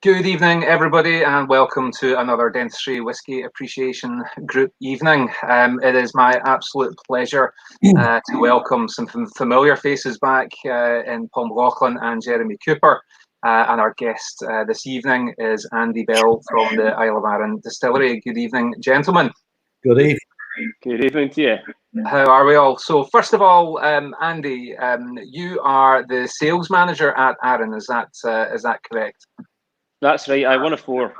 Good evening, everybody, and welcome to another Dentistry Whisky Appreciation Group evening. It is my absolute pleasure to welcome some familiar faces back in Paul McLaughlin and Jeremy Cooper. And our guest this evening is Andy Bell from the Isle of Arran Distillery. Good evening, gentlemen. Good evening. Good evening to you. How are we all? So first of all, Andy, you are the sales manager at Arran. Is that correct? That's right. I one of four.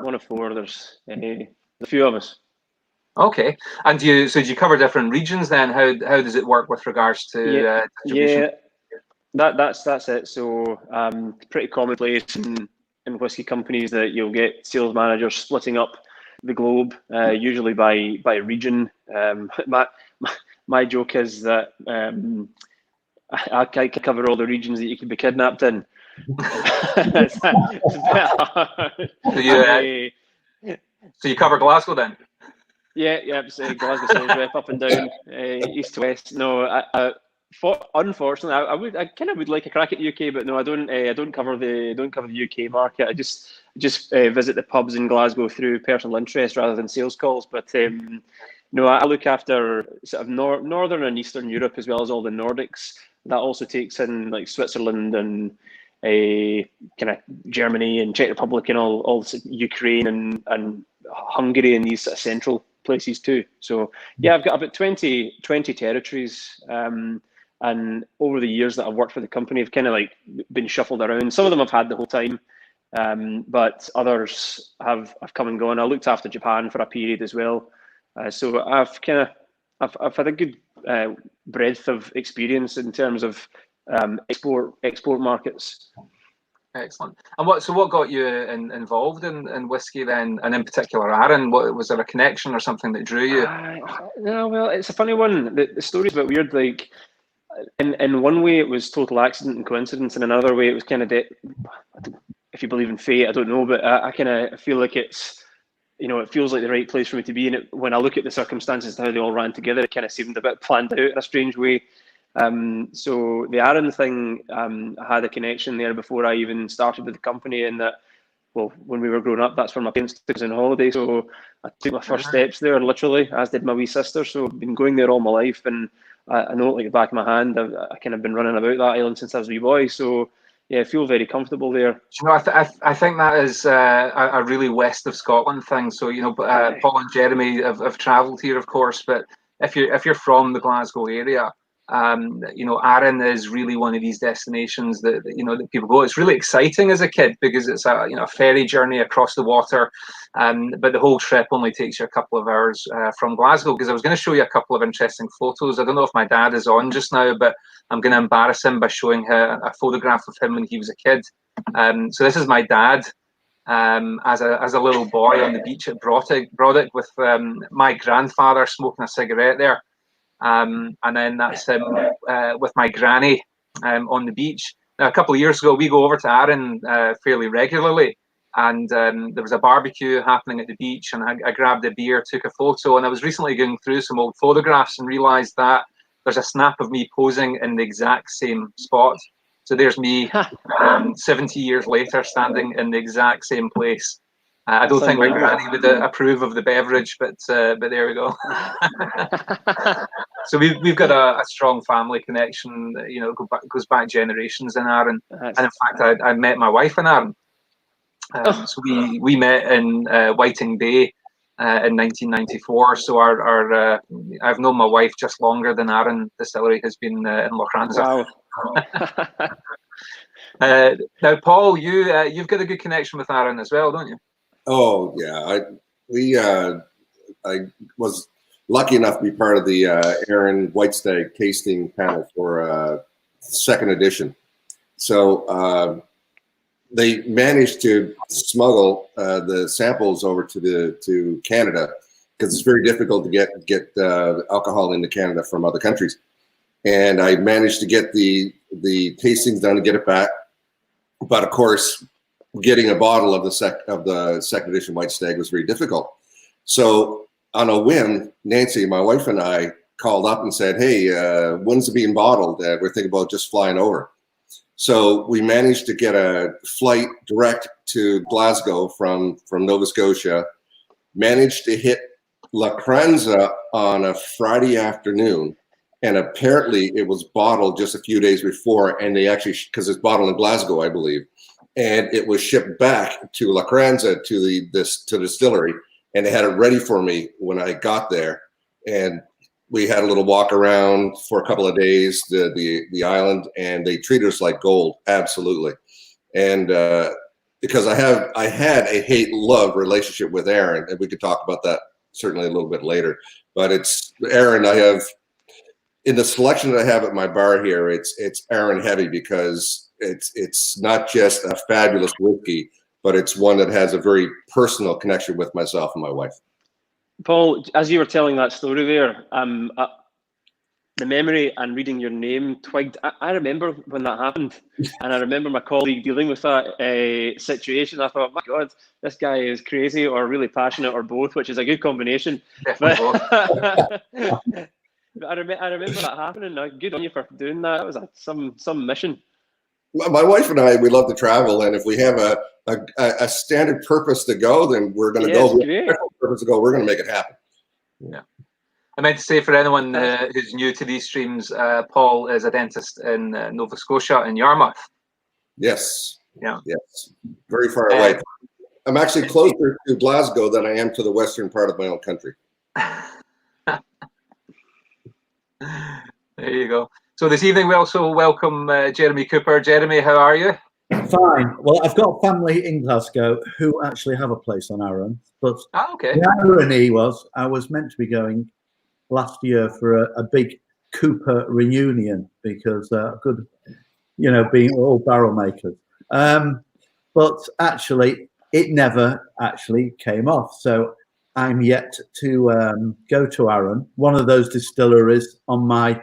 There's a few of us. Okay. And do you cover different regions then? How does it work with regards to distribution? Yeah, that's it. So pretty commonplace in whisky companies that you'll get sales managers splitting up the globe, usually by region. My joke is that I cover all the regions that you could be kidnapped in. So you cover Glasgow then? Yeah. So Glasgow sales rep up and down, east to west. No, unfortunately, I kind of would like a crack at the UK, but no, I don't cover the UK market. I just visit the pubs in Glasgow through personal interest rather than sales calls. But no, I look after sort of northern and eastern Europe as well as all the Nordics. That also takes in like Switzerland and kind of Germany and Czech Republic and all Ukraine and Hungary and these sort of central places too. So yeah, I've got about 20 territories, and over the years that I've worked for the company, I've kind of like been shuffled around. Some of them I've had the whole time, but others have come and gone. I looked after Japan for a period as well, so I've had a good breadth of experience in terms of export markets. Excellent. And what got you involved in whiskey then, and in particular Arran? Was there a connection or something that drew you? No, well, it's a funny one. The story's a bit weird. Like, in one way, it was total accident and coincidence, and another way, it was kind of if you believe in fate, I don't know, but I kind of feel like it's, it feels like the right place for me to be in it. When I look at the circumstances, how they all ran together, it kind of seemed a bit planned out in a strange way. So the Arran thing, I had a connection there before I even started with the company, in that, well, when we were growing up, that's where my parents took us on holiday. So I took my first steps there, literally, as did my wee sister. So I've been going there all my life, and I know it like the back of my hand. I kind of been running about that island since I was a wee boy. So yeah, I feel very comfortable there. I think that is a really west of Scotland thing. So Paul and Jeremy have travelled here, of course, but if you're from the Glasgow area, Arran is really one of these destinations that people go. It's really exciting as a kid because it's a ferry journey across the water, but the whole trip only takes you a couple of hours from Glasgow. Because I was going to show you a couple of interesting photos. I don't know if my dad is on just now, but I'm going to embarrass him by showing a photograph of him when he was a kid. So this is my dad as a little boy on the beach at Brodick with my grandfather smoking a cigarette there. And then that's him with my granny on the beach. Now, a couple of years ago, we go over to Arran fairly regularly, and there was a barbecue happening at the beach, and I grabbed a beer, took a photo, and I was recently going through some old photographs and realised that there's a snap of me posing in the exact same spot. So there's me 70 years later standing in the exact same place. I don't think my granny would approve of the beverage, but there we go. So we've got a strong family connection. Goes back generations in Arran, and in fact, I met my wife in Arran. So we met in Whiting Bay in 1994. So I've known my wife just longer than Arran Distillery has been in Lochranza. Wow. Now, Paul, you've got a good connection with Arran as well, don't you? Oh yeah, I was lucky enough to be part of the Arran White Stag tasting panel for second edition. So they managed to smuggle the samples over to Canada, because it's very difficult to get alcohol into Canada from other countries. And I managed to get the tastings done and get it back, but of course, getting a bottle of the second edition White Stag was very difficult. So on a whim, Nancy, my wife, and I called up and said, "Hey, when's it being bottled? We're thinking about just flying over." So we managed to get a flight direct to Glasgow from Nova Scotia, managed to hit La Cranza on a Friday afternoon. And apparently it was bottled just a few days before, and they actually, because it's bottled in Glasgow, I believe, and it was shipped back to La Cranza to the distillery, and they had it ready for me when I got there. And we had a little walk around for a couple of days, the island, and they treated us like gold, absolutely. And because I had a hate-love relationship with Aaron, and we could talk about that certainly a little bit later. But it's Aaron. I have in the selection that I have at my bar here. It's Arran heavy because it's not just a fabulous whiskey, but it's one that has a very personal connection with myself and my wife. Paul, as you were telling that story there, the memory and reading your name twigged. I remember when that happened, and I remember my colleague dealing with that situation. I thought, my God, this guy is crazy or really passionate or both, which is a good combination. But, but I remember that happening. Good on you for doing that. It was some mission. My wife and I, we love to travel, and if we have a standard purpose to go, then we're going to go. Purpose to go, we're going to make it happen. Yeah. I meant to say, for anyone who's new to these streams, Paul is a dentist in Nova Scotia in Yarmouth. Yes. Yeah. Yes. Very far away. I'm actually closer to Glasgow than I am to the western part of my own country. There you go. So this evening we also welcome Jeremy Cooper. Jeremy, how are you? Fine. Well, I've got family in Glasgow who actually have a place on Arran, but okay. The irony was I was meant to be going last year for a big Cooper reunion because good, being all barrel makers. But actually, it never actually came off. So I'm yet to go to Arran, one of those distilleries on my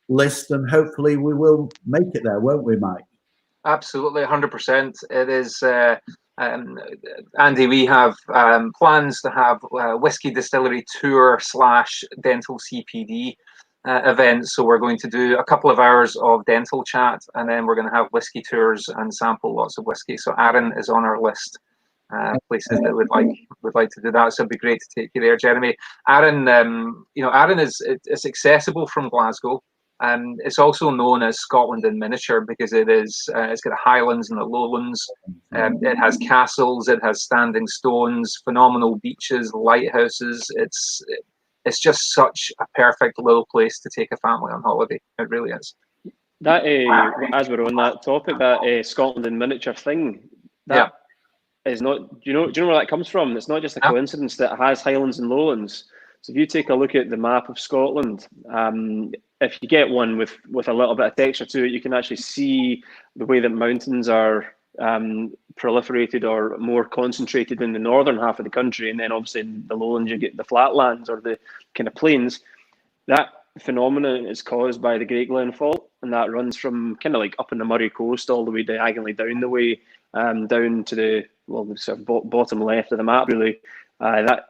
list, and hopefully we will make it there, won't we, Mike? Absolutely, 100%. It is, Andy, we have plans to have a whiskey distillery tour / dental CPD event. So we're going to do a couple of hours of dental chat, and then we're going to have whiskey tours and sample lots of whiskey. So Arran is on our list. Places that would like to do that, so it'd be great to take you there, Jeremy. Arran, Arran is accessible from Glasgow. It's also known as Scotland in miniature because it's got the highlands and the lowlands. It has castles, it has standing stones, phenomenal beaches, lighthouses. It's just such a perfect little place to take a family on holiday. It really is. That as we're on that topic, that Scotland in miniature thing. That is not. Do you know where that comes from? It's not just a coincidence that it has highlands and lowlands. So if you take a look at the map of Scotland, if you get one with a little bit of texture to it, you can actually see the way that mountains are proliferated or more concentrated in the northern half of the country, and then obviously in the lowlands you get the flatlands or the kind of plains. That phenomenon is caused by the Great Glen Fault, and that runs from kind of like up in the Murray Coast all the way diagonally down the way, down to the sort of bottom left of the map, really. That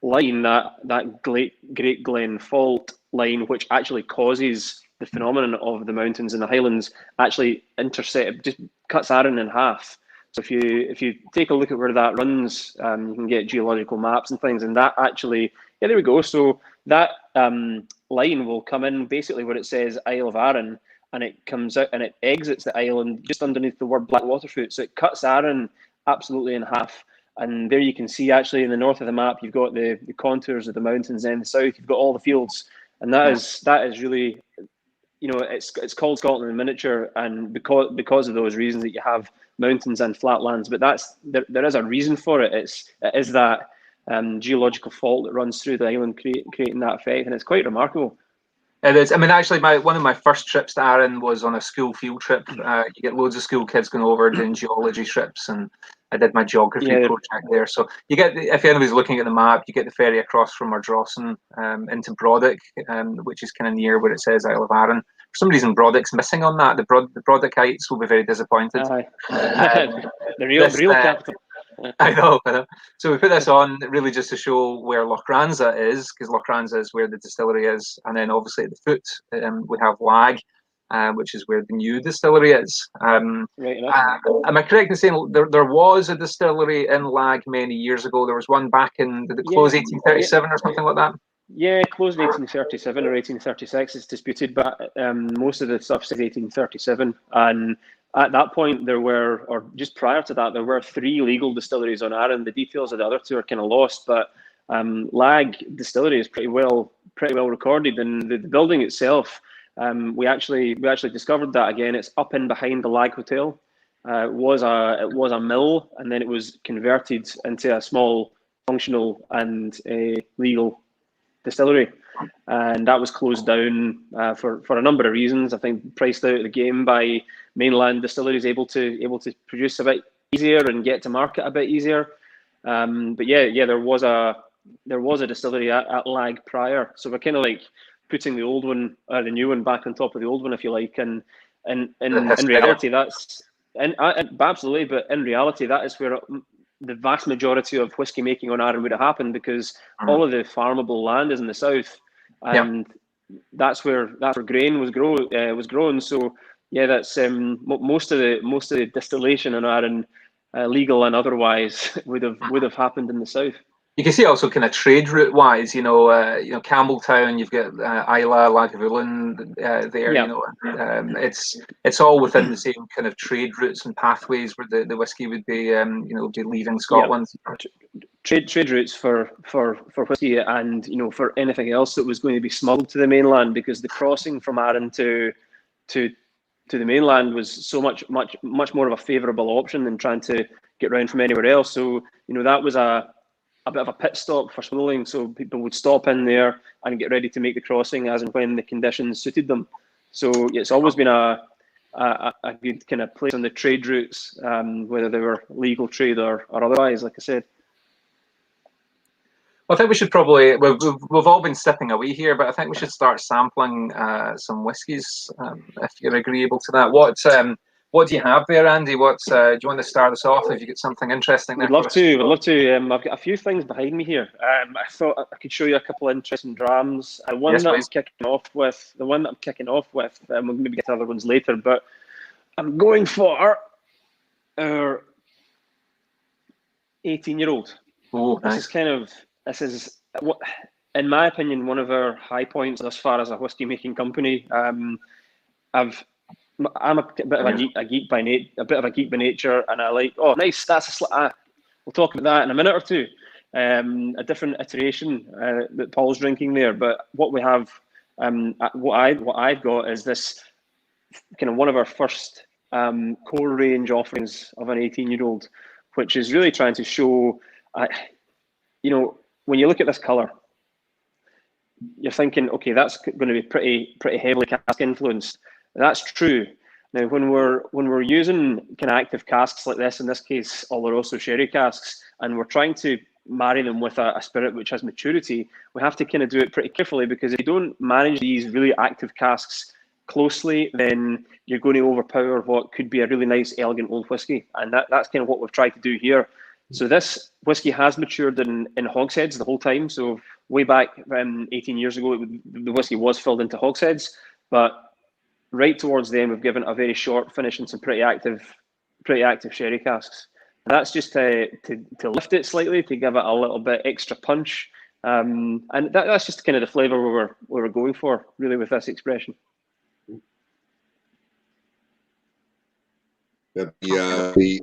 line, that Great Glen Fault line, which actually causes the phenomenon of the mountains and the highlands, actually just cuts Arran in half. So if you take a look at where that runs, you can get geological maps and things, and that actually, there we go. So that line will come in basically where it says Isle of Arran, and it comes out and it exits the island just underneath the word Black Waterfoot. So it cuts Arran absolutely in half. And there you can see actually in the north of the map, you've got the contours of the mountains, and in the south, you've got all the fields. And that is really, it's called Scotland in miniature, and because of those reasons that you have mountains and flatlands. But there is a reason for it. It is that geological fault that runs through the island, creating that effect, and it's quite remarkable. It is. I mean, actually, one of my first trips to Arran was on a school field trip. You get loads of school kids going over doing geology trips, and I did my geography project there. So you get, if anybody's looking at the map, you get the ferry across from Ardrossan into Brodick, which is kind of near where it says Isle of Arran. For some reason, Brodick's missing on that. The Brodickites will be very disappointed. The real capital. I know. So we put this on really just to show where Loch Ranza is, because Loch Ranza is where the distillery is, and then obviously at the foot we have Lag. which is where the new distillery is. Right enough. Am I correct in saying there was a distillery in Lag many years ago? There was one back in, did it close 1837 or something like that? Yeah, closed in 1837 or 1836. It's disputed, but most of the stuff says 1837. And at that point, there were, or just prior to that, there were 3 legal distilleries on Arran. The details of the other 2 are kind of lost, but Lag Distillery is pretty well recorded, and the building itself, we actually discovered that again. It's up in behind the Lag Hotel. It was a mill, and then it was converted into a small functional and legal distillery, and that was closed down for a number of reasons. I think priced out of the game by mainland distilleries able to produce a bit easier and get to market a bit easier. But yeah, there was a distillery at Lag prior, so we're kind of like putting the old one or the new one back on top of the old one, if you like. And in reality, that's absolutely. But in reality, that is where the vast majority of whiskey making on Arran would have happened, because all of the farmable land is in the south, and that's where grain was grown. So yeah, that's most of the distillation in Arran, legal and otherwise, would have happened in the south. You can see also kind of trade route wise, Campbelltown, you've got Isla, Lagavulin there. Yeah. It's all within the same kind of trade routes and pathways where the whiskey would be be leaving Scotland. Yeah. Trade routes for whiskey, and for anything else that was going to be smuggled to the mainland, because the crossing from Arran to the mainland was so much more of a favourable option than trying to get around from anywhere else. So that was a bit of a pit stop for smuggling, so people would stop in there and get ready to make the crossing as and when the conditions suited them. So it's always been a good kind of place on the trade routes, whether they were legal trade or otherwise, like I said. Well, I think we should probably, we've all been sipping away here, but I think we should start sampling some whiskies, if you're agreeable to that. What do you have there, Andy? Do you want to start us off? If you get something interesting there? I'd love to. I've got a few things behind me here. I thought I could show you a couple of interesting drams. The one that I'm kicking off with, we'll maybe get to other ones later, but I'm going for our 18-year-old. Oh, nice. This is, in my opinion, one of our high points thus far as a whiskey making company. I'm a bit of a geek by nature, and I like. Oh, nice! That's we'll talk about that in a minute or two. A different iteration that Paul's drinking there, but what we have, what I've got is this kind of one of our first core range offerings of an 18-year-old, which is really trying to show, when you look at this color, you're thinking, okay, that's going to be pretty heavily cask influenced. That's true. Now, when we're using kind of active casks like this, in this case, Oloroso sherry casks, and we're trying to marry them with a spirit which has maturity, we have to kind of do it pretty carefully, because if you don't manage these really active casks closely, then you're going to overpower what could be a really nice, elegant old whiskey. And that's kind of what we've tried to do here. So this whiskey has matured in hogsheads the whole time. So way back 18 years ago, the whiskey was filled into hogsheads, but right towards the end, we've given a very short finish and some pretty active sherry casks. And that's just to lift it slightly, to give it a little bit extra punch. And that's just kind of the flavour we're going for, really, with this expression. The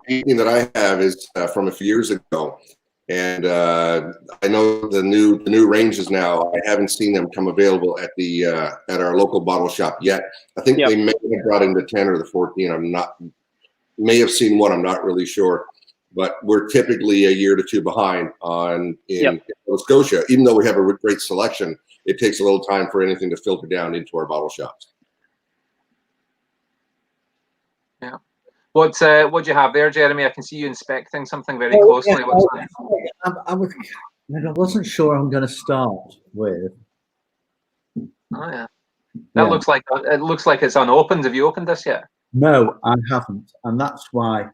18 that I have is from a few years ago, and I know the new ranges now. I haven't seen them come available at our local bottle shop yet. I think they may have brought in the 10 or the 14. May have seen one. I'm not really sure, but we're typically a year to two behind in Nova Scotia. Even though we have a great selection, it takes a little time for anything to filter down into our bottle shops. Yeah. What do you have there, Jeremy? I can see you inspecting something very closely. Yeah, I wasn't sure I'm going to start with. Oh yeah, that looks like it's unopened. Have you opened this yet? No, I haven't, and that's why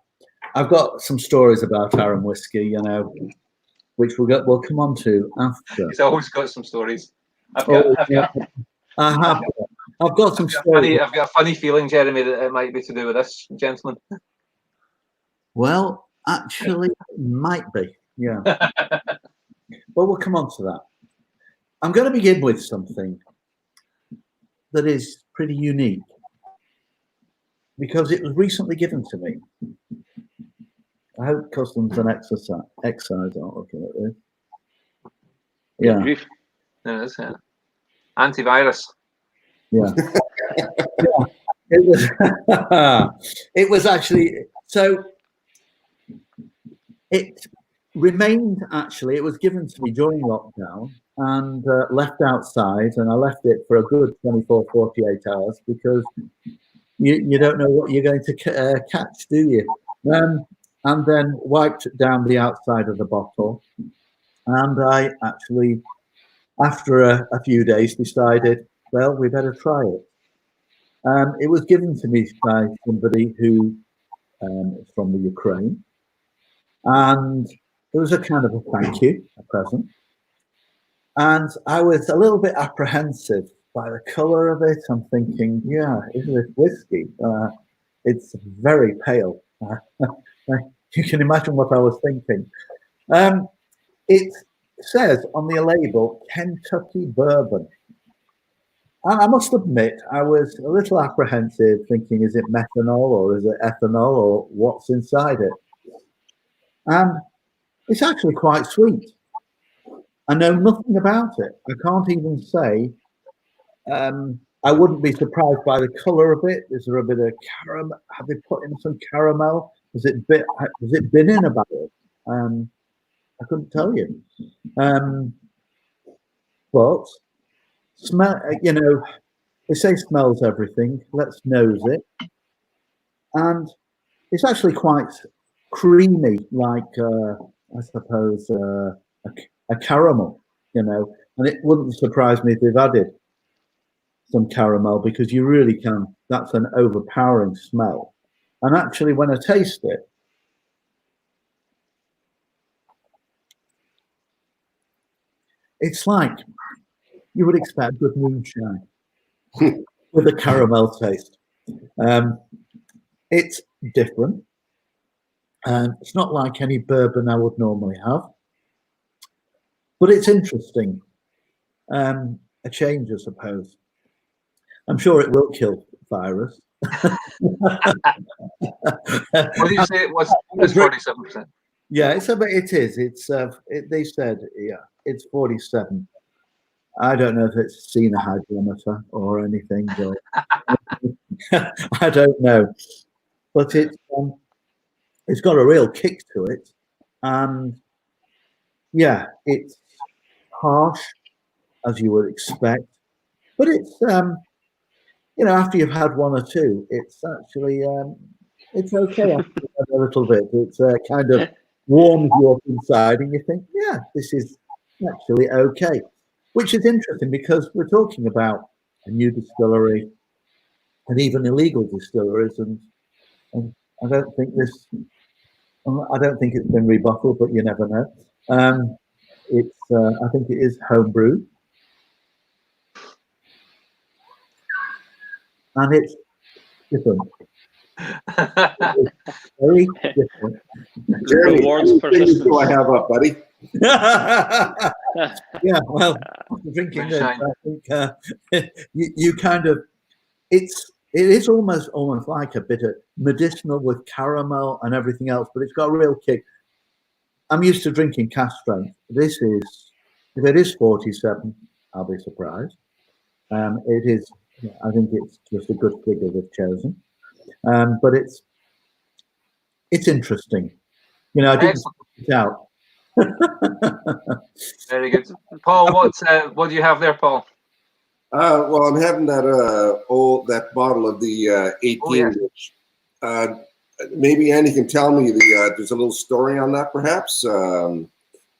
I've got some stories about Arran whiskey, which we'll come on to after. He's always got some stories. I have. I've got some stories. I've got a funny feeling, Jeremy, that it might be to do with this gentleman. Well, actually, it might be. Yeah. But we'll come on to that. I'm going to begin with something that is pretty unique because it was recently given to me. I hope customs and excise aren't looking at this. Yeah. It is, yeah. Antivirus. Yeah. Yeah. It was. It was actually so. It remained actually. It was given to me during lockdown and left outside, and I left it for a good 24, 48 hours because you don't know what you're going to catch, do you? And then wiped down the outside of the bottle, and I actually, after a few days, decided, well, we better try it. It was given to me by somebody who is from the Ukraine, and it was a kind of a thank you, a present. And I was a little bit apprehensive by the colour of it. I'm thinking, yeah, is this whiskey? It's very pale. You can imagine what I was thinking. It says on the label, Kentucky bourbon. And I must admit, I was a little apprehensive, thinking, is it methanol or is it ethanol or what's inside it? And it's actually quite sweet. I know nothing about it. I can't even say. I wouldn't be surprised by the colour of it. Is there a bit of caramel? Have they put in some caramel? Has it been in a barrel? I couldn't tell you. But smell. You know, they say smells everything. Let's nose it, and it's actually quite creamy, like I suppose a caramel. You know, and it wouldn't surprise me if they've added some caramel because you really can. That's an overpowering smell. And actually, when I taste it, it's like you would expect good moonshine with a caramel taste. It's different. It's not like any bourbon I would normally have, but it's interesting. A change, I suppose. I'm sure it will kill virus. What do you say? It was 47%. Yeah, it is. It's they said, yeah, it's 47. I don't know if it's seen a hydrometer or anything. Or, I don't know, but it's got a real kick to it, and yeah, it's harsh as you would expect, but it's you know, after you've had one or two, it's actually it's okay after you've had a little bit. It's kind of warms you up inside, and you think, yeah, this is actually okay. Which is interesting because we're talking about a new distillery and even illegal distilleries, and I don't think it's been rebottled, but you never know. I think it is homebrewed. And it's different. It's very different. Jeremy, Rewards persistence. do I have up, buddy? Yeah, well, after drinking this, I think you kind of it is almost like a bit of medicinal with caramel and everything else, but it's got a real kick. I'm used to drinking cask strength. This is, if it is 47, I'll be surprised. It is. I think it's just a good figure they've chosen, but it's interesting. You know, I didn't put it out. Very good, Paul. What do you have there, Paul? Well, I'm having that bottle of the 18. Oh, yeah. Which, maybe Andy can tell me there's a little story on that, perhaps. I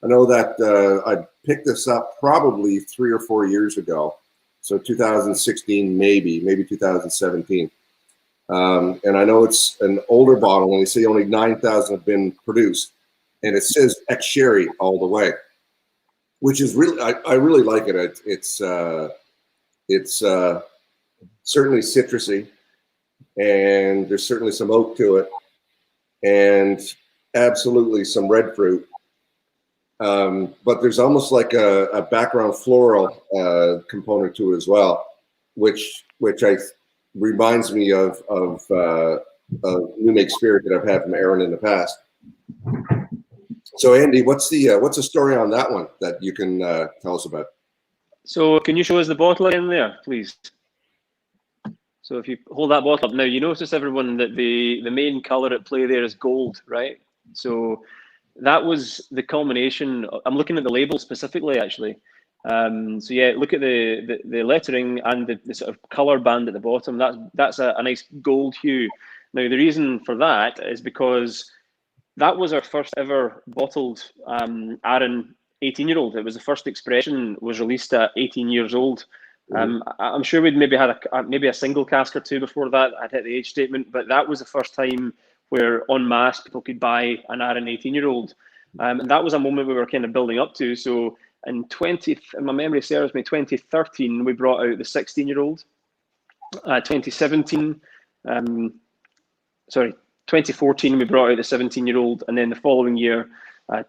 know that I picked this up probably 3 or 4 years ago. So 2016, maybe 2017. And I know it's an older bottle, and they say only 9,000 have been produced. And it says ex-sherry all the way, which is really, I really like it. It's certainly citrusy, and there's certainly some oak to it, and absolutely some red fruit. But there's almost like a background floral component to it as well, which reminds me of new make spirit that I've had from Arran in the past. So Andy, what's the story on that one that you can tell us about? So can you show us the bottle in there, please? So if you hold that bottle up now, you notice, everyone, that the main color at play there is gold, right? So that was the culmination. I'm looking at the label specifically, actually. So yeah, look at the lettering and the sort of color band at the bottom. That's a nice gold hue. Now the reason for that is because that was our first ever bottled Arran 18-year-old. It was the first expression, was released at 18 years old. I'm sure we'd maybe had maybe a single cask or two before that. I'd hit the age statement, but that was the first time where en masse people could buy an Arran 18-year-old. And that was a moment we were kind of building up to. So in my memory serves me, 2013, we brought out the 16-year-old. 2014, we brought out the 17-year-old, and then the following year,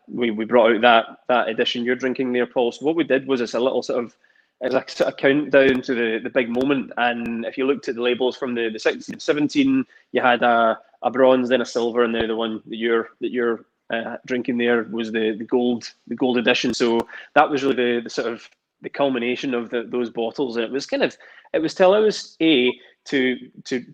we brought out that edition you're drinking there, Paul. So what we did was, it's a little sort of countdown to the big moment. And if you looked at the labels from the 16, 17, you had a bronze, then a silver, and now the one that you're drinking there was the gold edition. So that was really the sort of the culmination of those bottles. And it was to allow us to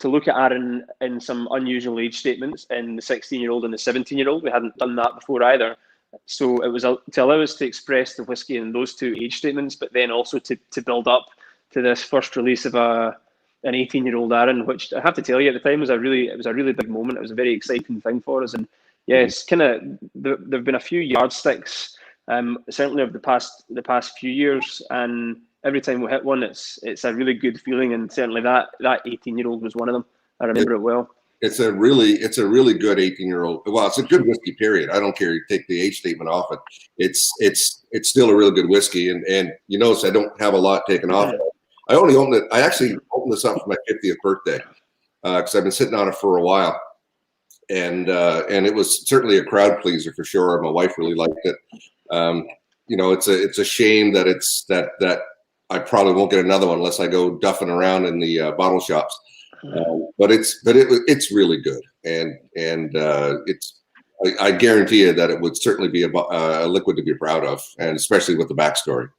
look at Arran in some unusual age statements in the 16-year-old and the 17-year-old. We hadn't done that before either. So it was to allow us to express the whiskey in those two age statements, but then also to build up to this first release of an 18-year-old Arran, which I have to tell you, at the time was a really big moment. It was a very exciting thing for us. And yeah, it's kind of, there've been a few yardsticks, certainly over the past few years, and every time we hit one, it's a really good feeling. And certainly that 18-year-old was one of them. I remember it well. It's a really good 18-year-old. Well, it's a good whiskey, period. I don't care. You take the age statement off it. It's still a really good whiskey. And you notice I don't have a lot taken off it. I actually opened this up for my 50th birthday because I've been sitting on it for a while. And it was certainly a crowd pleaser for sure. My wife really liked it. It's a shame that I probably won't get another one unless I go duffing around in the bottle shops. But it's really good, and I guarantee you that it would certainly be a liquid to be proud of, and especially with the backstory.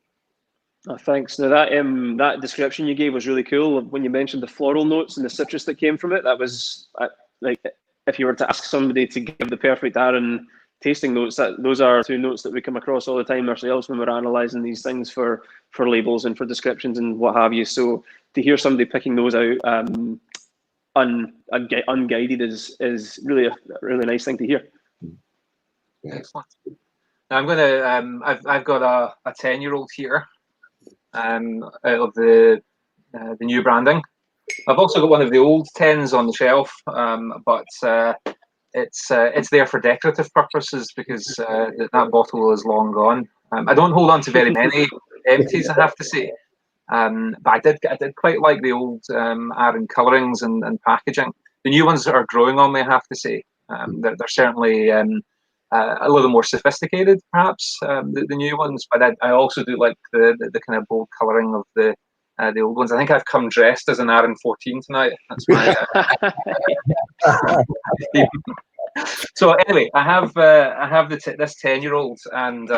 Oh, thanks. Now that description you gave was really cool. When you mentioned the floral notes and the citrus that came from it, that was like, if you were to ask somebody to give the perfect Arran tasting notes, those are two notes that we come across all the time ourselves when we're analysing these things for labels and for descriptions and what have you. So to hear somebody picking those out unguided is really a really nice thing to hear. Excellent. Now I'm gonna I've got a 10-year-old here, out of the new branding. I've also got one of the old 10s on the shelf, but it's there for decorative purposes because that bottle is long gone. I don't hold on to very many empties, I have to say. But I did quite like the old Arran colourings and packaging. The new ones are growing on me, I have to say. They're certainly a little more sophisticated, perhaps, the new ones. But I also do like the kind of bold colouring of the old ones. I think I've come dressed as an Arran 14 tonight. That's my. So anyway, I have this 10-year-old, and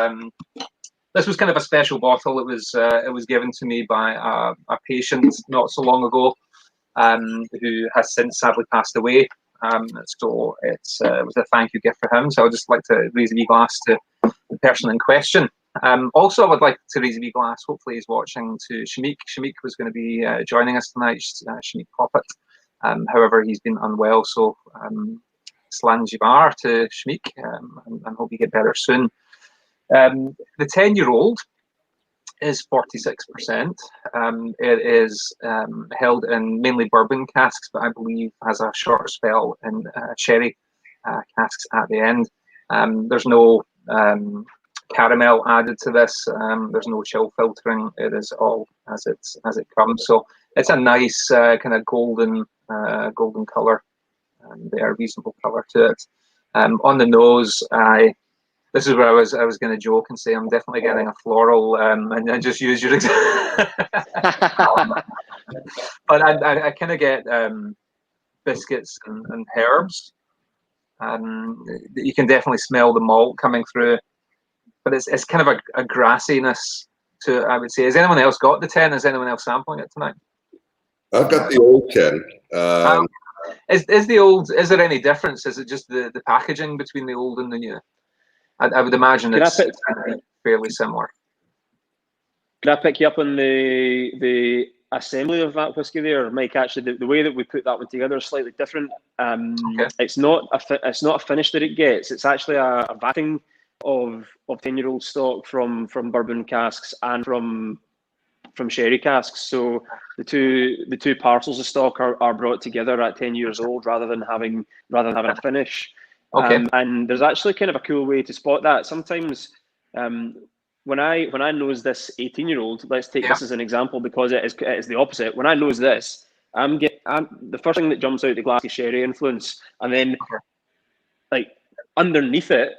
this was kind of a special bottle. It was given to me by a patient not so long ago, who has since sadly passed away. So it was a thank you gift for him. So I'd just like to raise a wee glass to the person in question. Also, I would like to raise a wee glass. Hopefully, he's watching, to Shamik. Shamik was going to be joining us tonight. Shamik Poppet. However, he's been unwell, so Slanjibar to Shamik, and hope you get better soon. The 10-year-old is 46%. It is held in mainly bourbon casks, but I believe has a short spell in sherry casks at the end. There's no caramel added to this. There's no chill filtering. It is all as it comes. So it's a nice kind of golden color, and a reasonable color to it. On the nose, this is where I was going to joke and say I'm definitely getting a floral, and just use your example. But I kind of get biscuits and herbs. You can definitely smell the malt coming through, but it's kind of a grassiness to it, I would say. Has anyone else got the 10? Is anyone else sampling it tonight? I've got the old 10. Is the old? Is there any difference? Is it just the packaging between the old and the new? I would imagine it's fairly similar. Can I pick you up on the assembly of that whiskey there, Mike? Actually, the way that we put that one together is slightly different. Okay. It's not a finish that it gets. It's actually a vatting of 10-year-old stock from bourbon casks and from sherry casks. So the two parcels of stock are brought together at 10 years old rather than having a finish. Okay. And there's actually kind of a cool way to spot that. Sometimes when I nose this 18-year-old, let's take this as an example because it is the opposite. When I nose this, I'm the first thing that jumps out the glass is sherry influence, and then like underneath it,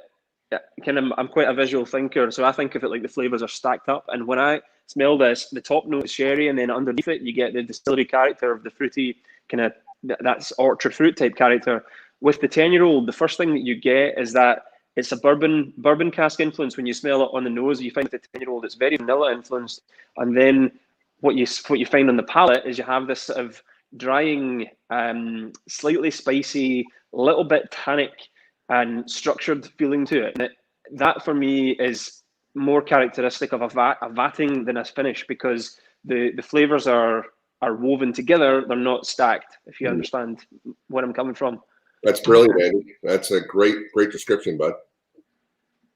I'm quite a visual thinker, so I think of it like the flavors are stacked up. And when I smell this, the top note is sherry, and then underneath it, you get the distillery character of the fruity kind of that's orchard fruit type character. With the 10-year-old, the first thing that you get is that it's a bourbon cask influence. When you smell it on the nose, you find with the 10-year-old it's very vanilla influenced, and then what you find on the palate is you have this sort of drying, slightly spicy, little bit tannic and structured feeling to it. And that for me is more characteristic of a vatting than a finish, because the flavors are woven together. They're not stacked, if you understand where I'm coming from. That's brilliant, Andy. That's a great description, bud.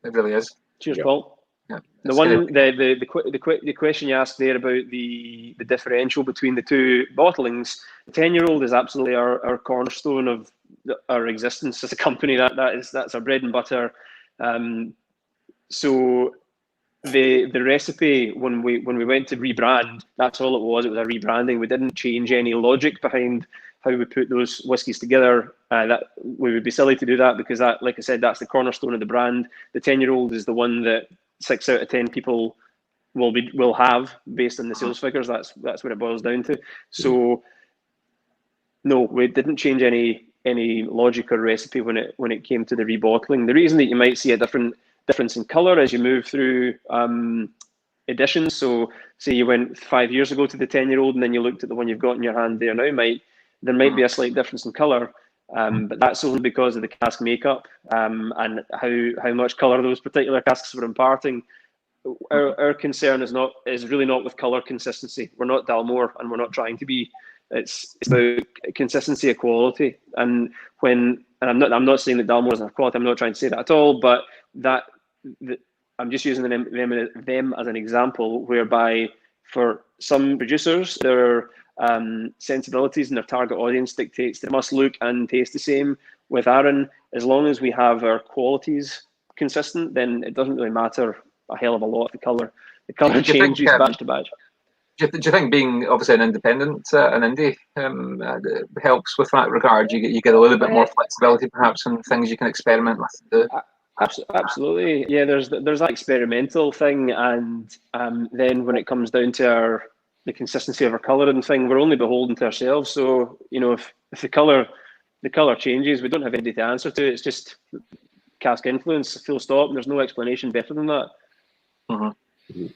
It really is. Cheers, Yeah. Paul. Yeah. The question you asked there about the differential between the two bottlings, the 10-year-old is absolutely our cornerstone of our existence as a company. That's our bread and butter. So the recipe when we went to rebrand, that's all it was. It was a rebranding. We didn't change any logic behind how we put those whiskies together. That we would be silly to do that, because that, like I said, that's the cornerstone of the brand. The 10-year-old is the one that 6 out of 10 people will have based on the sales figures. That's what it boils down to. So no, we didn't change any logic or recipe when it came to the rebottling. The reason that you might see a difference in color as you move through editions. So say you went 5 years ago to the 10-year-old and then you looked at the one you've got in your hand there now, there might be a slight difference in color, but that's only because of the cask makeup and how much color those particular casks were imparting. Our concern is really not with color consistency. We're not Dalmore, and we're not trying to be. It's about consistency of quality. And I'm not saying that Dalmore isn't of quality. I'm not trying to say that at all. But I'm just using them as an example, whereby for some producers, their sensibilities and their target audience dictates they must look and taste the same. With Arran, as long as we have our qualities consistent, then it doesn't really matter a hell of a lot. The color changes batch to batch. Do you think being obviously an independent, an indie, helps with that regard? You get a little bit more flexibility, perhaps, and things you can experiment with. Absolutely, yeah. There's that experimental thing, and then when it comes down to the consistency of our colouring thing, we're only beholden to ourselves. So if the colour changes, we don't have anybody to answer to. It's just cask influence, full stop. There's no explanation better than that. Mm-hmm.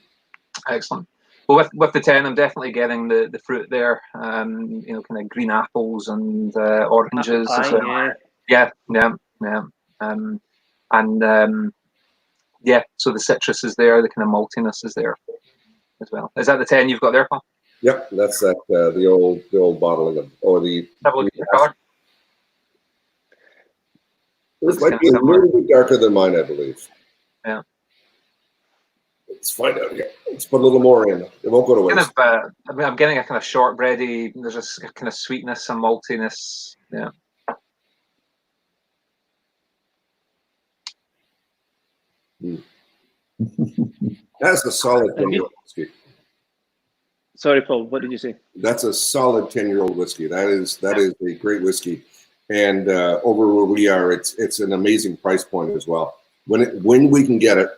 Excellent. Well, with the 10, I'm definitely getting the fruit there. Kind of green apples and oranges. Yeah. So the citrus is there, the kind of maltiness is there as well. Is that the 10 you've got there, Paul? Yep, that's the old bottling of, or the. Have a look at the color. This might be a little bit darker than mine, I believe. Yeah. Let's find out here. Let's put a little more in. It won't go to waste. I'm getting a kind of shortbready. There's a kind of sweetness and maltiness. Yeah. That's a solid 10-year-old whiskey. Sorry, Paul. What did you say? That's a solid 10-year-old whiskey. That is a great whiskey, and over where we are, it's an amazing price point as well. When we can get it,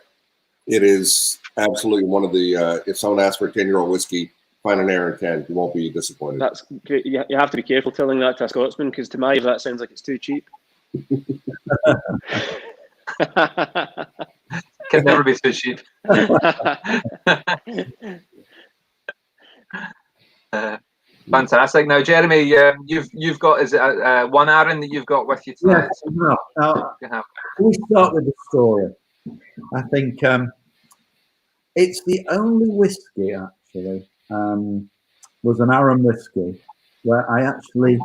it is absolutely one of the. If someone asks for a 10-year-old whiskey, find an Arran 10. You won't be disappointed. That's great. You have to be careful telling that to a Scotsman, because to my ears that sounds like it's too cheap. Can never be too cheap. Fantastic. Now, Jeremy, you've got, is it one Arran that you've got with you tonight? Yeah, now, we start with the story. I think it's the only whiskey actually was an Arran whiskey where I actually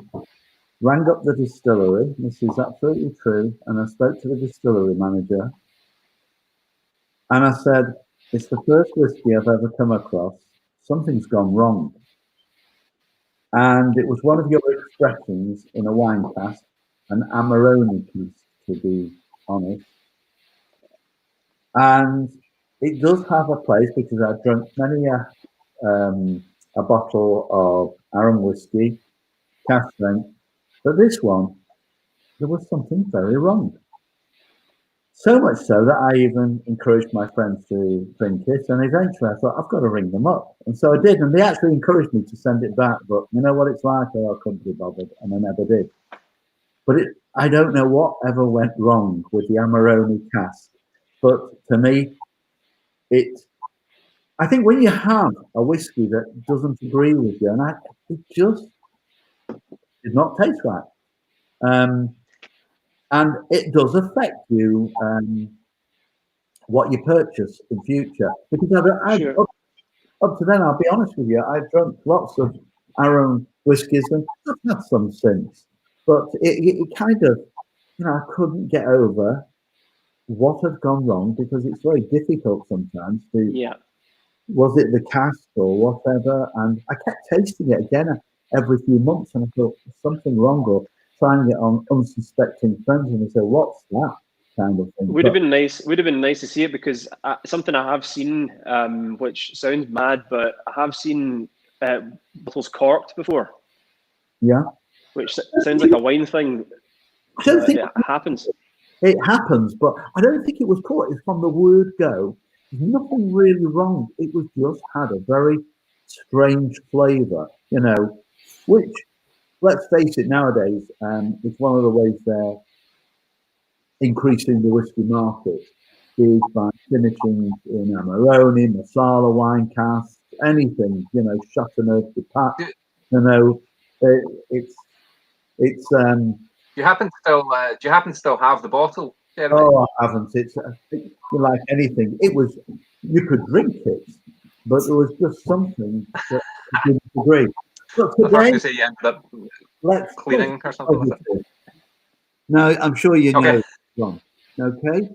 rang up the distillery. This is absolutely true, and I spoke to the distillery manager, and I said, "It's the first whiskey I've ever come across. Something's gone wrong." And it was one of your expressions in a wine cask, an Amarone cask, to be honest. And it does have a place because I've drunk many a bottle of Arran whiskey, cask strength, but this one, there was something very wrong. So much so that I even encouraged my friends to drink it, and eventually I thought, I've got to ring them up. And so I did, and they actually encouraged me to send it back, but you know what it's like, I couldn't be bothered, and I never did. But I don't know what ever went wrong with the Amarone cask, but to me, I think when you have a whiskey that doesn't agree with you, and it just did not taste right. And it does affect you, what you purchase in future. Because Sure. up to then, I'll be honest with you, I've drunk lots of Arran whiskies and I've had some since. But it kind of, I couldn't get over what had gone wrong, because it's very difficult sometimes to, was it the cask or whatever? And I kept tasting it again every few months, and I thought, there's something wrong, or trying it on unsuspecting friends, and they say, "What's that?" kind of thing. Would have been nice. Would have been nice to see it, because something I have seen, which sounds mad, but I have seen bottles corked before. Yeah. Which sounds like a wine thing. I don't think it happens. It happens, but I don't think it was corked. It's from the word go. There's nothing really wrong. It was just had a very strange flavour, which, let's face it, nowadays, it's one of the ways they're increasing the whiskey market is by finishing in Amarone, Marsala wine casks, anything, Chateauneuf du Pape, it's. Do you happen to still have the bottle, Jeremy? Oh, I haven't. It's like anything. It was, you could drink it, but there was just something that I didn't agree. But today, I thought you say you ended up cleaning or something like that. No, I'm sure you know. John. Okay.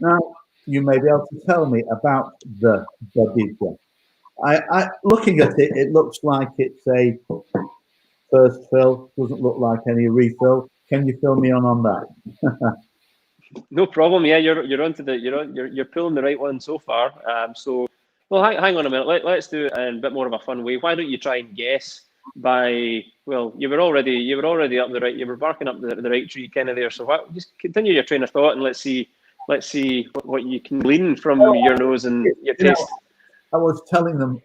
Now you may be able to tell me about the Bodega. I looking at it, it looks like it's a first fill. Doesn't look like any refill. Can you fill me on that? No problem. Yeah, you're pulling the right one so far. Well, hang on a minute. Let's do it in a bit more of a fun way. Why don't you try and guess by, well, you were already up the right, you were barking up the right tree kind of there. So just continue your train of thought, and let's see what you can glean from your nose and your taste. I was telling them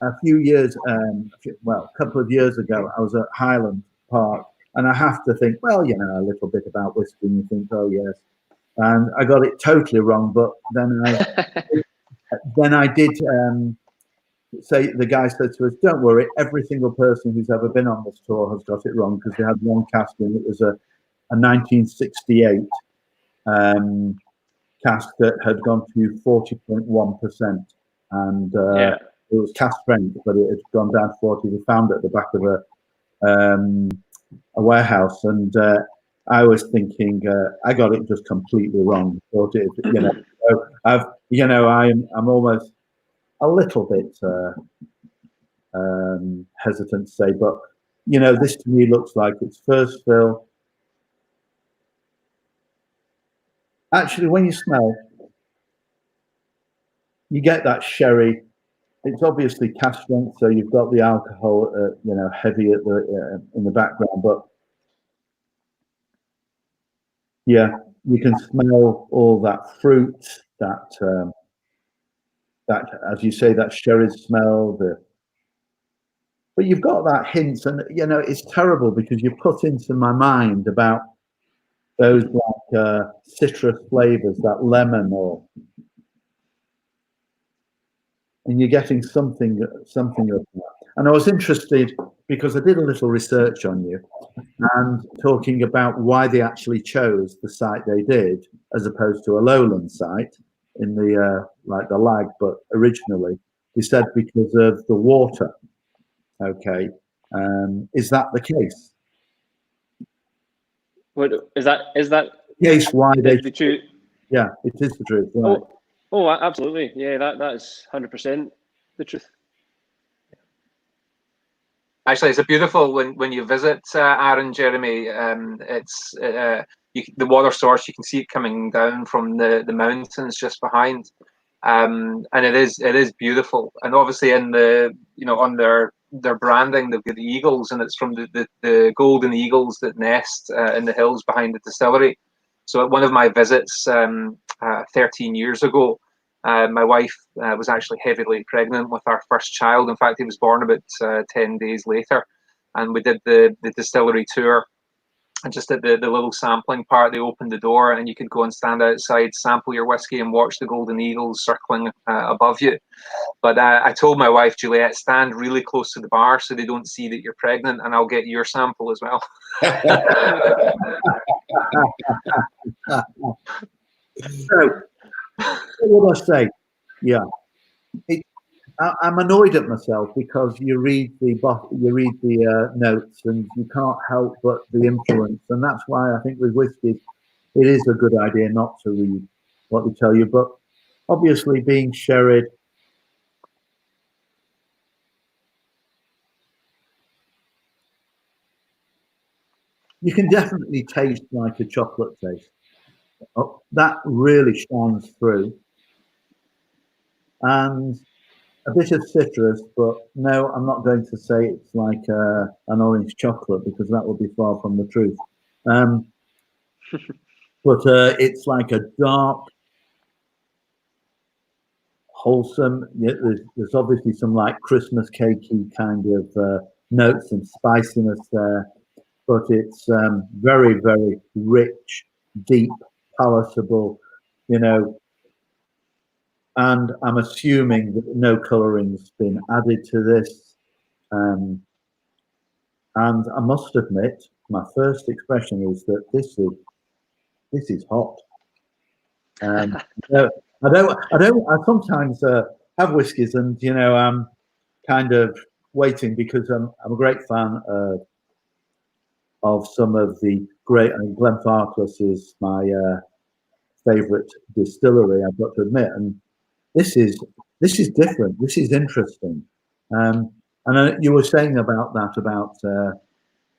a few years, a couple of years ago, I was at Highland Park, and I have to think, well, a little bit about whiskey, and you think, oh yes, and I got it totally wrong. But then I did say, the guy said to us, "Don't worry, every single person who's ever been on this tour has got it wrong, because they had one cask in. It was a 1968 cask that had gone to 40.1%, and it was cask strength, but it had gone down to 40. We found it at the back of a warehouse, and I was thinking I got it just completely wrong. Thought it, so I'm almost a little bit hesitant to say, but this to me looks like it's first fill. Actually, when you smell, you get that sherry. It's obviously cask strength, so you've got the alcohol, heavy at the in the background. But yeah, you can smell all that fruit, that as you say, that sherry smell. But you've got that hint, and it's terrible because you put into my mind about those like citrus flavors, that lemon, and you're getting something of that. And I was interested because I did a little research on you and talking about why they actually chose the site they did as opposed to a lowland site in the like the Lag, but originally they said because of the water. Okay, is that the case? What is that? Is that case why they? The truth? Yeah, it is the truth. Right? Oh, absolutely. Yeah, that is 100% the truth. Actually, it's a beautiful when you visit Arran, Jeremy. It's the water source. You can see it coming down from the mountains just behind, and it is beautiful. And obviously, in the on their branding, they've got the eagles, and it's from the golden eagles that nest in the hills behind the distillery. So at one of my visits 13 years ago, my wife was actually heavily pregnant with our first child. In fact, he was born about 10 days later. And we did the distillery tour. And just at the little sampling part, they opened the door and you could go and stand outside, sample your whiskey and watch the golden eagles circling above you. But I told my wife, Juliette, stand really close to the bar so they don't see that you're pregnant, and I'll get your sample as well. So, what I say, yeah, I'm annoyed at myself because you read the notes and you can't help but the influence, and that's why I think with whiskey, it is a good idea not to read what they tell you. But obviously, being sherried, you can definitely taste like a chocolate taste. Oh, that really shines through. And a bit of citrus, but no, I'm not going to say it's like an orange chocolate because that would be far from the truth. But it's like a dark, wholesome. Yeah, there's obviously some like Christmas cakey kind of notes and spiciness there, but it's very, very rich, deep, palatable, and I'm assuming that no coloring's been added to this. And I must admit, my first expression is that this is hot. I sometimes have whiskies, and I'm kind of waiting because I'm a great fan of some of the great. And Glenfarclas is my favorite distillery, I've got to admit, and this is different. This is interesting. And you were saying about the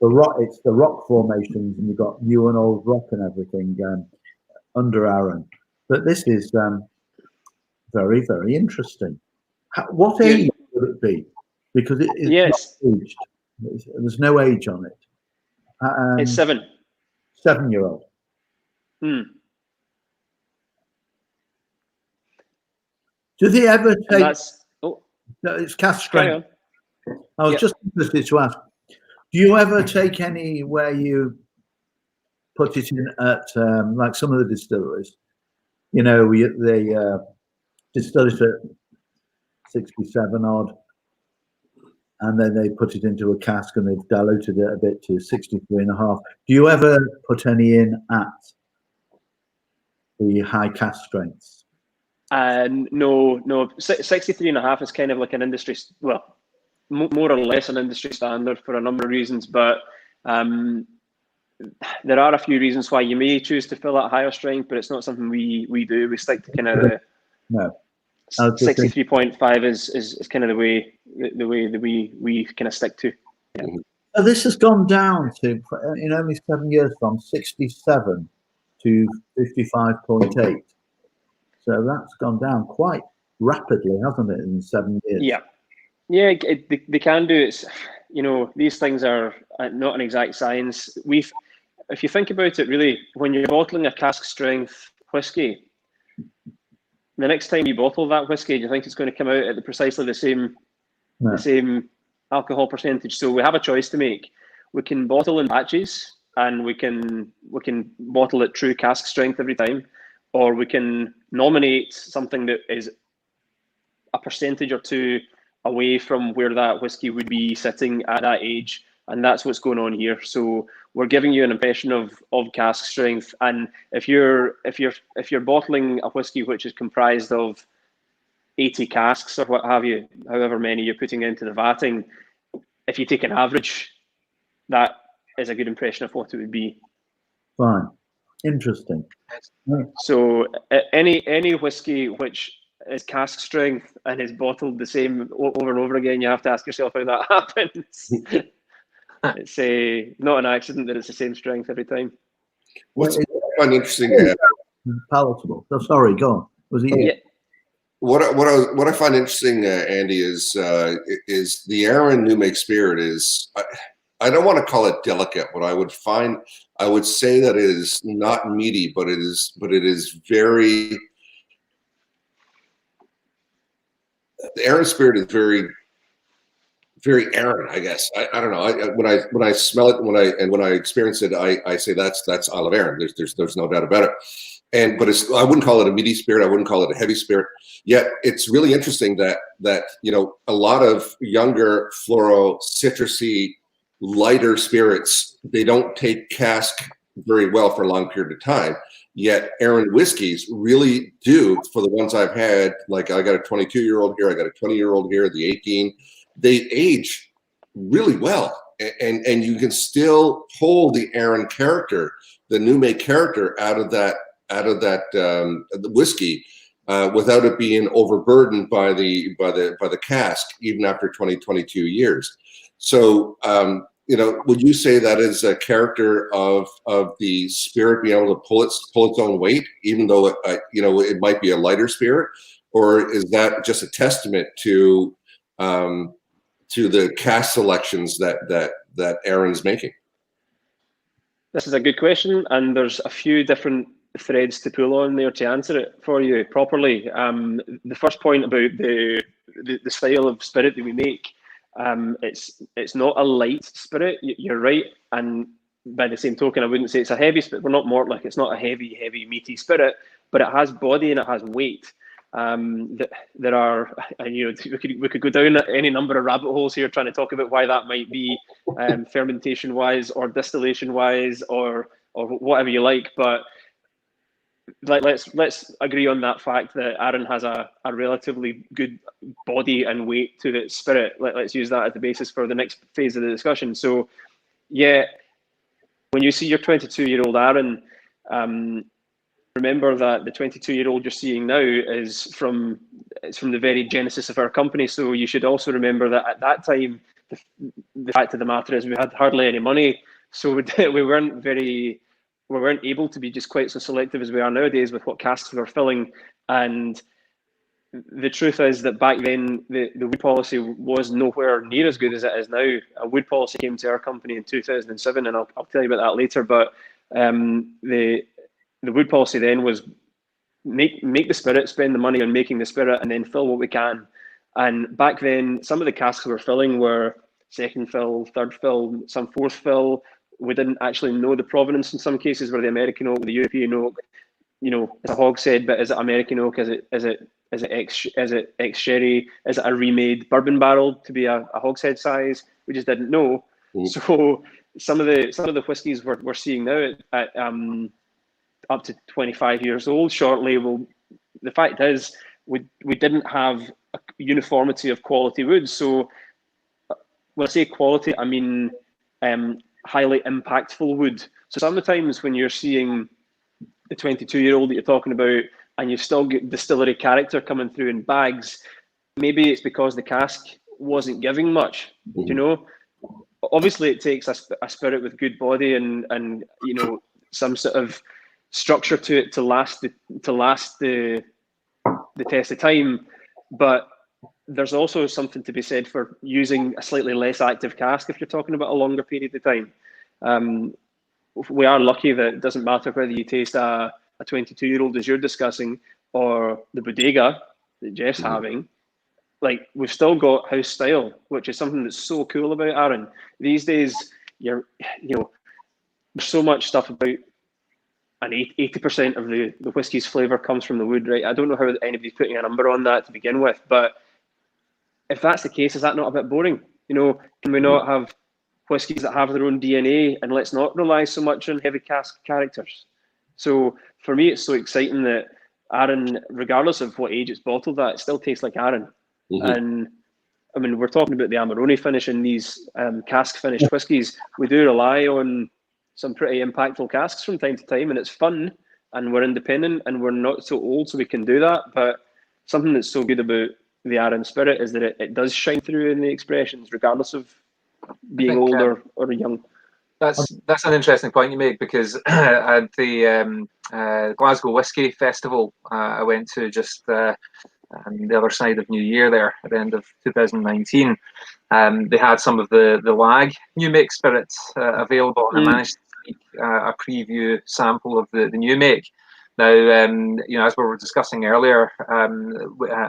rock. It's the rock formations, and you've got new and old rock and everything under Arran. But this is very, very interesting. What age would it be? Because it is not aged. There's no age on it. It's 7. 7-year-old. Do they ever take? It's cask strength. I was just interested to ask. Do you ever take any where you put it in at like some of the distilleries? They distill it at 67 odd, and then they put it into a cask and they've diluted it a bit to 63.5. Do you ever put any in at the high cask strengths? No. 63.5 is kind of like an industry, well, more or less an industry standard for a number of reasons, but there are a few reasons why you may choose to fill at higher strength, but it's not something we do. We stick to kind of 63.5 is kind of the way that we kind of stick to. Yeah. So this has gone down to in only 7 years from 67 to 55.8. So that's gone down quite rapidly, hasn't it, in 7 years? Yeah, they can do. It's, you know, these things are not an exact science. If you think about it, really, when you're bottling a cask strength whiskey, the next time you bottle that whiskey, do you think it's going to come out at precisely the same alcohol percentage? So we have a choice to make. We can bottle in batches, and we can bottle at true cask strength every time, or we can nominate something that is a percentage or two away from where that whiskey would be sitting at that age, and that's what's going on here. So we're giving you an impression of cask strength, and if you're bottling a whiskey which is comprised of 80 casks or what have you, however many you're putting into the vatting, if you take an average, that is a good impression of what it would be. Fine, interesting. So any whiskey which is cask strength and is bottled the same over and over again, you have to ask yourself how that happens. It's not an accident that it's the same strength every time. What's I find interesting, palatable. Oh, sorry, go on. Was it? Yeah. What I find interesting, Andy, is the Arran new make spirit is. I don't want to call it delicate. What I would say that it is not meaty, but it is very. The Arran spirit is very, very Arran, I guess. I don't know. When I smell it, when I experience it, I say that's Isle of Arran. There's no doubt about it. But I wouldn't call it a meaty spirit. I wouldn't call it a heavy spirit. Yet it's really interesting that you know, a lot of younger floral, citrusy, lighter spirits, they don't take cask very well for a long period of time. Yet Arran whiskeys really do, for the ones I've had. Like, I got a 22-year-old here, I got a 20-year-old here, the 18. They age really well, and you can still pull the Arran character, the new make character, out of that the whiskey, without it being overburdened by the cask, even after 22 years. So, you know, would you say that is a character of the spirit being able to pull its own weight, even though you know, it might be a lighter spirit, or is that just a testament to the cask selections that Arran's making? This is a good question, and there's a few different threads to pull on there to answer it for you properly. The first point about the style of spirit that we make, it's not a light spirit. You're right, and by the same token, I wouldn't say it's a heavy spirit. We're not Mortlach. It's not a heavy meaty spirit, but it has body and it has weight. There are, and you know, we could go down any number of rabbit holes here trying to talk about why that might be, fermentation wise or distillation wise or whatever you like, but let's agree on that fact that Arran has a relatively good body and weight to its spirit. Let's use that as the basis for the next phase of the discussion. So yeah, when you see your 22-year-old Arran, remember that the 22-year-old you're seeing now is from the very genesis of our company. So you should also remember that at that time, the fact of the matter is we had hardly any money, so we weren't able to be just quite so selective as we are nowadays with what casks we were filling. And the truth is that back then the wood policy was nowhere near as good as it is now. A wood policy came to our company in 2007, and I'll tell you about that later. But the wood policy then was make the spirit, spend the money on making the spirit, and then fill what we can. And back then, some of the casks we were filling were second fill, third fill, some fourth fill. We didn't actually know the provenance in some cases, where the American oak, the European oak, you know, it's a hogshead, but is it American oak? Is it ex sherry? Is it a remade bourbon barrel to be a hogshead size? We just didn't know. So some of the whiskies we're seeing now at up to 25 years old shortly. Well, the fact is we didn't have a uniformity of quality wood. So when I say quality, I mean highly impactful wood. So sometimes when you're seeing the 22-year-old that you're talking about, and you still get distillery character coming through in bags, maybe it's because the cask wasn't giving much. You know, obviously it takes a spirit with good body and you know, some sort of structure to it to last the test of time. But there's also something to be said for using a slightly less active cask if you're talking about a longer period of time. We are lucky that it doesn't matter whether you taste a 22-year-old as you're discussing or the bodega that Jeff's having. Like, we've still got house style, which is something that's so cool about Arran. These days, there's so much stuff about, and 80% of the whiskey's flavour comes from the wood, right? I don't know how anybody's putting a number on that to begin with, but if that's the case, is that not a bit boring? Can we not have whiskies that have their own DNA, and let's not rely so much on heavy cask characters? So for me, it's so exciting that Arran, regardless of what age it's bottled at, it still tastes like Arran. And I mean, we're talking about the Amarone finish in these cask finished whiskies. We do rely on some pretty impactful casks from time to time, and it's fun, and we're independent, and we're not so old, so we can do that. But something that's so good about the Arran spirit is that it does shine through in the expressions, regardless of being old or young. That's an interesting point you make, because at the Glasgow Whisky Festival I went to just the other side of New Year there at the end of 2019, they had some of the lag new make spirits available, and I managed to make a preview sample of the new make. Now, as we were discussing earlier,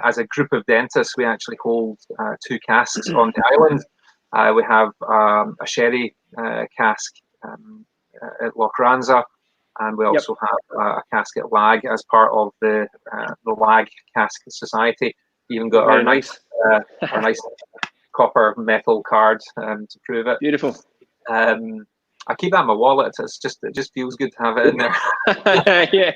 as a group of dentists, we actually hold 2 casks on the island. We have a sherry cask at Lochranza, and we also have a cask at Lag as part of the Lag Cask Society. Even got our nice copper metal card to prove it. Beautiful. I keep that in my wallet. It just feels good to have it in there. Yeah.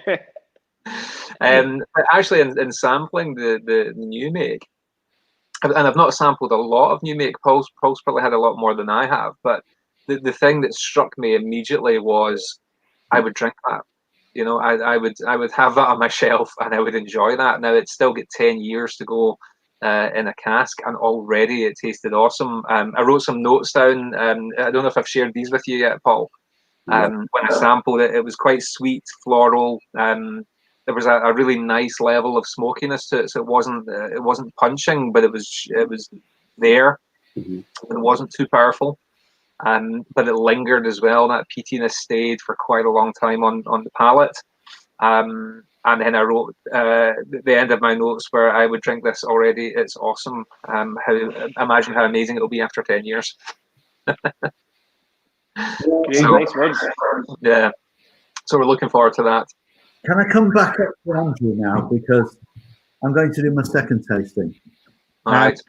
But actually, in sampling the new make, and I've not sampled a lot of new make. Paul's probably had a lot more than I have, but the thing that struck me immediately was I would drink that. I would have that on my shelf, and I would enjoy that. Now, it's still got 10 years to go in a cask, and already it tasted awesome. I wrote some notes down. I don't know if I've shared these with you yet, Paul. When I sampled it, it was quite sweet, floral. There was a really nice level of smokiness to it, so it wasn't punching, but it was there. It wasn't too powerful, but it lingered as well. That peatiness stayed for quite a long time on the palate. And then I wrote the end of my notes where I would drink this already. It's awesome. Imagine how amazing it'll be after 10 years. Nice words. Yeah. So we're looking forward to that. Can I come back up to Andrew now, because I'm going to do my second tasting. All right.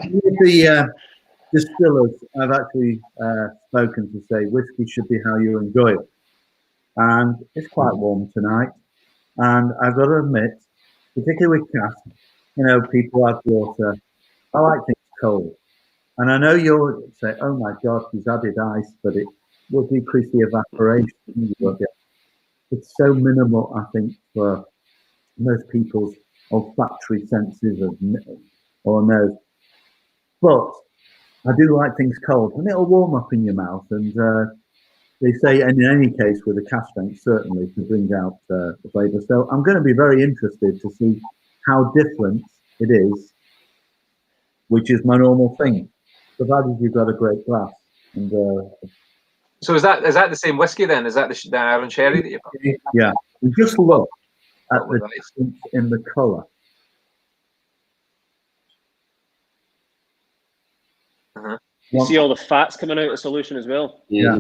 The distillers have actually spoken to say whiskey should be how you enjoy it, and it's quite warm tonight. And I've got to admit, particularly with cask, people add water. I like things cold, and I know you'll say, "Oh my God, he's added ice," but it will decrease the evaporation. It's so minimal, I think, for most people's olfactory senses or nose. But I do like things cold, and it'll warm up in your mouth. And they say, and in any case, with a cask strength, certainly to bring out the flavour. So I'm going to be very interested to see how different it is, which is my normal thing, provided you've got a great glass. And so is that the same whiskey then? Is that the Arran Sherry that you've got? Yeah. And just look at the difference in the colour. You see all the fats coming out of the solution as well. Yeah.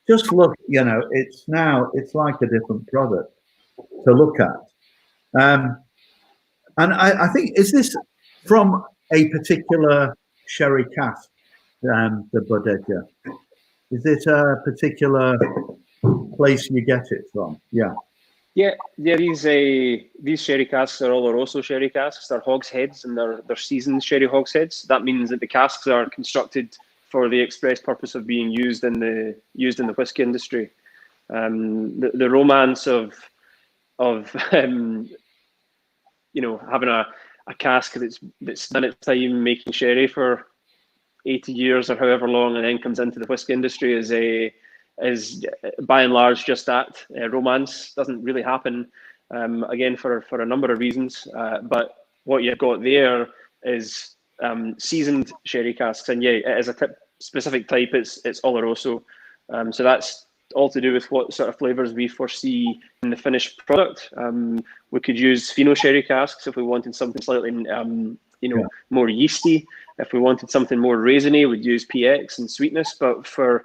Just look, it's like a different product to look at. And I think, is this from a particular sherry cask, the bodega? Is it a particular place you get it from? Yeah. Yeah. These sherry casks are Oloroso sherry casks. They're hogsheads, and they're seasoned sherry hogsheads. That means that the casks are constructed for the express purpose of being used in the whiskey industry. The romance of having a cask that's spent its time making sherry for 80 years or however long, and then comes into the whiskey industry is by and large just that. Romance doesn't really happen, again, for a number of reasons, but what you've got there is seasoned sherry casks, and yeah, it is a specific type. It's Oloroso, so that's all to do with what sort of flavours we foresee in the finished product. We could use Fino sherry casks if we wanted something slightly, more yeasty. If we wanted something more raisiny, we'd use PX and sweetness. But for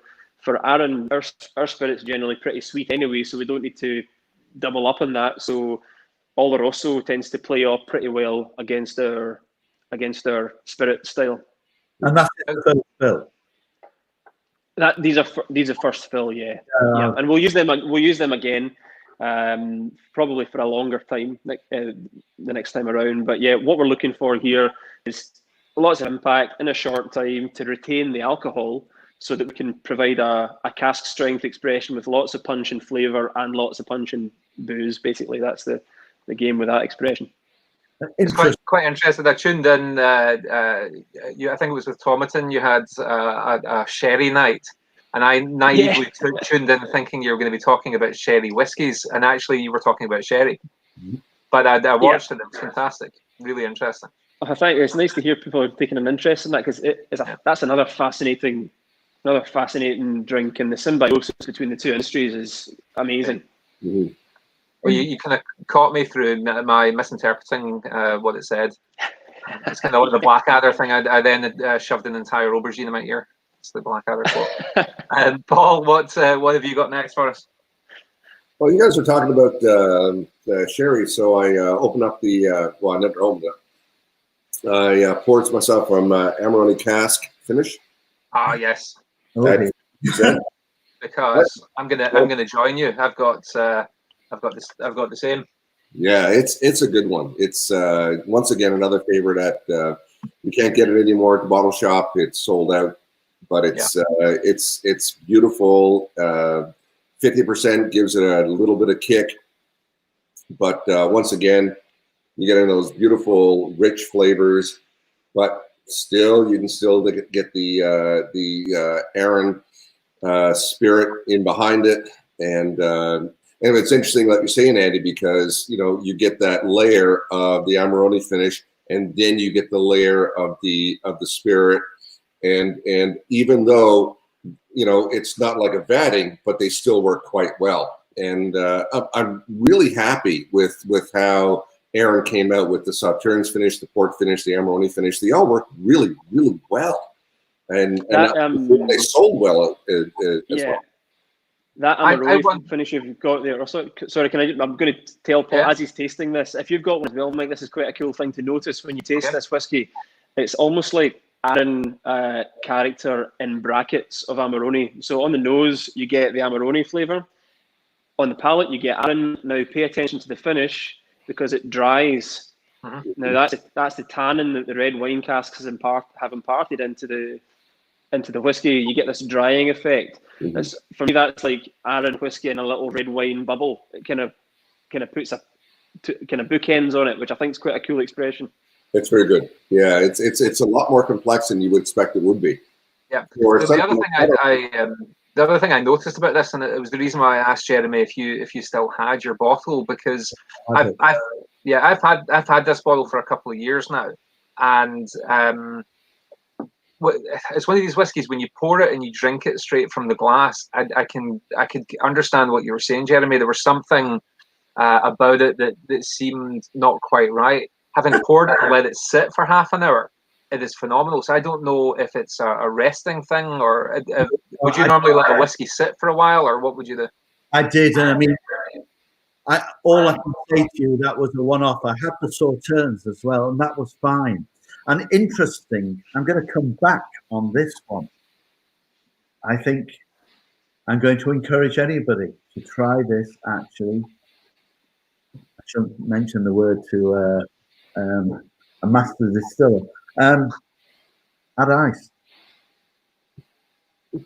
Arran, our spirit's generally pretty sweet anyway, so we don't need to double up on that. So Oloroso tends to play off pretty well against our spirit style. And that's the first fill. These are first fill, yeah. And we'll use them again, probably for a longer time the next time around. But yeah, what we're looking for here is lots of impact in a short time to retain the alcohol, so that we can provide a cask strength expression with lots of punch and flavour and lots of punch and booze. Basically, that's the game with that expression. It's quite interesting. I tuned in. I think it was with Tomatin. You had a sherry night, and I naively tuned in thinking you were going to be talking about sherry whiskies, and actually you were talking about sherry. But I watched it. It was fantastic. Really interesting. I think it's nice to hear people are taking an interest in that, because that's another fascinating drink, and the symbiosis between the two industries is amazing. Mm-hmm. Well, you kind of caught me through my misinterpreting what it said. It's kind of like the Blackadder thing. I then shoved an entire aubergine in my ear. It's the Blackadder quote. Paul, what have you got next for us? Well, you guys were talking about the sherry, so I opened up I never opened it. I poured myself from Amarone cask finish. Ah, yes. Because I'm gonna join you. I've got the same. Yeah, it's a good one. It's once again another favorite at you can't get it anymore at the bottle shop. It's sold out, but it's beautiful. 50% gives it a little bit of kick, but once again, you get in those beautiful rich flavors, but still you can still get the Arran spirit in behind it. And it's interesting, like you're saying, Andy, because you get that layer of the Amarone finish, and then you get the layer of the spirit, and even though it's not like a vatting, but they still work quite well. And I'm really happy with how Arran came out with the Sauternes finish, the port finish, the Amarone finish. They all work really, really well, and they sold well as well. That Amarone finish you've got there. Sorry, I'm going to tell Paul as he's tasting this. If you've got one as well, Mike, this is quite a cool thing to notice when you taste this whiskey. It's almost like Arran character in brackets of Amarone. So on the nose, you get the Amarone flavour. On the palate, you get Arran. Now pay attention to the finish, because it dries. Now that's the tannin that the red wine casks have imparted into the whiskey. You get this drying effect. For me, that's like Arran whiskey in a little red wine bubble. It kind of puts kind of bookends on it, which I think is quite a cool expression. It's very good. Yeah, it's a lot more complex than you would expect it would be. Yeah. The other thing I noticed about this, and it was the reason why I asked Jeremy if you still had your bottle, because I've had this bottle for a couple of years now, and it's one of these whiskies, when you pour it and you drink it straight from the glass, I could understand what you were saying, Jeremy. There was something about it that seemed not quite right. Having poured it and let it sit for half an hour, it is phenomenal. So I don't know if it's a resting thing, or would you normally let a whiskey sit for a while, or what would you do? I did, and I mean, all I can say to you, that was a one-off. I had the Sauternes as well, and that was fine. And interesting, I'm going to come back on this one. I think I'm going to encourage anybody to try this, actually. I shouldn't mention the word to a master distiller. Add ice. I'm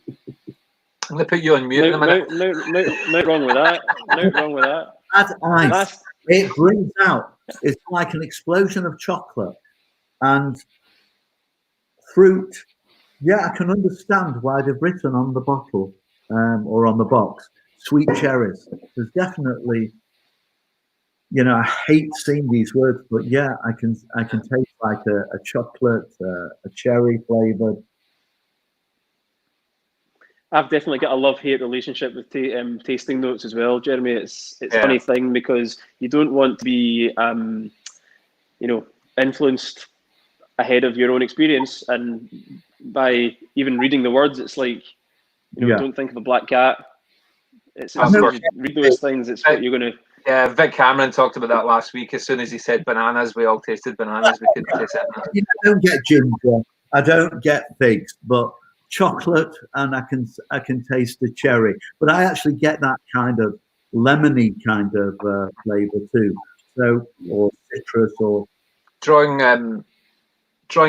going to put you on mute in a minute. No wrong with that. No wrong with that. Add ice. It brings out, it's like an explosion of chocolate and fruit. Yeah, I can understand why they've written on the bottle or on the box, sweet cherries. There's definitely you know, I hate seeing these words, but yeah, I can taste like a chocolate, a cherry flavored. I've definitely got a love-hate relationship with tasting notes as well, Jeremy. It's a funny thing because you don't want to be, you know, influenced ahead of your own experience, and by even reading the words, it's like, you know, don't think of a black cat. It's you read those things. It's what you're going to. Yeah, Vic Cameron talked about that last week. As soon as he said bananas, we all tasted bananas. We couldn't taste it. You know, I don't get ginger. I don't get figs, but chocolate, and I can taste the cherry. But I actually get that kind of lemony kind of flavor too. So, or citrus, or drawing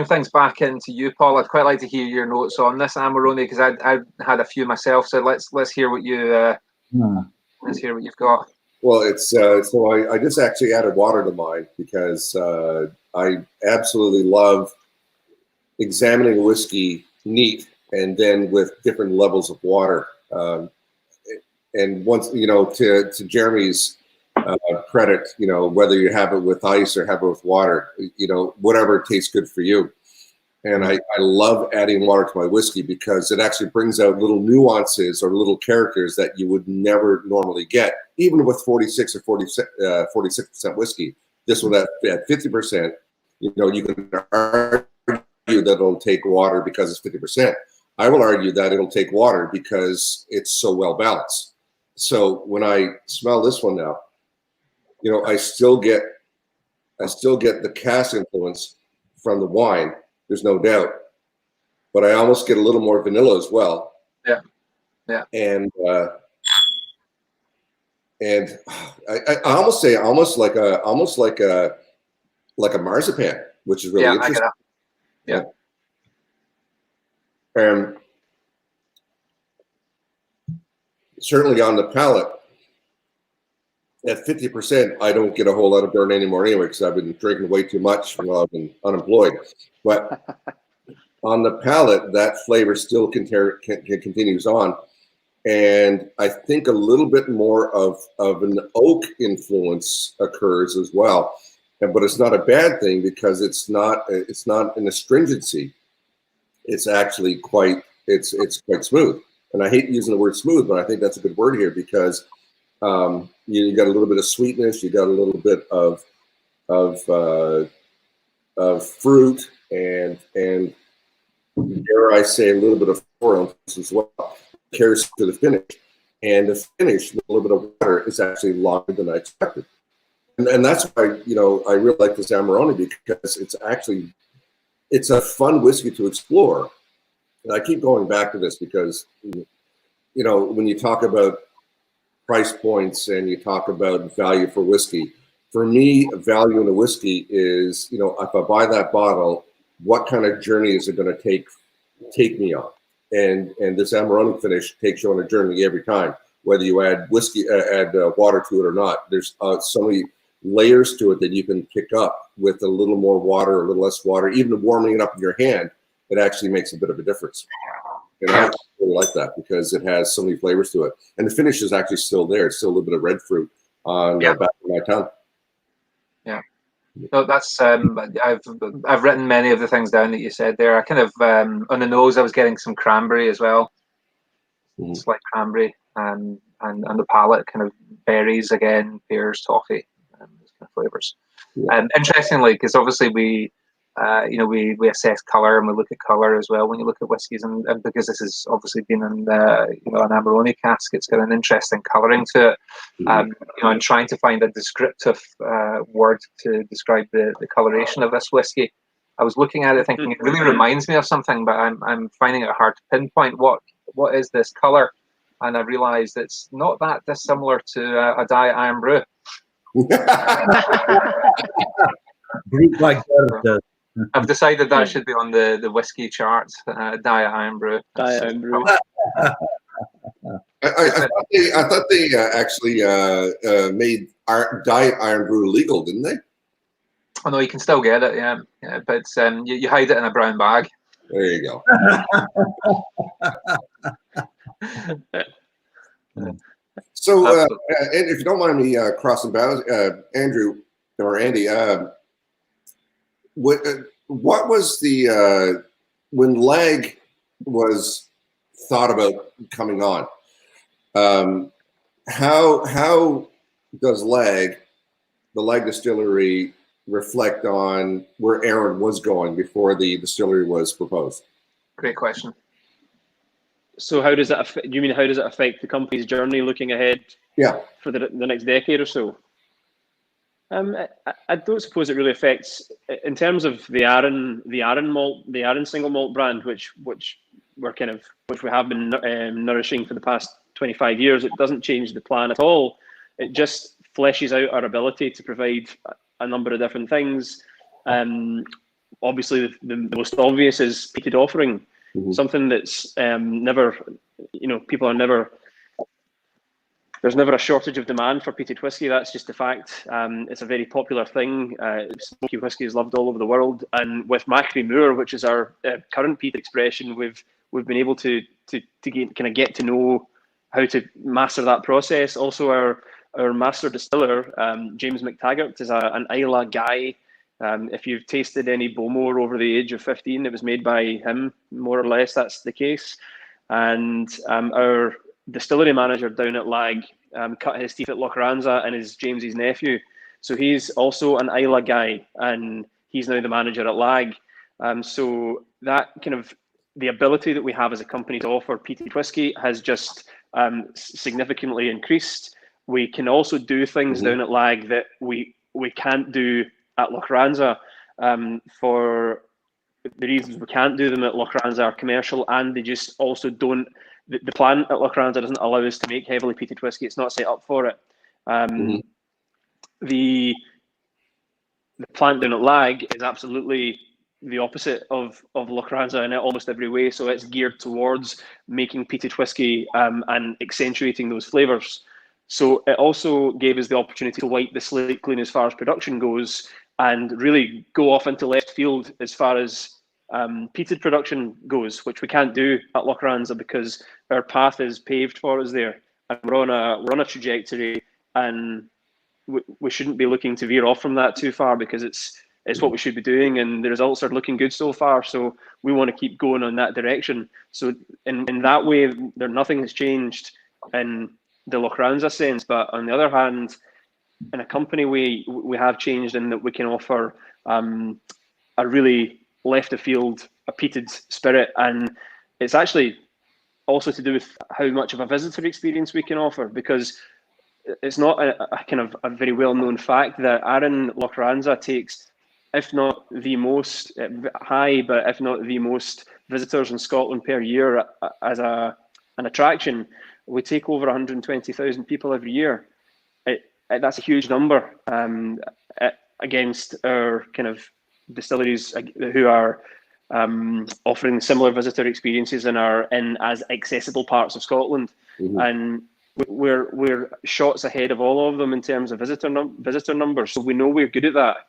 things back into you, Paul. I'd quite like to hear your notes on this Amarone, because I had a few myself. So let's hear what you let's hear what you've got. Well, it's so I just actually added water to mine because I absolutely love examining a whiskey neat and then with different levels of water. And once, you know, to Jeremy's credit, you know, whether you have it with ice or have it with water, you know, whatever tastes good for you. And I love adding water to my whiskey because it actually brings out little nuances or little characters that you would never normally get, even with 46 or 46% whiskey. This one at 50%, you know, you can argue that it'll take water because it's 50%. I will argue that it'll take water because it's so well balanced. So when I smell this one now, you know, I still get the cask influence from the wine. There's no doubt, but I almost get a little more vanilla as well. Yeah. And I almost say almost like a marzipan, which is really interesting. Yeah. And certainly on the palate, at 50%, I don't get a whole lot of burn anymore anyway, because I've been drinking way too much while I've been unemployed. But on the palate, that flavor still continues on. And I think a little bit more of an oak influence occurs as well. But it's not a bad thing because it's not an astringency. It's actually quite smooth. And I hate using the word smooth, but I think that's a good word here because you got a little bit of sweetness, you got a little bit of fruit, and dare I say a little bit of floral as well. Carries to the finish, and the finish with a little bit of water is actually longer than I expected, and that's why, you know, I really like this Amarone, because it's a fun whiskey to explore. And I keep going back to this because, you know, when you talk about price points and you talk about value for whiskey, for me, value in a whiskey is, you know, if I buy that bottle, what kind of journey is it going to take me on? And this Amarone finish takes you on a journey every time, whether you add water to it or not. There's so many layers to it that you can pick up with a little more water, a little less water. Even warming it up in your hand, it actually makes a bit of a difference. And I really like that because it has so many flavors to it. And the finish is actually still there. It's still a little bit of red fruit on the back of my tongue. Yeah. No, that's I've written many of the things down that you said there. I kind of on the nose I was getting some cranberry as well. Mm-hmm. It's like cranberry, and on the palate kind of berries again, pears, toffee, those kind of flavors. Yeah. Interestingly, because obviously we assess color and we look at color as well when you look at whiskies, and because this has obviously been in an Amarone cask, it's got an interesting coloring to it. And trying to find a descriptive word to describe the coloration of this whiskey, I was looking at it thinking it really reminds me of something, but I'm finding it hard to pinpoint what is this color, and I realised it's not that dissimilar to a Diet Iron Brew. I've decided that should be on the whiskey chart. Diet Iron Brew. Diet Iron Brew. I thought they actually made Diet Iron Brew legal, didn't they? Oh no, you can still get it, yeah. But you hide it in a brown bag. There you go. So, and if you don't mind me crossing bounds, Andrew or Andy, what was the when lag was thought about coming on? How does the lag distillery, reflect on where Arran was going before the distillery was proposed? Great question. So how does that affect, you mean how does it affect the company's journey looking ahead for the next decade or so? I don't suppose it really affects, in terms of the Arran malt, the Arran single malt brand, which we have been nourishing for the past 25 years. It doesn't change the plan at all. It just fleshes out our ability to provide a number of different things. Obviously, the most obvious is peated offering, something that's never, people are never. There's never a shortage of demand for peated whiskey. That's just a fact. It's a very popular thing. Smoky whiskey is loved all over the world. And with Macri Moor, which is our current peat expression, we've been able to get to know how to master that process. Also, our master distiller, James McTaggart, is an Islay guy. If you've tasted any Bowmore over the age of 15, it was made by him, more or less. That's the case. And our distillery manager down at Lag cut his teeth at Lochranza and is James's nephew. So he's also an Islay guy, and he's now the manager at Lag. So that kind of the ability that we have as a company to offer peated whiskey has just significantly increased. We can also do things down at Lag that we can't do at Lochranza. For the reasons we can't do them at Lochranza are commercial, and they just also don't. The plant at Lochranza doesn't allow us to make heavily peated whiskey. It's not set up for it. The plant down at Lag is absolutely the opposite of Lochranza in almost every way. So it's geared towards making peated whiskey and accentuating those flavours. So it also gave us the opportunity to wipe the slate clean as far as production goes and really go off into left field as far as peated production goes, which we can't do at Lochranza because our path is paved for us there, and we're on a trajectory, and we shouldn't be looking to veer off from that too far because it's what we should be doing, and the results are looking good so far. So we want to keep going on that direction. So in that way, nothing has changed in the Lochranza sense, but on the other hand, in a company we have changed in that we can offer a really left of field, a peated spirit, and it's actually also to do with how much of a visitor experience we can offer, because it's not a kind of a very well-known fact that Arran Lochranza takes, if not the most high, but if not the most visitors in Scotland per year as an attraction. We take over 120,000 people every year. That's a huge number against our kind of distilleries who are offering similar visitor experiences and are in as accessible parts of Scotland, and we're shots ahead of all of them in terms of visitor numbers. So we know we're good at that.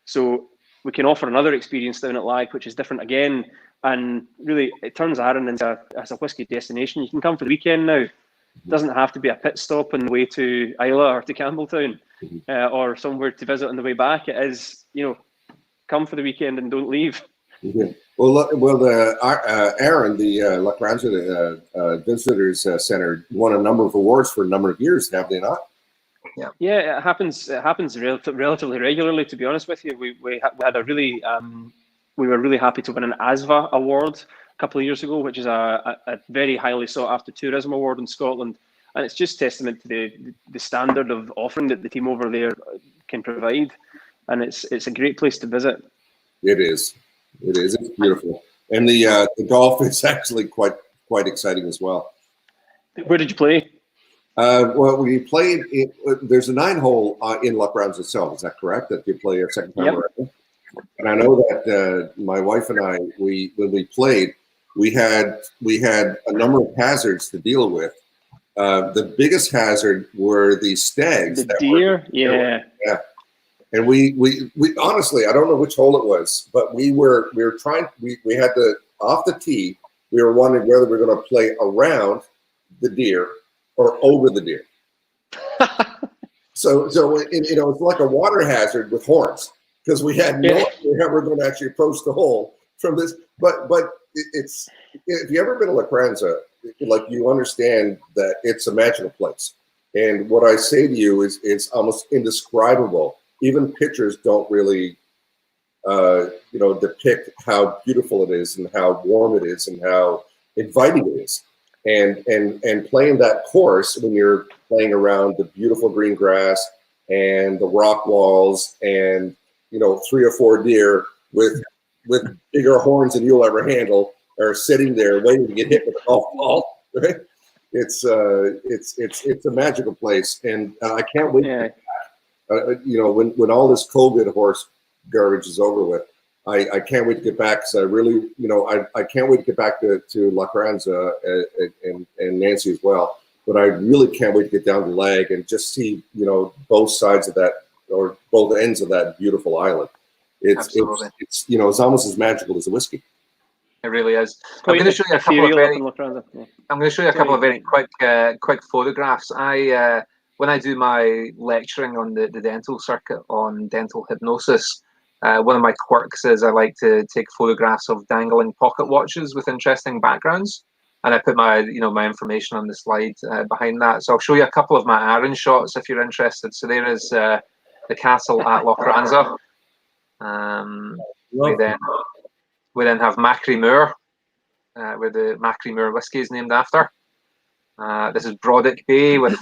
So we can offer another experience down at Lag, which is different again, and really it turns Arran into as a whiskey destination. You can come for the weekend now. It doesn't have to be a pit stop on the way to Islay or to Campbelltown or somewhere to visit on the way back. It is, come for the weekend and don't leave. Well, Arran, the Lochranza Visitors Centre, won a number of awards for a number of years, have they not? Yeah, it happens relatively regularly. To be honest with you, we had a really we were really happy to win an ASVA award a couple of years ago, which is a very highly sought after tourism award in Scotland, and it's just testament to the standard of offering that the team over there can provide, and it's a great place to visit. It is. It's beautiful, and the golf is actually quite exciting as well. Where did you play? Well, we played. There's a 9-hole in Lochranza itself. Is that correct? That you play a second time around? And I know that my wife and I, when we played, we had a number of hazards to deal with. The biggest hazard were the stags. The deer, yeah. And we honestly, I don't know which hole it was, but we were trying. We had off the tee. We were wondering whether we were going to play around the deer or over the deer. So it's like a water hazard with horns, because we had no idea how we're going to actually approach the hole from this. But it's, if you ever been to La Cranza, like, you understand that it's a magical place. And what I say to you is it's almost indescribable. Even pictures don't really, depict how beautiful it is and how warm it is and how inviting it is. And playing that course when you're playing around the beautiful green grass and the rock walls and, 3 or 4 deer with bigger horns than you'll ever handle are sitting there waiting to get hit with a golf ball, right? It's a magical place, and I can't wait. Yeah. When all this COVID horse garbage is over with, I can't wait to get back, because I really, I can't wait to get back to La Cranza and Nancy as well. But I really can't wait to get down to Lag and just see, both sides of that, or both ends of that beautiful island. It's almost as magical as a whiskey. It really is. I'm going to show you a couple of very quick photographs. When I do my lecturing on the dental circuit on dental hypnosis, one of my quirks is I like to take photographs of dangling pocket watches with interesting backgrounds, and I put my my information on the slide behind that. So I'll show you a couple of my Arran shots if you're interested. So there is the castle at Loch Ranza. We then have Macri Moor, where the Macri Moor whiskey is named after. This is Brodick Bay with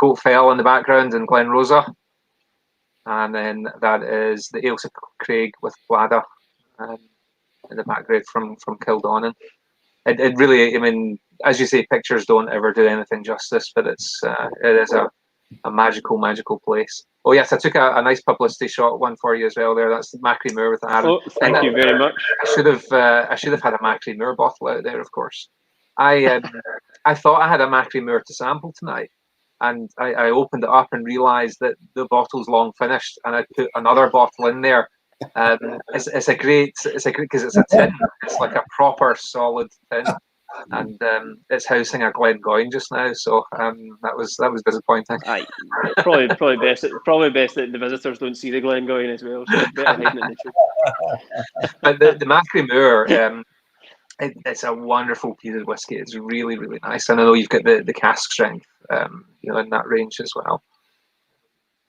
Goat Fell in the background and Glen Rosa. And then that is the Ailsa Craig with Blada in the background from Kildonnan. It really, as you say, pictures don't ever do anything justice, but it is a magical place. Oh yes, I took a nice publicity shot one for you as well there. That's the Macri Moor with Arran. Oh, thank you very much. I should have had a Macri Moor bottle out there, of course. I thought I had a Macri Moor to sample tonight, and I opened it up and realised that the bottle's long finished, and I put another bottle in there. It's a great because it's a tin. It's like a proper solid tin, and it's housing a Glengoyne just now. So that was disappointing. Aye, probably best that the visitors don't see the Glengoyne as well. So better hiding it in the tube. But the Macri Moor, it's a wonderful peated whiskey. It's really, really nice. And I know you've got the cask strength, in that range as well.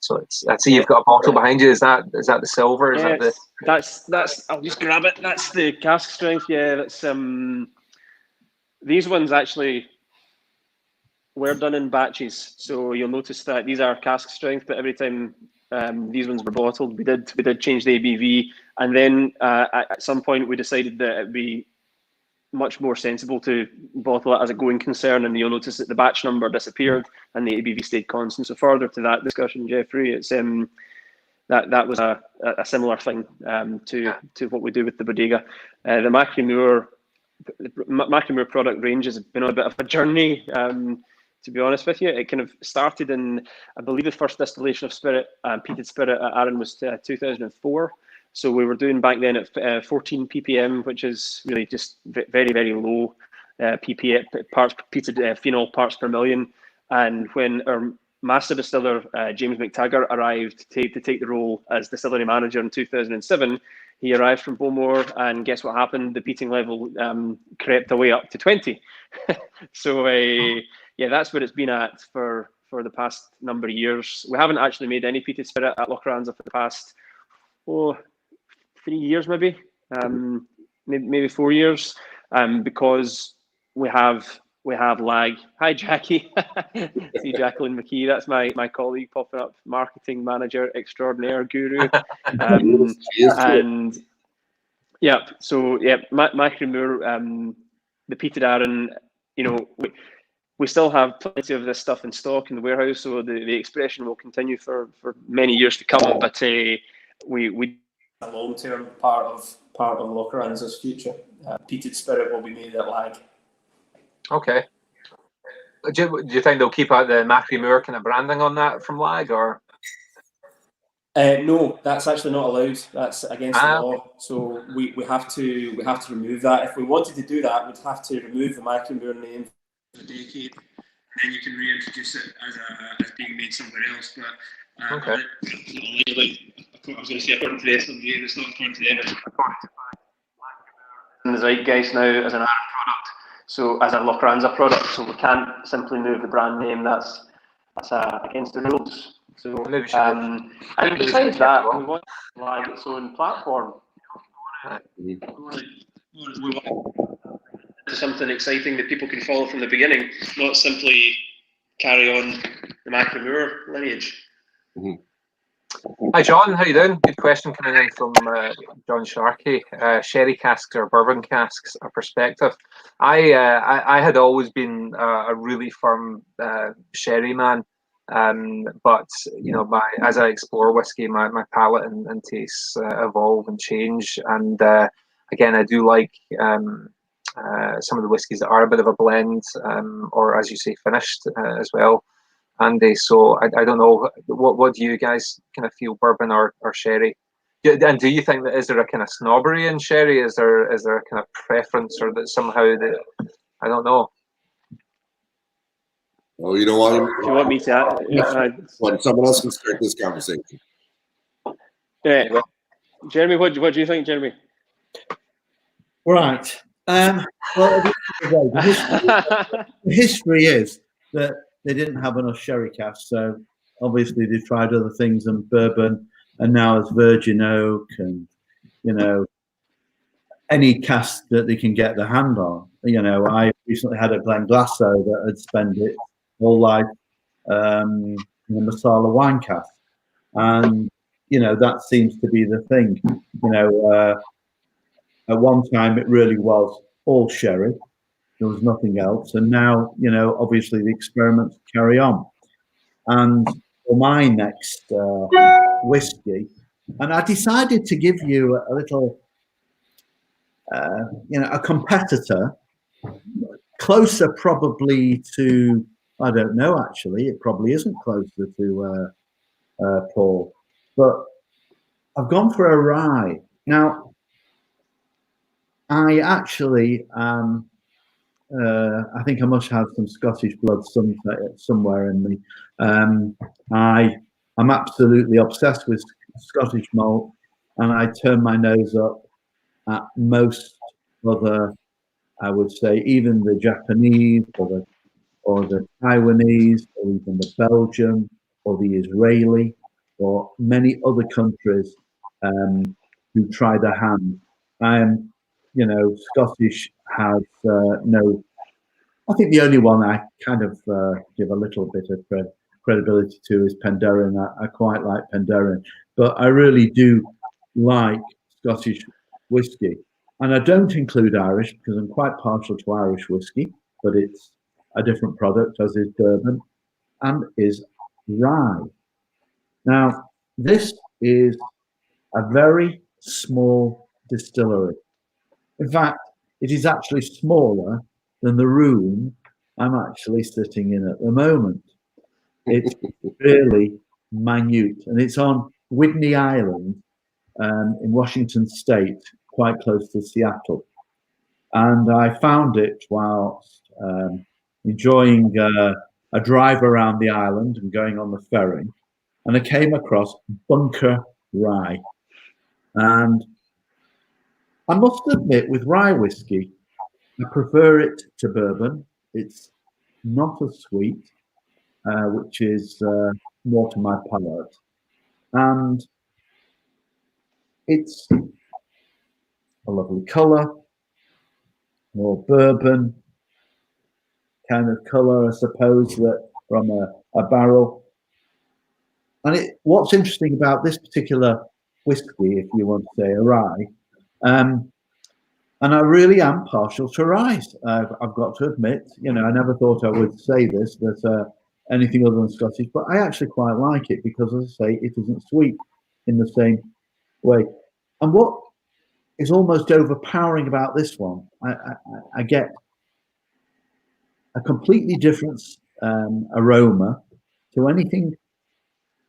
So I see you've got a bottle behind you. Is that the silver? That's I'll just grab it. That's the cask strength. Yeah, that's these ones actually were done in batches. So you'll notice that these are cask strength, but every time these ones were bottled, we did change the ABV, and then at some point we decided that it'd be much more sensible to bottle it as a going concern, and you'll notice that the batch number disappeared and the ABV stayed constant. So further to that discussion, Jeffrey, it's that was a similar thing to what we do with the Bodega. The Macri Moor product range has been on a bit of a journey. To be honest with you, it kind of started in, I believe, the first distillation of spirit, peated spirit at Arran was 2004. So we were doing back then at 14 ppm, which is really just very, very low ppm peated phenol parts per million. And when our master distiller James McTaggart arrived to take the role as distillery manager in 2007, he arrived from Bowmore, and guess what happened? The peating level crept away up to 20. So that's where it's been at for the past number of years. We haven't actually made any peated spirit at Loch Ranza for the past 3 years, maybe 4 years, because we have lag. Hi, Jackie. See Jacqueline McKee. That's my colleague popping up, marketing manager extraordinaire guru. And yeah, so yeah, Macri Moor, the peated Arran. We still have plenty of this stuff in stock in the warehouse, so the expression will continue for many years to come. But we a long-term part of Loch Ranza's future. Peated spirit will be made at Lag. Okay. Do you think they'll keep out the Macri Moor kind of branding on that from Lag, or? No, that's actually not allowed. That's against the law. So we have to remove that. If we wanted to do that, we'd have to remove the Macri Moor name a decade, and then you can reintroduce it as being made somewhere else. But Okay. I was going to say according to the SWA, it's not according to the NS, according to in the zeitgeist now as an Arran product, so as a Lochranza product, so we can't simply move the brand name. That's against the rules. So and besides that, we want to flag its own platform. We want something exciting that people can follow from the beginning, not simply carry on the Macklemore lineage. Mm-hmm. Hi John, how you doing? Good question coming in from John Sharkey. Sherry casks or bourbon casks, a perspective. I had always been a really firm sherry man, but you know, as I explore whiskey, my palate and tastes evolve and change. And again, I do like some of the whiskies that are a bit of a blend, or as you say, finished as well. Andy, so I don't know, what do you guys kind of feel, bourbon or sherry? And do you think that, is there a kind of snobbery in sherry? Is there a kind of preference, or that somehow that, I don't know? Oh, you don't want to? You want me to? Well, someone else can start this conversation. Jeremy, what do you think, Jeremy? Right. Well, the history is that they didn't have enough sherry casks, so obviously they tried other things, and bourbon, and now it's virgin oak, and you know, any cask that they can get their hand on. You know, I recently had a Glenglassaugh that had spent its whole life in a Marsala wine cask, and you know, that seems to be the thing. You know, at one time it really was all sherry. There was nothing else. And now, you know, obviously the experiments carry on. And for my next whiskey, and I decided to give you a little, you know, a competitor closer probably to, I don't know, actually, it probably isn't closer to Paul, but I've gone for a rye. Now, I actually I think I must have some Scottish blood somewhere in me. I'm absolutely obsessed with Scottish malt, and I turn my nose up at most other, I would say, even the Japanese or the Taiwanese, or even the Belgian or the Israeli, or many other countries who try their hand. You know, Scottish has no. I think the only one I kind of give a little bit of credibility to is Penderyn. I quite like Penderyn, but I really do like Scottish whiskey, and I don't include Irish because I'm quite partial to Irish whiskey, but it's a different product, as is bourbon and is rye. Now, this is a very small distillery. In fact, it is actually smaller than the room I'm actually sitting in at the moment. It's really minute, and it's on Whidney Island in Washington State, quite close to Seattle. And I found it whilst enjoying a drive around the island and going on the ferry, and I came across Bunker Rye. And I must admit, with rye whiskey, I prefer it to bourbon. It's not as sweet, which is more to my palate. And it's a lovely colour, more bourbon kind of colour, I suppose, that from a barrel. And what's interesting about this particular whiskey, if you want to say a rye, and I really am partial to rye. I've got to admit, you know, I never thought I would say this, that anything other than Scottish, but I actually quite like it because, as I say, it isn't sweet in the same way. And what is almost overpowering about this one, I get a completely different aroma to anything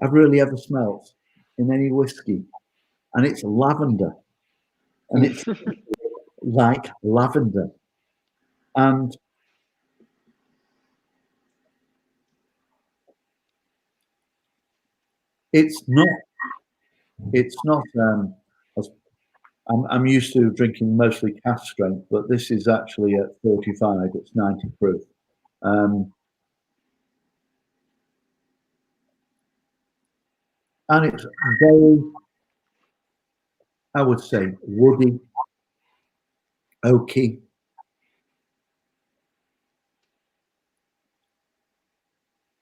I've really ever smelt in any whiskey, and it's lavender, and it's like lavender, and It's not. It's not. I'm used to drinking mostly cask strength, but this is actually at 45. It's 90 proof. And it's very, I would say, woody, oaky.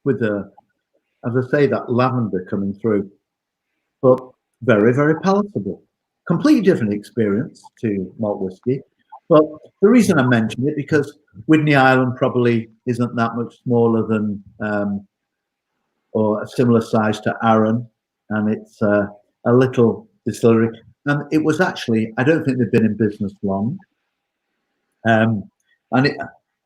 With as I say, that lavender coming through, but very, very palatable. Completely different experience to malt whiskey. But the reason I mention it, because Whidney Island probably isn't that much smaller than, or a similar size to Arran, and it's a little distillery. And it was actually, I don't think they've been in business long. And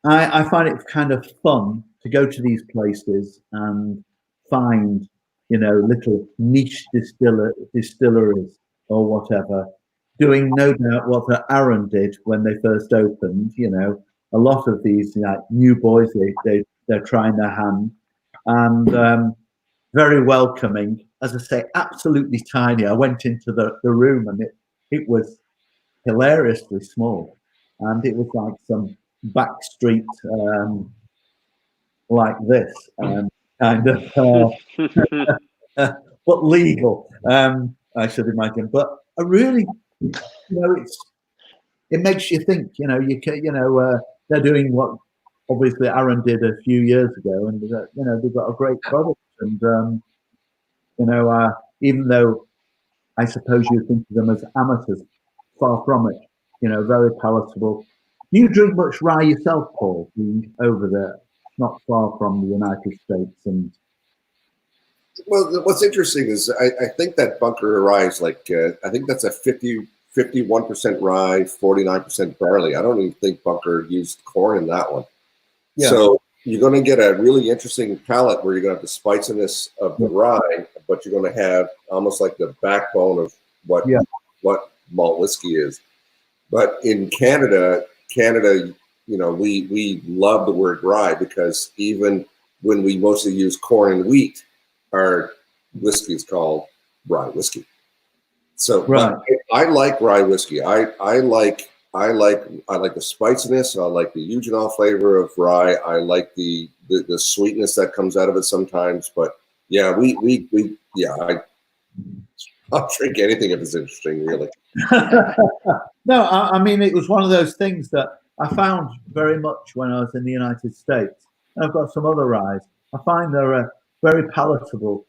I find it kind of fun to go to these places and find, little niche distilleries or whatever, doing no doubt what the Arran did when they first opened. A lot of these new boys, they're trying their hand, and very welcoming. As I say, absolutely tiny. I went into the room and it was hilariously small, and it was like some back street like this, kind of, but legal. I should imagine, but I really, it makes you think. They're doing what obviously Arran did a few years ago, and they've got a great product, and even though I suppose you think of them as amateurs, far from it. Very palatable. Do you drink much rye yourself, Paul? Being over there, not far from the United States, and well, what's interesting is I think that bunker rye is like I think that's a 51% rye, 49% barley. I don't even think bunker used corn in that one. Yeah. So you're going to get a really interesting palate where you're going to have the spiciness of the rye, but you're going to have almost like the backbone of what malt whiskey is. But in Canada, we love the word rye, because even when we mostly use corn and wheat, our whiskey is called rye whiskey. So I like rye whiskey. I like the spiciness. I like the eugenol flavor of rye. I like the sweetness that comes out of it sometimes. But yeah, I'll drink anything if it's interesting, really. No, I mean, it was one of those things that I found very much when I was in the United States. And I've got some other ryes. I find they're very palatable.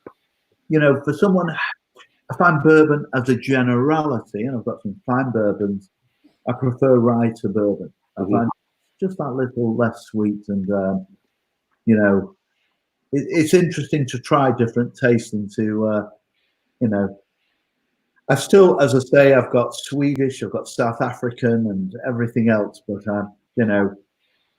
For someone, I find bourbon as a generality, and I've got some fine bourbons. I prefer rye to bourbon. I find just that little less sweet, and it's interesting to try different tastes and to I still, as I say, I've got Swedish, I've got South African, and everything else. But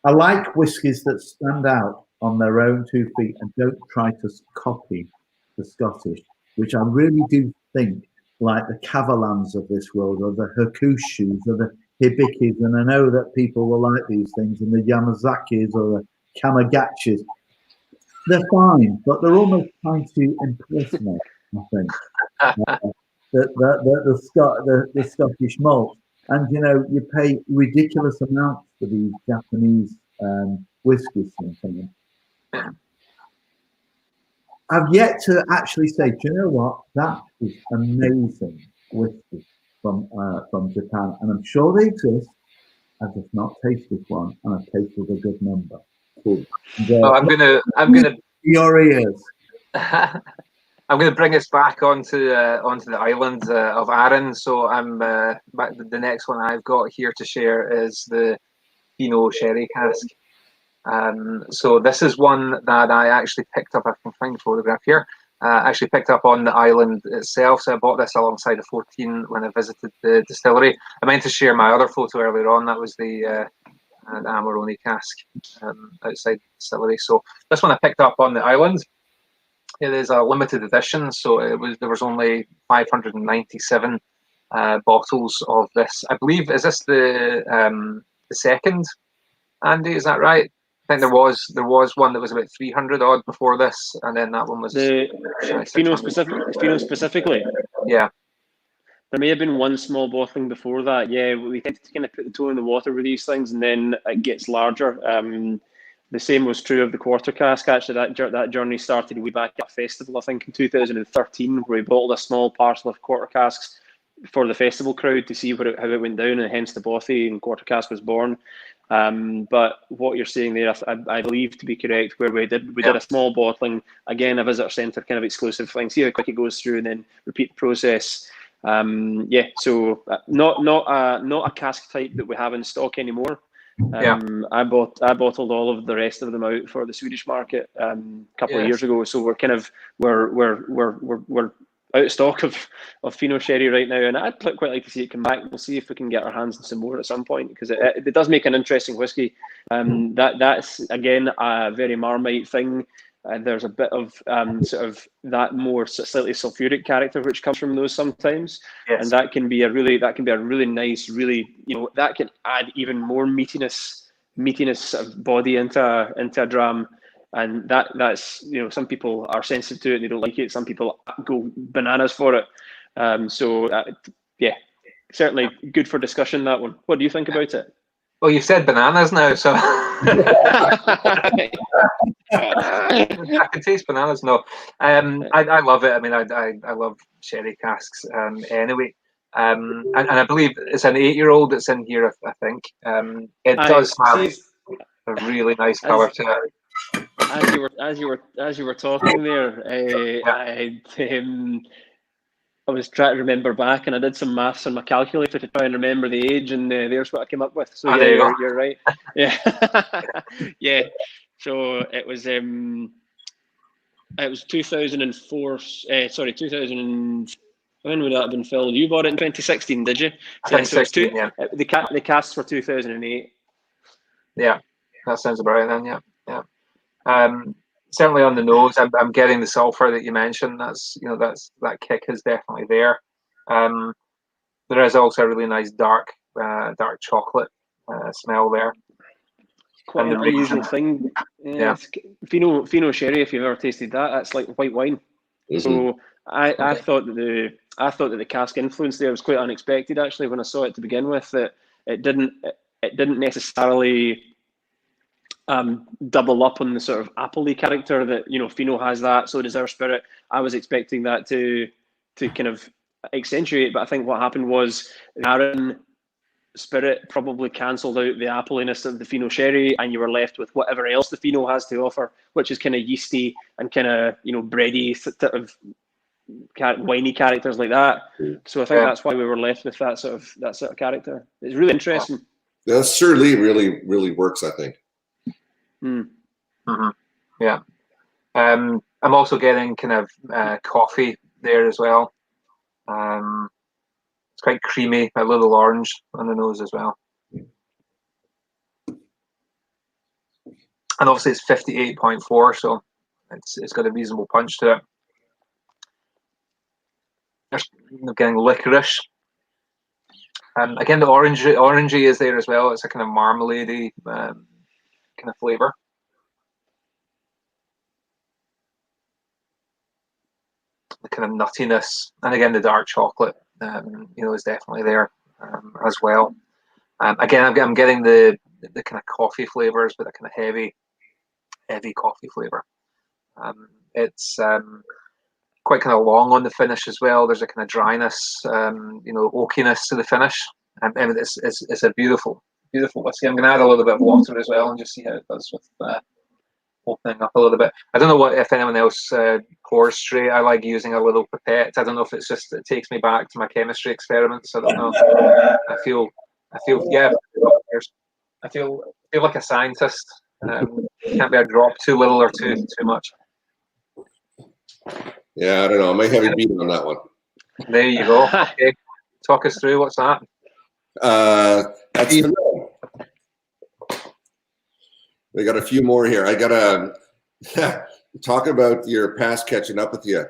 I like whiskies that stand out on their own 2 feet and don't try to copy the Scottish, which I really do think, like the Cavalans of this world, or the Hakushus, or the Hibikis, and I know that people will like these things, and the Yamazakis or the Kamagachis. They're fine, but they're almost trying to impersonate, I think, the Scottish malt. And you pay ridiculous amounts for these Japanese whiskies sometimes. I've yet to actually say, do you know what? That is amazing whiskey from Japan, and I'm sure they exist. I've just not tasted one, and I've tasted a good number. Cool. I'm gonna your ears. I'm going to bring us back onto the island of Arran. So the next one I've got here to share is the Pinot Sherry cask. So this is one that I actually picked up. I can find a photograph here. Actually picked up on the island itself. So I bought this alongside a 14 when I visited the distillery. I meant to share my other photo earlier on. That was the Amarone cask outside the distillery. So this one I picked up on the island. It is a limited edition, so there was only 597 bottles of this. I believe, is this the second, Andy? Is that right? I think there was one that was about 300 odd before this, and then that one was The Fino specifically. Yeah. There may have been one small bottling before that. Yeah, we tend to kind of put the toe in the water with these things, and then it gets larger. The same was true of the quarter cask. Actually, that journey started way back at a festival, I think, in 2013, where we bottled a small parcel of quarter casks for the festival crowd to see how it went down, and hence the bothy and quarter cask was born. But what you're saying there, I believe to be correct, where we did a small bottling, again, a visitor centre kind of exclusive thing, see how quick it goes through, and then repeat the process. So not a cask type that we have in stock anymore. I bottled all of the rest of them out for the Swedish market a couple of years ago. So we're out of stock of Fino sherry right now, and I'd quite like to see it come back. We'll see if we can get our hands on some more at some point, because it does make an interesting whiskey. That's again a very Marmite thing. There's a bit of sort of that more slightly sulfuric character which comes from those sometimes, and that can be a really nice, really, that can add even more meatiness of body into a dram, and that's some people are sensitive to it and they don't like it. Some people go bananas for it. Certainly good for discussion, that one. What do you think about it? Well, you've said bananas now, so I can taste bananas. No, I love it. I mean, I love sherry casks anyway. And I believe it's an 8-year-old that's in here. I think it does have a really nice colour to it. As you were talking there, I was trying to remember back, and I did some maths on my calculator to try and remember the age, and there's what I came up with. So you're right. Yeah, yeah. So it was 2004. 2000. When would that have been filled? You bought it in 2016, did you? So yeah. The casks were 2008. Yeah, that sounds about right then. Yeah. Certainly on the nose, I'm getting the sulfur that you mentioned. That kick is definitely there. There is also a really nice dark chocolate smell there. Quite an unusual thing. Yeah. Fino sherry. If you've ever tasted that, that's like white wine. Mm-hmm. So I thought that the cask influence there was quite unexpected. Actually, when I saw it to begin with, that it didn't necessarily double up on the sort of appley character that Fino has. That so does our spirit. I was expecting that to kind of accentuate, but I think what happened was Arran spirit probably cancelled out the appliness of the Fino sherry, and you were left with whatever else the Fino has to offer, which is kind of yeasty and kind of bready sort of winey characters like that. So I think that's why we were left with that sort of character. It's really interesting. The Sir Lee really works, I think. Mm-hmm. Yeah. I'm also getting kind of coffee there as well. It's quite creamy, a little orange on the nose as well. And obviously it's 58.4, so it's got a reasonable punch to it. I'm getting licorice. Again, the orangey is there as well. It's a kind of marmalade-y kind of flavour. The kind of nuttiness, and again the dark chocolate, is definitely there as well. Again, I'm getting the kind of coffee flavors, but the kind of heavy coffee flavor. It's quite kind of long on the finish as well. There's a kind of dryness, oakiness to the finish. And it's a beautiful whiskey. I'm going to add a little bit of water as well and just see how it does with opening up a little bit. I don't know if anyone else pours straight. I like using a little pipette. I don't know if it's just it takes me back to my chemistry experiments. I don't know. I feel like a scientist. Can't be a drop too little or too much. Yeah, I don't know. I might have a beat on that one. There you go. Okay. Talk us through what's that. We got a few more here. I gotta talk about your past catching up with you,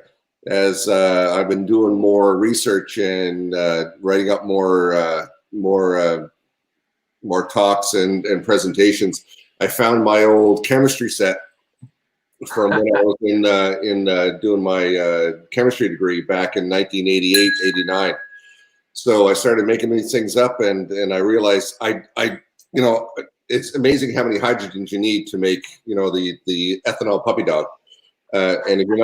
as I've been doing more research and writing up more talks and presentations. I found my old chemistry set from when I was in doing my chemistry degree back in 1988, 89. So I started making these things up, and I realized it's amazing how many hydrogens you need to make the ethanol puppy dog. And if you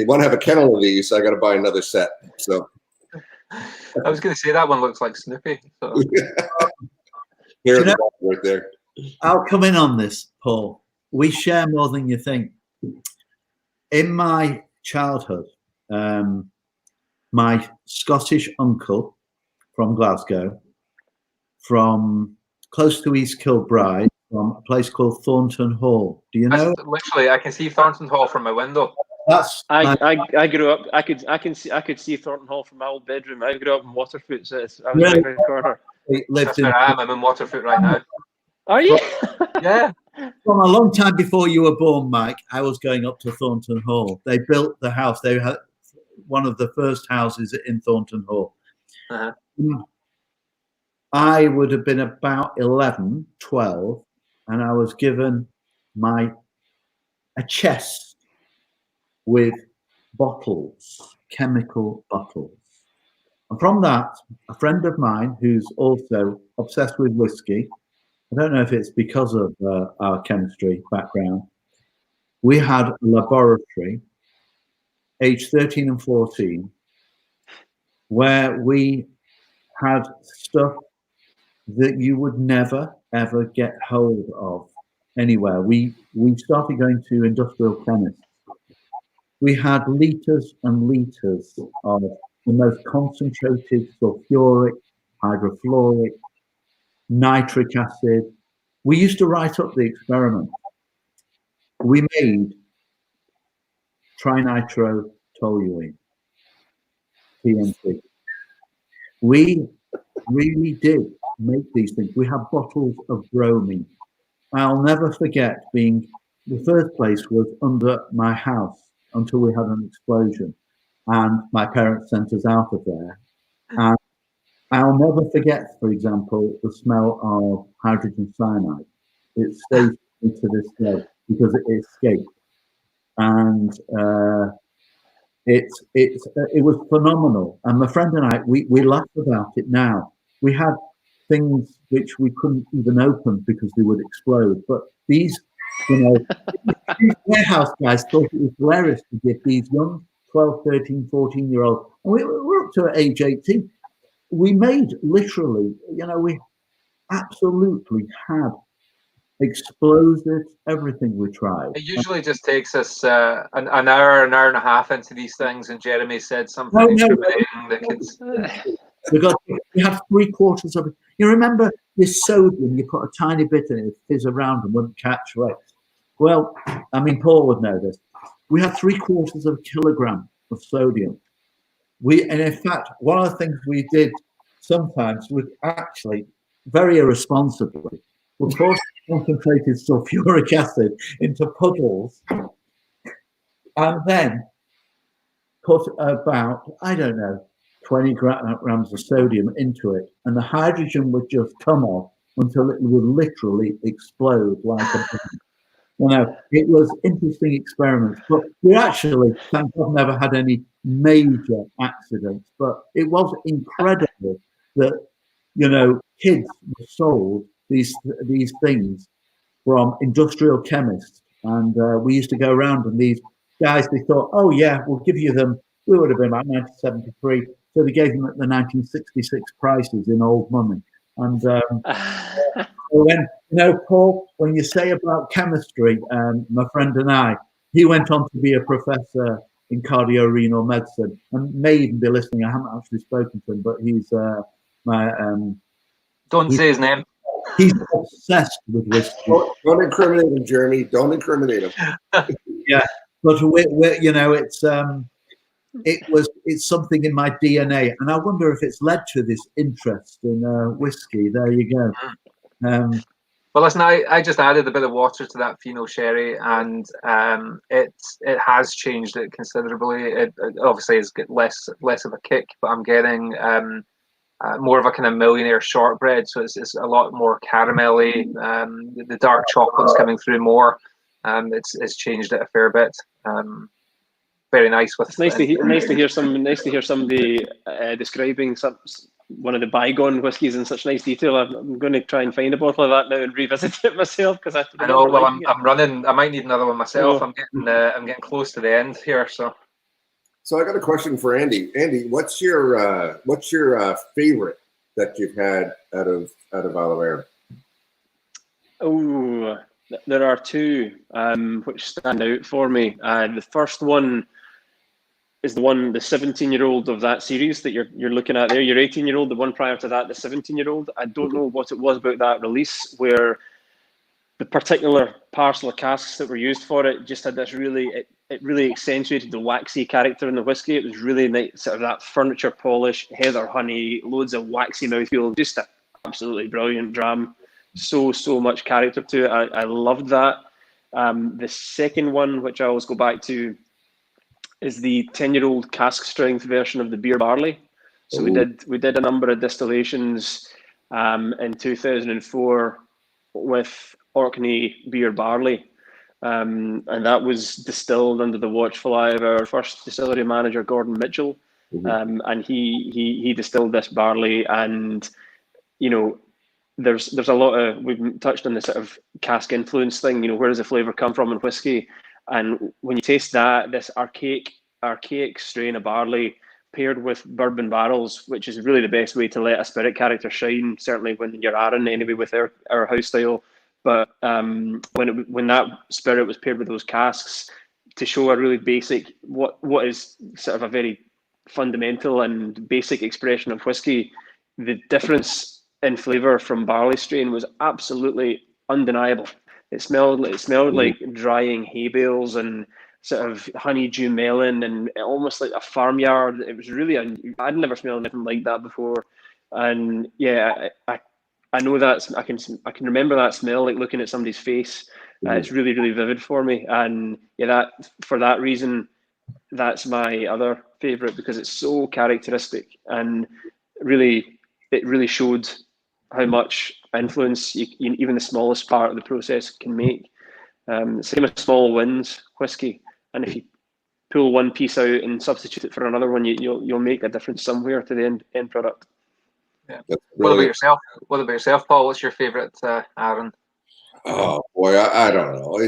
want to have a kennel of these, I got to buy another set. So I was going to say that one looks like Snoopy. So. Right there. I'll come in on this, Paul. We share more than you think. In my childhood, my Scottish uncle from Glasgow, from close to East Kilbride, from a place called Thornton Hall. Do you know? Literally, I can see Thornton Hall from my window. I grew up. I could see Thornton Hall from my old bedroom. I grew up in Waterfoot, so I was right around the corner. That's where I am. I'm in Waterfoot right now. Are you? Yeah. From a long time before you were born, Mike, I was going up to Thornton Hall. They built the house. They had one of the first houses in Thornton Hall. Uh-huh. I would have been about 11, 12, and I was given a chest with bottles, chemical bottles. And from that, a friend of mine who's also obsessed with whiskey, I don't know if it's because of our chemistry background, we had a laboratory, age 13 and 14, where we had stuff that you would never, ever get hold of anywhere. We started going to industrial chemists. We had litres and litres of the most concentrated sulfuric, hydrofluoric, nitric acid. We used to write up the experiment. We made trinitrotoluene, TNT. We really did make these things. We had bottles of bromine. I'll never forget the first place was under my house until we had an explosion, and my parents sent us out of there. And I'll never forget, for example, the smell of hydrogen cyanide. It stays with me to this day because it escaped, and it was phenomenal. And my friend and I, we laugh about it now. We had things which we couldn't even open because they would explode. But these, these warehouse guys thought it was hilarious to give these young 12, 13, 14-year-olds, and we're up to age 18. We made literally, we absolutely had explosives, everything we tried. It usually just takes us an hour and a half into these things, and Jeremy said something we had 3/4 of it. You remember this sodium, you put a tiny bit in it, fizz around and wouldn't catch right. Well, I mean, Paul would know this. We had 3/4 of a kilogram of sodium. And in fact, one of the things we did sometimes was actually very irresponsibly, we poured concentrated sulfuric acid into puddles and then put about, 20 grams of sodium into it, and the hydrogen would just come off until it would literally explode like a bomb. It was interesting experiments, but we actually, thank God, never had any major accidents. But it was incredible that kids were sold these things from industrial chemists, and we used to go around, and these guys, they thought, oh yeah, we'll give you them. We would have been about 1973, so they gave them at the 1966 prices in old money. And when Paul, when you say about chemistry, my friend and I, he went on to be a professor in cardio-renal medicine, and may even be listening. I haven't actually spoken to him, but he's don't say his name. He's obsessed with whiskey. Don't incriminate him, Jeremy. Don't incriminate him. Yeah, but it's something in my DNA, and I wonder if it's led to this interest in whiskey. There you go. Well, listen, I just added a bit of water to that Fino sherry, and it has changed it considerably. It obviously has got less of a kick, but I'm getting more of a kind of millionaire shortbread. So it's a lot more caramelly. The dark chocolate's coming through more. It's changed it a fair bit. Very nice. With it's nice to hear somebody describing one of the bygone whiskies in such nice detail. I'm going to try and find a bottle of that now and revisit it myself because I know. Well, I'm running. I might need another one myself. Oh. I'm getting close to the end here. So I got a question for Andy. Andy, what's your favorite that you've had out of Isle of Arran? Oh, there are two which stand out for me. The first one is the 17-year-old of that series that you're looking at there. Your 18-year-old, the one prior to that, the 17-year-old. I don't know what it was about that release where the particular parcel of casks that were used for it just had this it really accentuated the waxy character in the whiskey. It was really nice, sort of that furniture polish, heather honey, loads of waxy mouthfeel, just an absolutely brilliant dram. So much character to it. I loved that. The second one, which I always go back to, is the 10-year-old cask strength version of the beer barley. So we did a number of distillations in 2004 with Orkney beer barley. And that was distilled under the watchful eye of our first distillery manager, Gordon Mitchell. And he distilled this barley, and there's a lot of, we've touched on the sort of cask influence thing, where does the flavour come from in whiskey? And when you taste that, this archaic strain of barley paired with bourbon barrels, which is really the best way to let a spirit character shine, certainly when you're Arran anyway with our house style. But when that spirit was paired with those casks to show a really basic, what is sort of a very fundamental and basic expression of whiskey, the difference in flavour from barley strain was absolutely undeniable. It smelled like drying hay bales and sort of honeydew melon and almost like a farmyard. It was really, I'd never smelled anything like that before. And yeah, I know I can remember that smell, like looking at somebody's face. It's really, really vivid for me. And yeah, for that reason, that's my other favourite, because it's so characteristic and it really showed how much influence even the smallest part of the process can make. Same as small wins whiskey, and if you pull one piece out and substitute it for another one, you'll make a difference somewhere to the end product. Yeah. What about yourself, Paul? What's your favourite Arran? Oh boy, I don't know.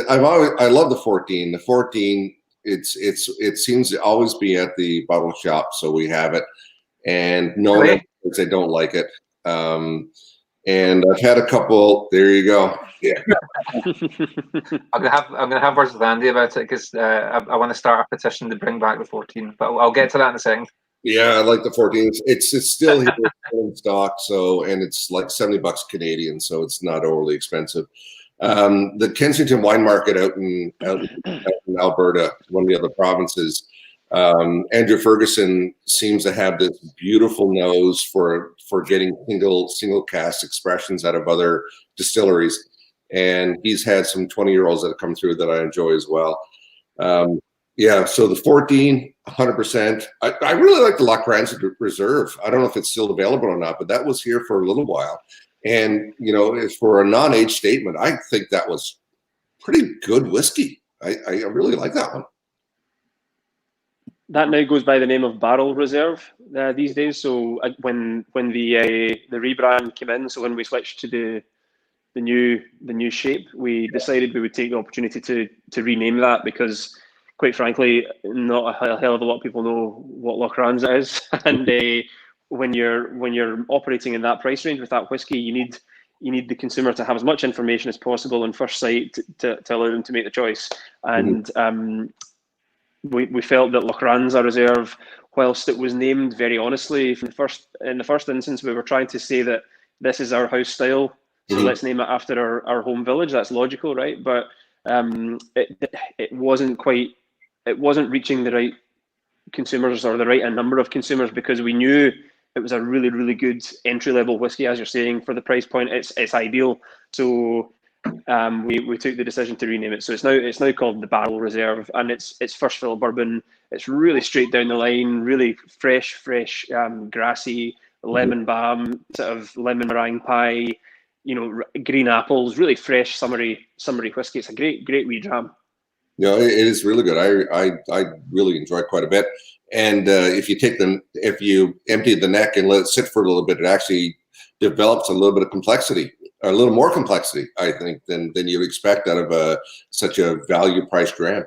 I love the 14. The 14, it seems to always be at the bottle shop, so we have it, and no one they don't like it. And I've had a couple. There you go. Yeah. I'm gonna have words with Andy about it, because I want to start a petition to bring back the 14. But I'll get to that in a second. Yeah, I like the 14. It's still here in stock, and it's like $70 Canadian, so it's not overly expensive. The Kensington Wine Market out in Alberta, one of the other provinces, Andrew Ferguson seems to have this beautiful nose for getting single cast expressions out of other distilleries, and he's had some 20-year-olds that have come through that I enjoy as well. Yeah, so the 14, 100%. I really like the La Crance Reserve. I don't know if it's still available or not, but that was here for a little while. And, for a non-age statement, I think that was pretty good whiskey. I really like that one. That now goes by the name of Barrel Reserve these days. So when the rebrand came in, so when we switched to the new shape, we decided we would take the opportunity to rename that, because quite frankly, not a hell of a lot of people know what La Crance is. And when you're operating in that price range with that whiskey, you need the consumer to have as much information as possible on first sight to allow them to make the choice. And we felt that La Crance Reserve, whilst it was named very honestly in the first instance, we were trying to say that this is our house style, so let's name it after our home village. That's logical, right? But it wasn't reaching the right consumers or the right number of consumers, because we knew it was a really, really good entry-level whiskey, as you're saying, for the price point. It's ideal. So we took the decision to rename it. So it's now called the Barrel Reserve, and it's first fill bourbon. It's really straight down the line, really fresh, grassy, lemon balm, sort of lemon meringue pie, you know, green apples, really fresh, summery whiskey. It's a great wee dram. No, it is really good. I really enjoy it quite a bit. And if you empty the neck and let it sit for a little bit, it actually develops a little bit of complexity, a little more complexity, I think, than you'd expect out of such a value priced dram.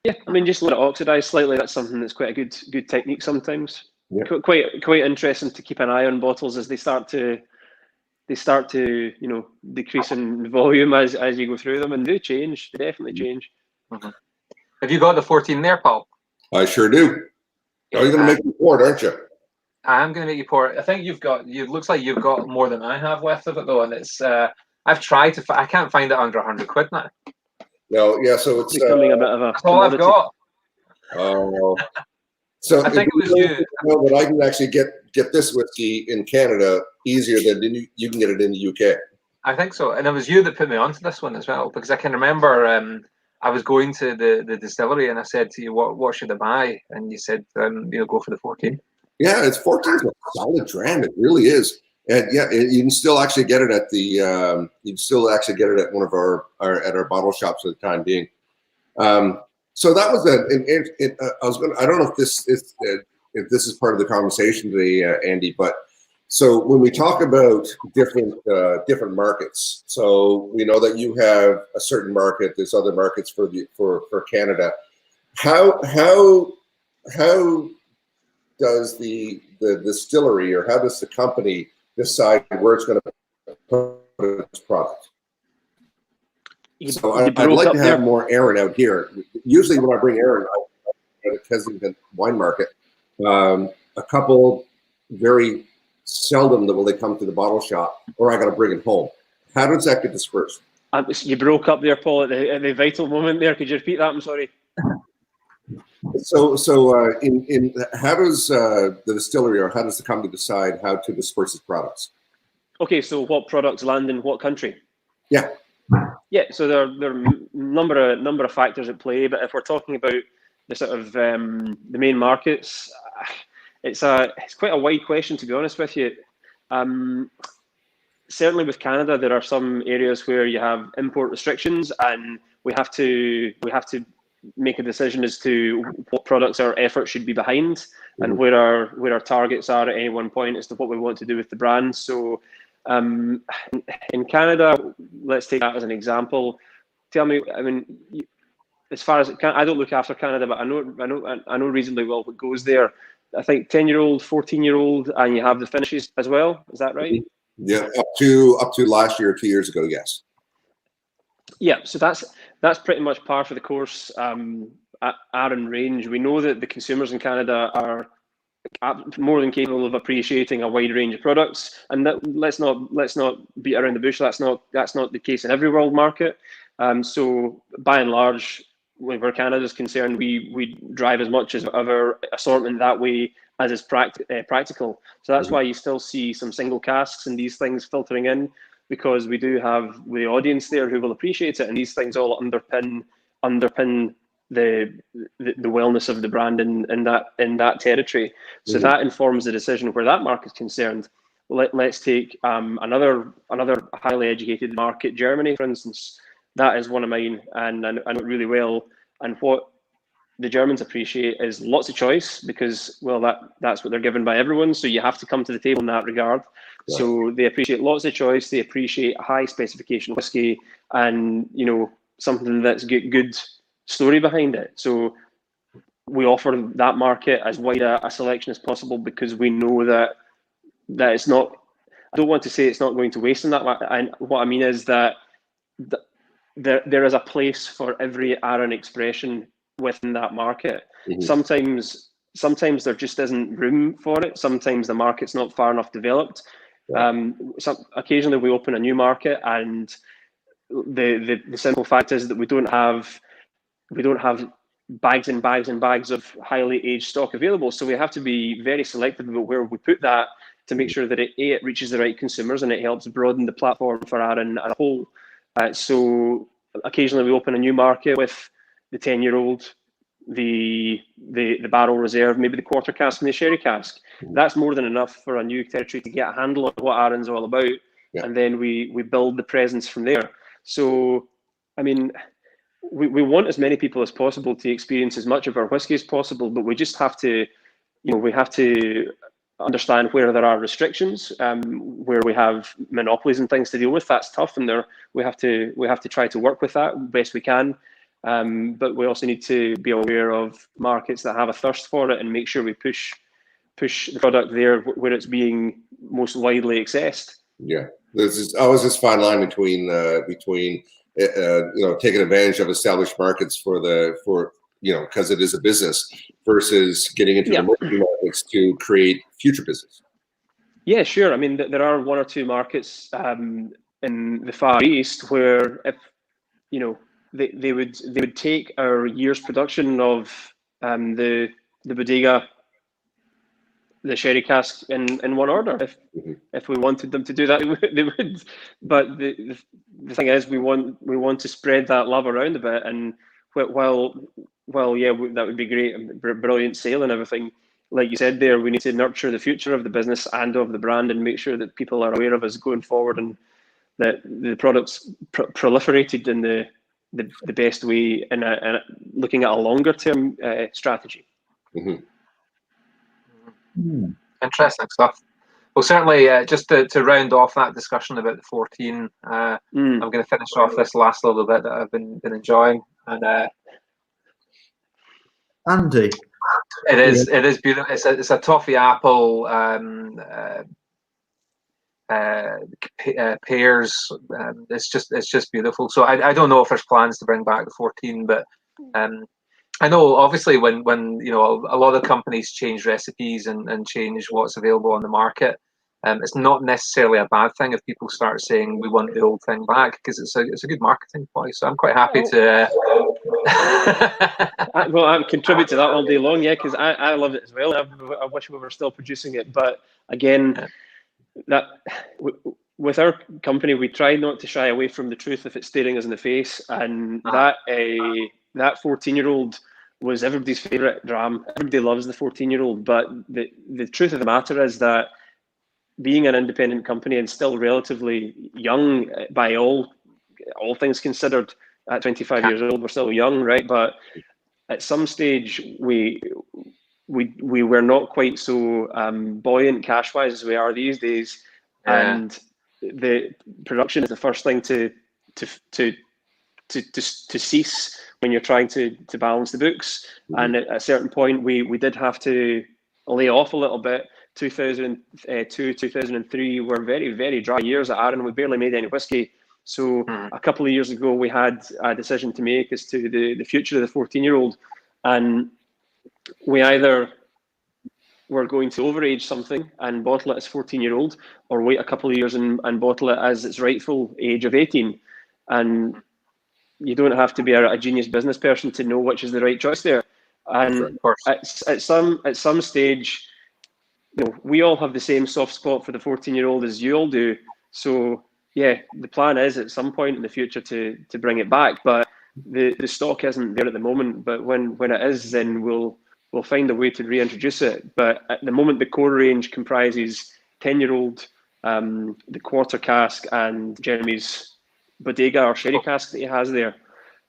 Yeah, I mean, just let it oxidize slightly. That's something that's quite a good technique sometimes. Yeah. Quite interesting to keep an eye on bottles as they start to you know, decrease in volume as you go through them, and they change. They definitely change. Mm-hmm. Have you got the 14 there, Paul? I sure do. You're going to make me pour it, aren't you? I'm going to make you pour it. I think it looks like you've got more than I have left of it though, and it's I've tried to I can't find it under 100 quid now. No, yeah, so it's becoming a bit of a that's all I've got. Oh, so I think it was you. Know that I can actually get this whiskey in Canada easier than you can get it in the UK. I think so, and it was you that put me onto this one as well, because I can remember I was going to the distillery and I said to you, what should I buy? And you said, go for the 14. Yeah, it's 14 is a solid dram. It really is. And yeah, you can still actually get it at one of our bottle shops at the time being. So that was I don't know if this is part of the conversation today, Andy, but so when we talk about different markets, so we know that you have a certain market. There's other markets for Canada. How does the distillery, or how does the company decide where it's going to put its product? So I'd like to have more Aaron out here. Usually when I bring Aaron out at a Kensington wine market, a couple very seldom will they come to the bottle shop, or I got to bring it home. How does that get dispersed? You broke up there, Paul, at the vital moment there. Could you repeat that? I'm sorry. So in how does the distillery, or how does the company decide how to disperse its products? Okay, so what products land in what country? Yeah. Yeah, so there are a number of factors at play, but if we're talking about the sort of the main markets, it's quite a wide question, to be honest with you. Certainly with Canada, there are some areas where you have import restrictions, and we have to make a decision as to what products our effort should be behind, and where our targets are at any one point as to what we want to do with the brand. So in Canada, let's take that as an example. Tell me, I mean, as far as I don't look after Canada, but I know reasonably well what goes there. I think 10-year-old, 14-year-old, and you have the finishes as well. Is that right? Yeah, up to last year, 2 years ago, yes. Yeah, so that's pretty much par for the course at Arran range. We know that the consumers in Canada are more than capable of appreciating a wide range of products, and that let's not beat around the bush. That's not the case in every world market. So by and large, where Canada is concerned, we drive as much as of our assortment that way as is practical. So that's why you still see some single casks and these things filtering in, because we do have the audience there who will appreciate it, and these things all underpin the wellness of the brand in that territory. So that informs the decision where that market is concerned. Let's take another highly educated market, Germany, for instance. That is one of mine, and I know it really well. And what the Germans appreciate is lots of choice, because, well, that's what they're given by everyone. So you have to come to the table in that regard. Right. So they appreciate lots of choice. They appreciate high specification whiskey, and something that's good story behind it. So we offer that market as wide a selection as possible, because we know that it's not. I don't want to say it's not going to waste in that. And what I mean is that there is a place for every Arran expression within that market. Sometimes there just isn't room for it. Sometimes the market's not far enough developed. Occasionally we open a new market, and the simple fact is that we don't have bags and bags and bags of highly aged stock available. So we have to be very selective about where we put that, to make sure that it reaches the right consumers and it helps broaden the platform for Arran as a whole. So occasionally we open a new market with the 10-year-old the barrel reserve, maybe the quarter cask and the sherry cask. That's more than enough for a new territory to get a handle on what Arran's all about, and then we build the presence from there. So, I mean, we want as many people as possible to experience as much of our whiskey as possible, but we just have to, we have to understand where there are restrictions, where we have monopolies and things to deal with. That's tough, and we have to try to work with that best we can. But we also need to be aware of markets that have a thirst for it and make sure we push the product there where it's being most widely accessed. Yeah, there's always this fine line between taking advantage of established markets because it is a business, versus getting into the emerging markets to create future business. Yeah, sure. I mean, there are one or two markets in the Far East where, if they would take our year's production of the bodega, the sherry cask in one order. If we wanted them to do that, they would. But the thing is, we want to spread that love around a bit. And while that would be great, brilliant sale and everything, like you said there, we need to nurture the future of the business and of the brand and make sure that people are aware of us going forward, and that the product's proliferated in the best way, and looking at a longer term strategy. Interesting stuff. Well, certainly, just to round off that discussion about the 14, I'm going to finish off this last little bit that I've been enjoying. And Andy, it is beautiful. It's a toffee apple, pears. It's just beautiful. So I don't know if there's plans to bring back the 14, but I know obviously when a lot of companies change recipes and change what's available on the market, it's not necessarily a bad thing if people start saying we want the old thing back, because it's a good marketing ploy. So I'm quite happy to. Well, I contribute to that all day long, because I love it as well. I wish we were still producing it, but again, that with our company, we try not to shy away from the truth if it's staring us in the face, and that 14-year-old was everybody's favorite dram. Everybody loves the 14-year-old, but the truth of the matter is that being an independent company and still relatively young by all things considered, at 25 years old, we're still young, right? But at some stage, we were not quite so buoyant cash-wise as we are these days, and the production is the first thing to cease when you're trying to balance the books. And at a certain point, we did have to lay off a little bit. 2002, 2003 were very, very dry years at Arran. We barely made any whiskey. So a couple of years ago, we had a decision to make as to the future of the 14-year-old. And we either were going to overage something and bottle it as 14-year-old, or wait a couple of years and bottle it as its rightful age of 18. And you don't have to be a genius business person to know which is the right choice there. And at some stage, we all have the same soft spot for the 14-year-old as you all do. So the plan is at some point in the future to bring it back, but the stock isn't there at the moment. But when it is, then we'll find a way to reintroduce it. But at the moment, the core range comprises 10-year-old, the quarter cask, and Jeremy's bodega or sherry cask that he has there.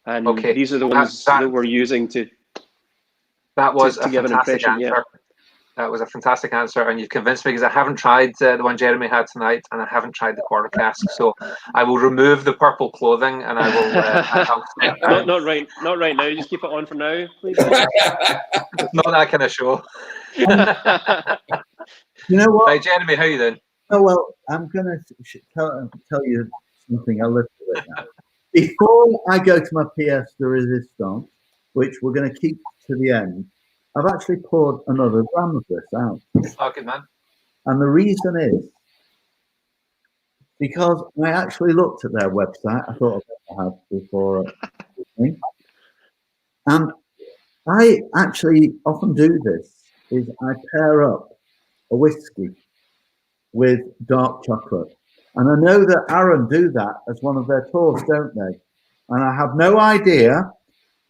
And these are the ones that we're using to give an impression. Answer. That was a fantastic answer, and you've convinced me, because I haven't tried the one Jeremy had tonight, and I haven't tried the quarter cask. So I will remove the purple clothing, and I will. Not right now. Just keep it on for now, please. Not that kind of show. You know what? Hey, Jeremy, how you doing? Oh well, I'm going to tell you something a little bit now. Before I go to my pièce de résistance, which we're going to keep to the end, I've actually poured another dram of this out. Oh, good man. And the reason is because I actually looked at their website. I thought I had before. And I actually often do this, is I pair up a whiskey with dark chocolate. And I know that Arran do that as one of their tours, don't they? And I have no idea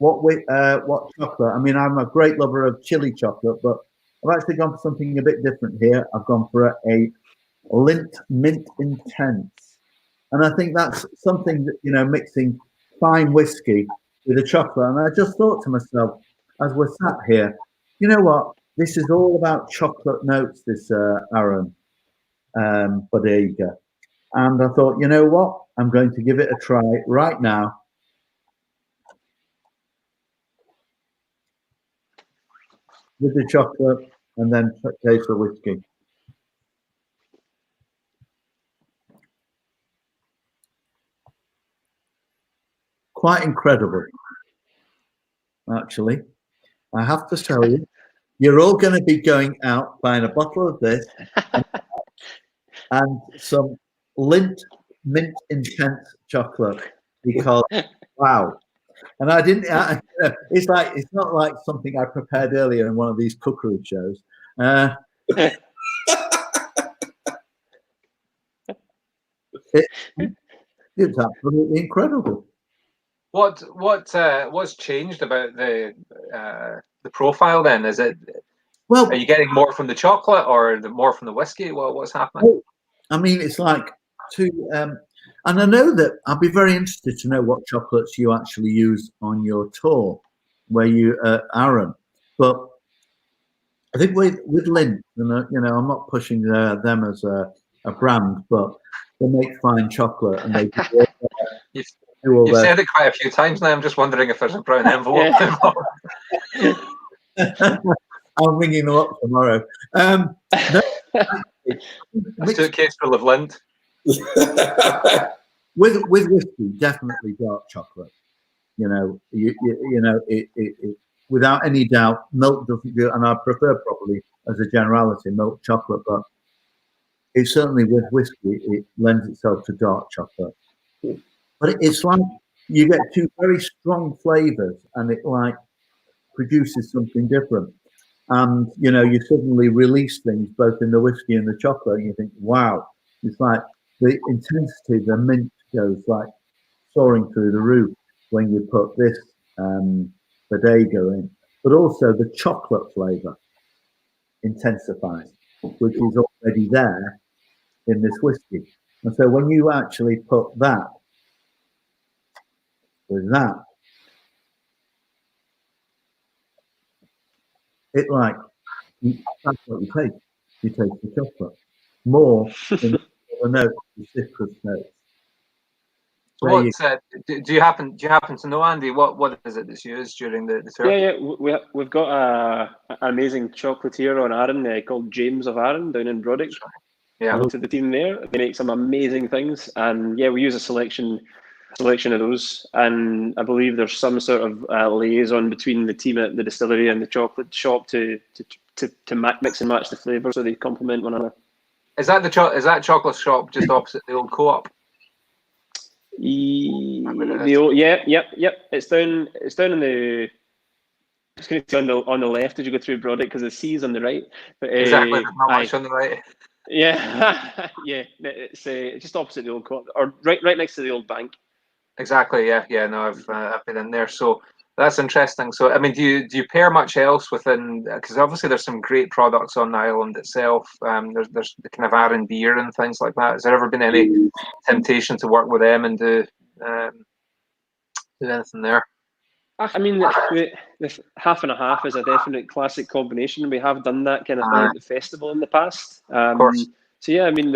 what chocolate. I mean, I'm a great lover of chili chocolate, but I've actually gone for something a bit different here. I've gone for a Lindt Mint Intense, and I think that's something that, mixing fine whiskey with a chocolate. And I just thought to myself, as we're sat here, you know what? This is all about chocolate notes. This Arran Bodega, and I thought, you know what? I'm going to give it a try right now. With the chocolate, and then taste the whiskey. Quite incredible, actually. I have to tell you, you're all going to be going out buying a bottle of this and some Lindt Mint Intense chocolate, because wow. And I didn't. It's not like something I prepared earlier in one of these cookery shows. It's absolutely incredible. What's changed about the profile then? Is it, well, are you getting more from the chocolate or more from the whiskey? What's happening? I mean, it's like and I know that I'd be very interested to know what chocolates you actually use on your tour, where you Arran. But I think with Lindt, and I'm not pushing them as a brand, but they make fine chocolate, and they You've said it quite a few times now. I'm just wondering if there's a brown envelope. I'm ringing them up tomorrow. No, a suitcase full of Lindt. with whiskey, definitely dark chocolate. It without any doubt, milk doesn't do, and I prefer probably as a generality milk chocolate, but it certainly with whiskey it lends itself to dark chocolate. But it's like you get two very strong flavors, and it like produces something different. And you suddenly release things both in the whiskey and the chocolate, and you think, wow, it's like the intensity, the mint goes like soaring through the roof when you put this bodega in. But also the chocolate flavor intensifies, which is already there in this whiskey. And so when you actually put that with that, it like that's what you taste. You taste the chocolate more than the notes, the citrus notes. Do you happen to know, Andy, what is it that's used during the tour? Yeah. We've got an amazing chocolatier on Arran called James of Arran down in Brodick. Yeah. To the team there, they make some amazing things, and we use a selection of those. And I believe there's some sort of liaison between the team at the distillery and the chocolate shop to mix and match the flavours so they complement one another. Is that chocolate shop just opposite the old co-op? Yep. It's down in the. I was going to say on the left as you go through Brodick, because the C's on the right. But, exactly, not much on the right. Yeah, yeah. It's just opposite the old co-op, or right next to the old bank. Exactly. Yeah. No, I've been in there, so that's interesting. So, I mean, do you pair much else within? Because obviously there's some great products on the island itself. There's the kind of Arran beer and things like that. Has there ever been any temptation to work with them and do anything there? I mean, the half and a half is a definite classic combination. We have done that kind of thing at the festival in the past. Of course. So yeah, I mean,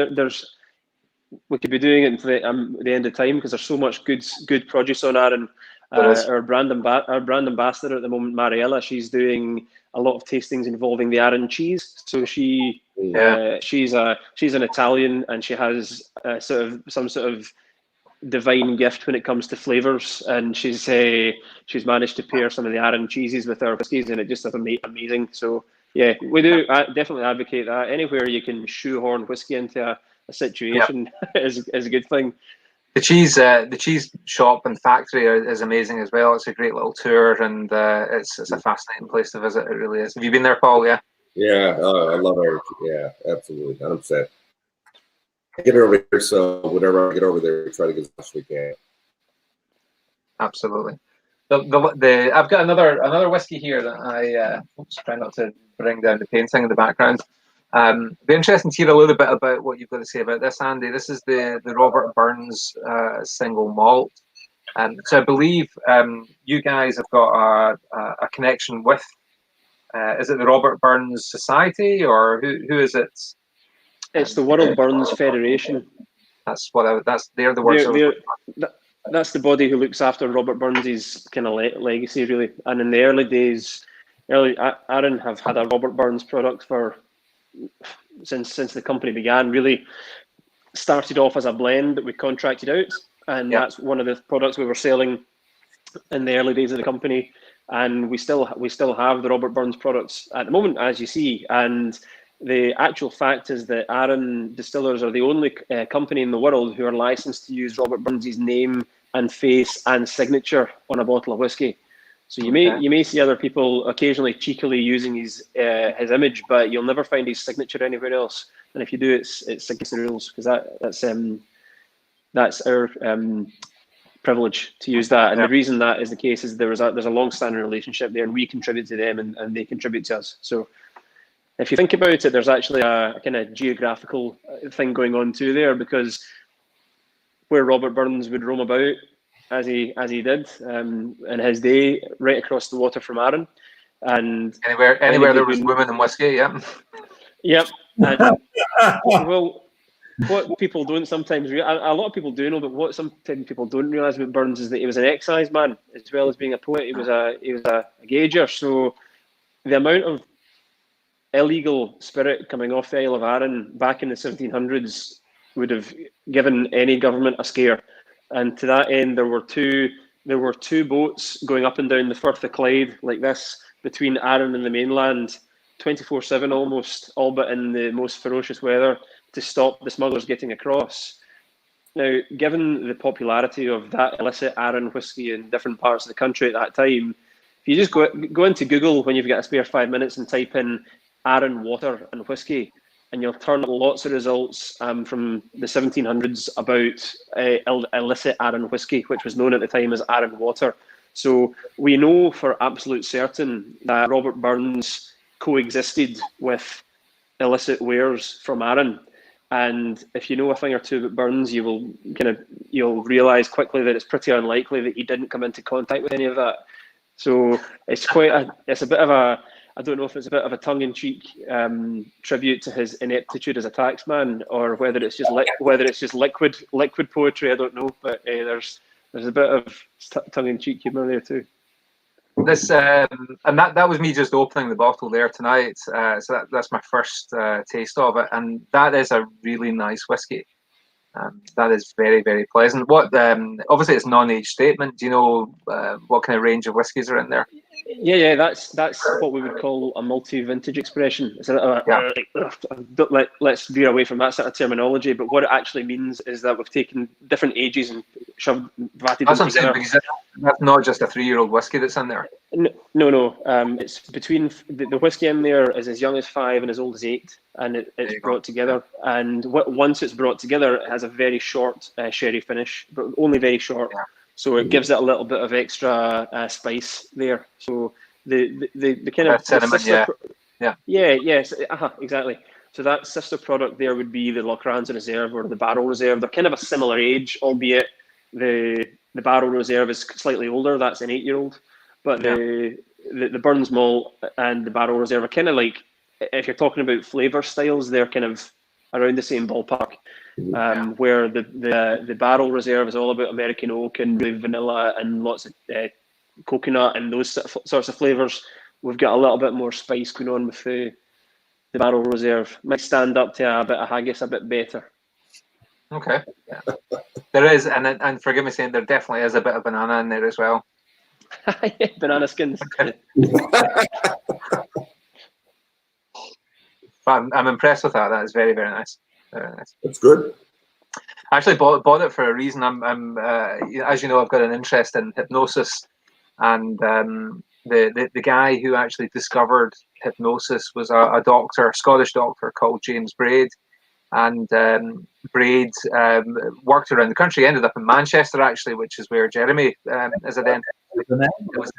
we could be doing it until the end of time, because there's so much good produce on Arran. Our brand ambassador at the moment, Mariella, she's doing a lot of tastings involving the Arran cheese. So she's an Italian, and she has some sort of divine gift when it comes to flavors, and she's managed to pair some of the Arran cheeses with our whiskies, and it just is amazing. So yeah, we do definitely advocate that. Anywhere you can shoehorn whiskey into a situation is a good thing. The cheese shop and factory is amazing as well. It's a great little tour, and it's a fascinating place to visit. It really is. Have you been there, Paul? Yeah. Yeah, I love it. Yeah, absolutely. 100%. Get over here, so whenever I get over there, we try to get as much as we can. Absolutely. I've got another whiskey here that I try not to bring down the painting in the background. Be interesting to hear a little bit about what you've got to say about this, Andy. This is the Robert Burns single malt. So I believe you guys have got a connection with. Is it the Robert Burns Society, or who is it? It's the World Burns Federation. That's they're the words. That's the body who looks after Robert Burns' kind of legacy, really. And in the early days, Arran have had a Robert Burns product since the company began. Really started off as a blend that we contracted out, and that's one of the products we were selling in the early days of the company. And we still have the Robert Burns products at the moment, as you see. And the actual fact is that Arran Distillers are the only company in the world who are licensed to use Robert Burns' name and face and signature on a bottle of whiskey. So you may see other people occasionally cheekily using his image, but you'll never find his signature anywhere else. And if you do, it's against the rules, because that's our privilege to use that. And the reason that is the case is there's a long-standing relationship there, and we contribute to them, and they contribute to us. So if you think about it, there's actually a kind of geographical thing going on too there, because where Robert Burns would roam about as he did in his day, right across the water from Arran, and anywhere there was women and whiskey, yep. And, well, what people don't sometimes a lot of people do know, but what sometimes people don't realise about Burns is that he was an excise man as well as being a poet. He was a gauger. So the amount of illegal spirit coming off the Isle of Arran back in the 1700s would have given any government a scare. And to that end, there were two boats going up and down the Firth of Clyde like this between Arran and the mainland, 24/7 almost, all but in the most ferocious weather, to stop the smugglers getting across. Now, given the popularity of that illicit Arran whiskey in different parts of the country at that time, if you just go into Google when you've got a spare 5 minutes and type in Arran water and whiskey, and you'll turn up lots of results from the 1700s about illicit Arran whiskey, which was known at the time as Arran water. So we know for absolute certain that Robert Burns coexisted with illicit wares from Arran. And if you know a thing or two about Burns, you'll realise quickly that it's pretty unlikely that he didn't come into contact with any of that. So it's a bit of a, I don't know if it's a bit of a tongue-in-cheek tribute to his ineptitude as a taxman, or whether it's just liquid poetry. I don't know, but there's a bit of tongue-in-cheek humour there too. This and that was me just opening the bottle there tonight. So that's my first taste of it, and that is a really nice whiskey. That is very, very pleasant. What obviously it's non-age statement. Do you know what kind of range of whiskies are in there? Yeah, that's what we would call a multi-vintage expression. It's let's veer away from that sort of terminology, but what it actually means is that we've taken different ages and vatted them together. That's not just a 3-year-old whiskey that's in there. No. It's between the whiskey in there is as young as 5 and as old as 8, and it's brought together. And once it's brought together, it has a very short sherry finish, but only very short. Yeah. So it gives it a little bit of extra spice there. So the kind of cinnamon, exactly. So that sister product there would be the Lochranza Reserve or the Barrel Reserve. They're kind of a similar age, albeit the Barrel Reserve is slightly older. That's an 8-year-old. But the Burns Malt and the Barrel Reserve are kind of like, if you're talking about flavour styles, they're kind of around the same ballpark. Where the Barrel Reserve is all about American oak and really vanilla and lots of coconut and those sorts of flavours. We've got a little bit more spice going on with the Barrel Reserve. Might stand up to a bit of haggis a bit better. Okay. Yeah. There is, and forgive me saying, there definitely is a bit of banana in there as well. Yeah, banana skins. Okay. I'm impressed with that. That is very, very nice. Very nice. That's good. I actually bought it for a reason. I'm as you know, I've got an interest in hypnosis, and the guy who actually discovered hypnosis was a doctor, a Scottish doctor called James Braid, and Braid worked around the country. Ended up in Manchester actually, which is where Jeremy is a dentist. it was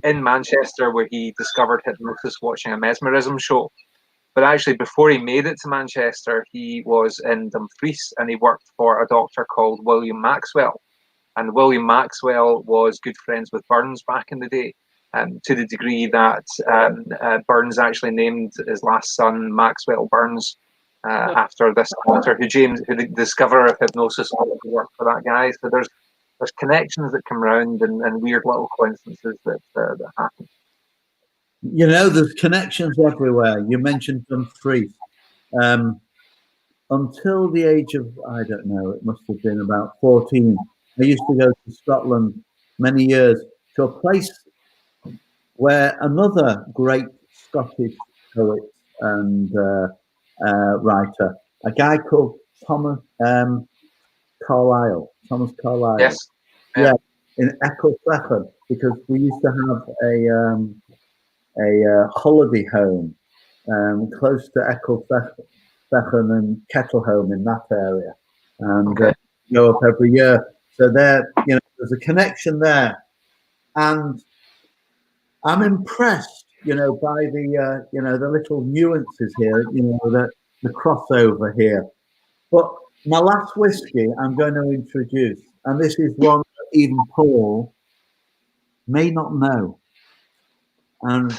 in Manchester where he discovered hypnosis watching a mesmerism show. But actually, before he made it to Manchester, he was in Dumfries and he worked for a doctor called William Maxwell. And William Maxwell was good friends with Burns back in the day, to the degree that Burns actually named his last son Maxwell Burns after this doctor, who the discoverer of hypnosis, wanted to work for that guy. So there's connections that come round and weird little coincidences that happen. You know, there's connections everywhere. You mentioned Dumfries. Until the age of, I don't know, it must have been about 14, I used to go to Scotland many years to a place where another great Scottish poet and writer, a guy called Thomas Carlyle. Yes. Yeah, in Ecclefechan, because we used to have a holiday home close to Ecclefechan and Kettlehome in that area, and go up every year. So there, you know, there's a connection there, and I'm impressed, you know, by the you know, the little nuances here, you know, the crossover here. But my last whiskey I'm going to introduce, and this is one that even Paul may not know, and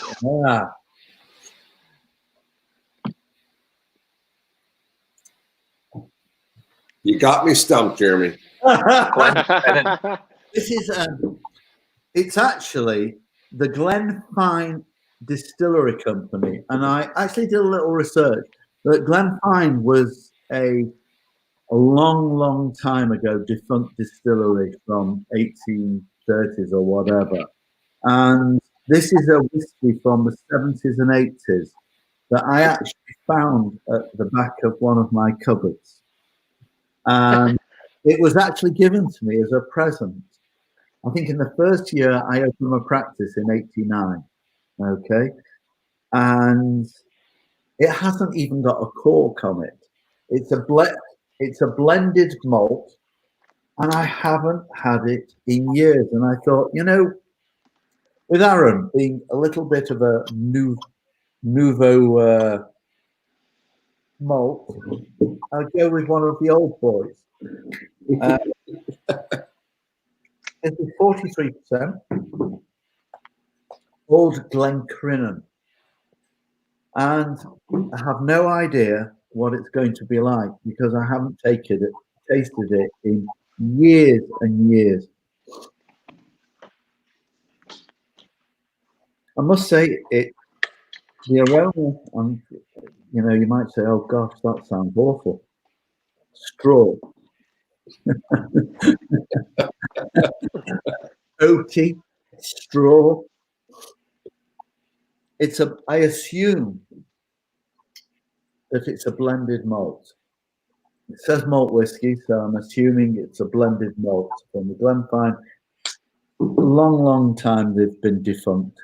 You got me stumped, Jeremy. this is it's actually the Glenfine Distillery Company, and I actually did a little research. But Glenfine was a long time ago defunct distillery from 1830s or whatever, and this is a whiskey from the 70s and 80s that I actually found at the back of one of my cupboards. And it was actually given to me as a present. I think in the first year I opened my practice in '89. Okay. And it hasn't even got a cork on it. It's a blended malt, and I haven't had it in years. And I thought, you know, with Arran being a little bit of a nouveau malt, I'll go with one of the old boys. It's 43% Old Glencrinan, and I have no idea what it's going to be like because I haven't tasted it in years and years. I must say, the aroma, you know, you might say, "Oh gosh, that sounds awful." Straw. Oaky, straw. I assume that it's a blended malt. It says malt whiskey, so I'm assuming it's a blended malt from the Glenfine. Long time they've been defunct.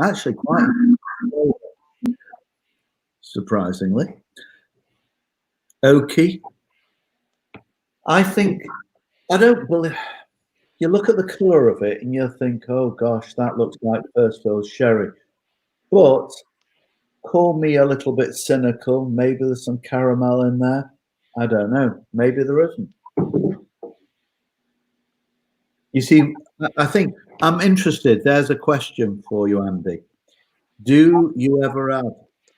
Actually, quite surprisingly. Oaky. I don't believe. You look at the colour of it and you think, oh gosh, that looks like first fill sherry. But call me a little bit cynical. Maybe there's some caramel in there. I don't know. Maybe there isn't. You see, I think I'm interested. There's a question for you, Andy. Do you ever add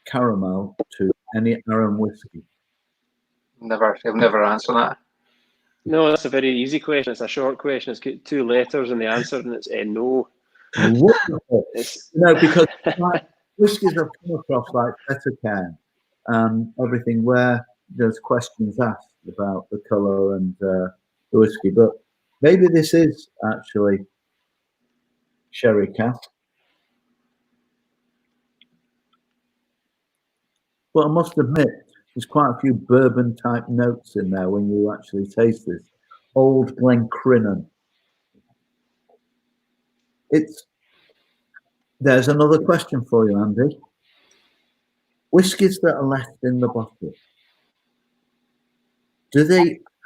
caramel to any Arran whiskey? I've never answered that. No, that's a very easy question. It's a short question. It's got 2 letters in the answer, and it's no. No, because whiskies I've come across like Bettercan and everything where there's questions asked about the colour and the whiskey, but maybe this is actually sherry cask. But I must admit, there's quite a few bourbon type notes in there when you actually taste this. Old Glencrinan. There's another question for you, Andy. whiskies that are left in the bottle,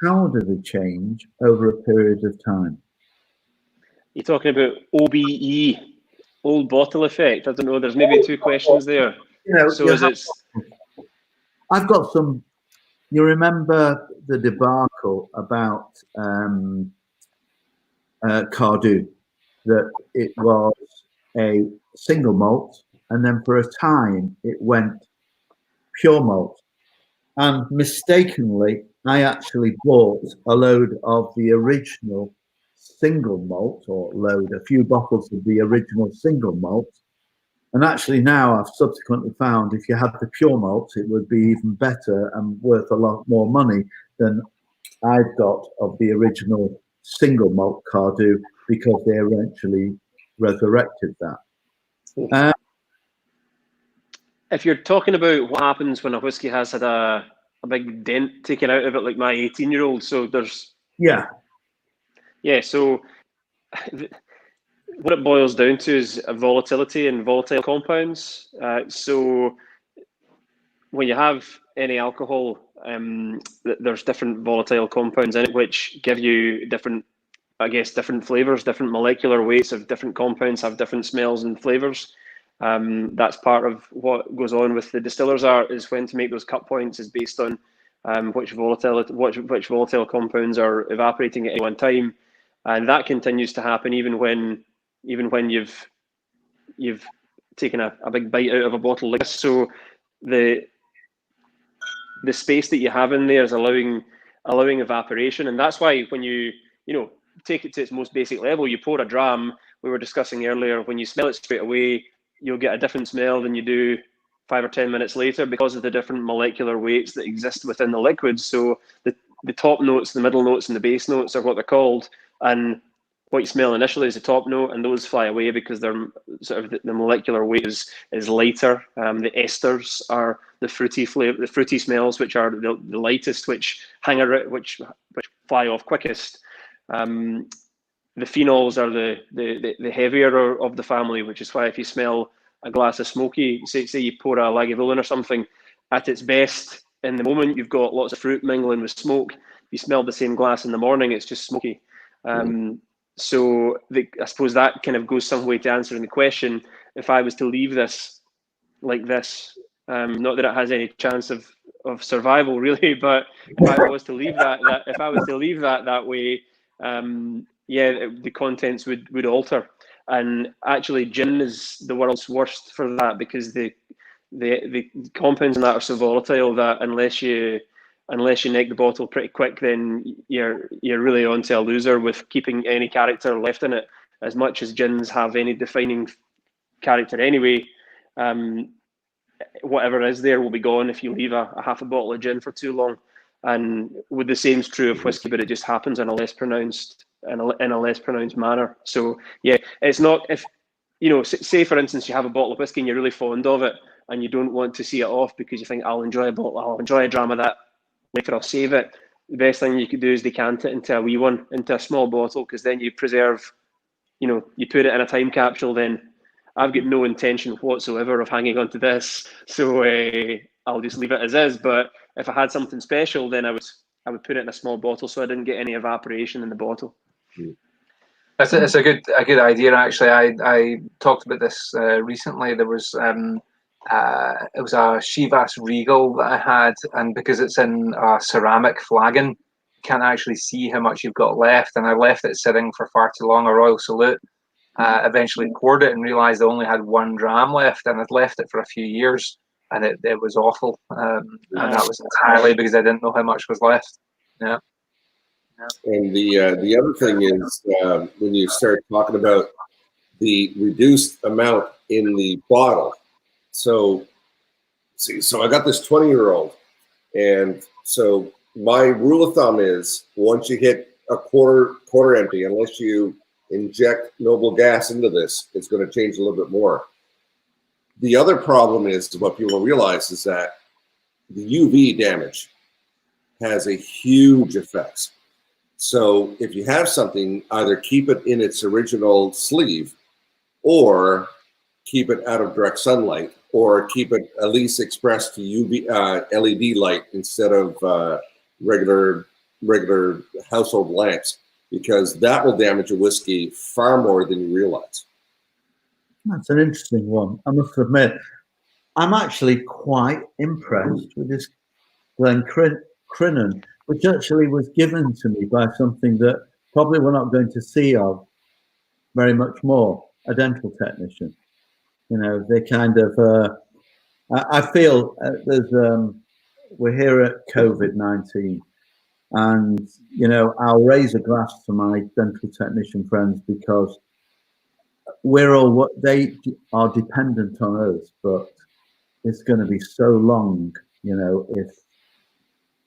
how do they change over a period of time? You're talking about OBE, old bottle effect. I don't know. There's maybe two questions there. So I've got some. You remember the debacle about Cardew, that it was a single malt, and then for a time it went pure malt. And mistakenly, I actually bought a load of the original single malt, a few bottles of the original single malt. And actually now I've subsequently found if you had the pure malt, it would be even better and worth a lot more money than I've got of the original single malt Cardew, because they eventually resurrected that. If you're talking about what happens when a whiskey has had a big dent taken out of it, like my 18-year-old, so there's... So what it boils down to is volatility and volatile compounds. So when you have any alcohol, there's different volatile compounds in it which give you different flavors, different molecular weights of different compounds have different smells and flavors. That's part of what goes on with the distiller's art, is when to make those cut points is based on which volatile compounds are evaporating at any one time, and that continues to happen even when you've taken a big bite out of a bottle like this. So the space that you have in there is allowing evaporation, and that's why when you take it to its most basic level, you pour a dram. We were discussing earlier, when you smell it straight away, you'll get a different smell than you do 5 or 10 minutes later, because of the different molecular weights that exist within the liquid. So the top notes, the middle notes, and the base notes are what they're called, and what you smell initially is the top note, and those fly away because they're sort of the molecular weight is lighter. The esters are the fruity flavor, the fruity smells, which are the lightest, which hang around, which fly off quickest. The phenols are the heavier of the family, which is why if you smell a glass of smoky, say you pour a Lagavulin or something, at its best in the moment you've got lots of fruit mingling with smoke. If you smell the same glass in the morning, it's just smoky. So I suppose that kind of goes some way to answering the question. If I was to leave this like this, not that it has any chance of survival really, but if I was to leave that way, the contents would alter. And actually, gin is the world's worst for that, because the compounds in that are so volatile that unless you neck the bottle pretty quick, then you're really onto a loser with keeping any character left in it. As much as gins have any defining character anyway, whatever is there will be gone if you leave a half a bottle of gin for too long. And with the same is true of whiskey, but it just happens in a less pronounced manner. So yeah, it's not, if say for instance you have a bottle of whiskey and you're really fond of it and you don't want to see it off because you think I'll enjoy a dram of that later, I'll save it. The best thing you could do is decant it into a wee one, into a small bottle, because then you preserve, you put it in a time capsule. Then I've got no intention whatsoever of hanging on to this, so I'll just leave it as is. But if I had something special, then I would put it in a small bottle so I didn't get any evaporation in the bottle. It's a good idea, actually. I talked about this recently. There was it was a Chivas Regal that I had, and because it's in a ceramic flagon, you can't actually see how much you've got left, and I left it sitting for far too long. A Royal Salute. Eventually poured it and realised I only had 1 dram left, and I'd left it for a few years, and it was awful. And that was entirely because I didn't know how much was left. Yeah. And the other thing is when you start talking about the reduced amount in the bottle. So I got this 20-year-old, and so my rule of thumb is once you hit a quarter empty, unless you inject noble gas into this, it's going to change a little bit more. The other problem is, what people realize is that the UV damage has a huge effect. So if you have something, either keep it in its original sleeve or keep it out of direct sunlight or keep it at least expressed to UV LED light instead of regular household lamps, because that will damage a whiskey far more than you realize. That's an interesting one. I must admit, I'm actually quite impressed with this Glencrinan, which actually was given to me by something that probably we're not going to see of very much more, a dental technician. You know, they kind of, I feel there's, we're here at COVID-19, and, you know, I'll raise a glass to my dental technician friends, because we're all what they are dependent on us, but it's going to be so long, you know, if,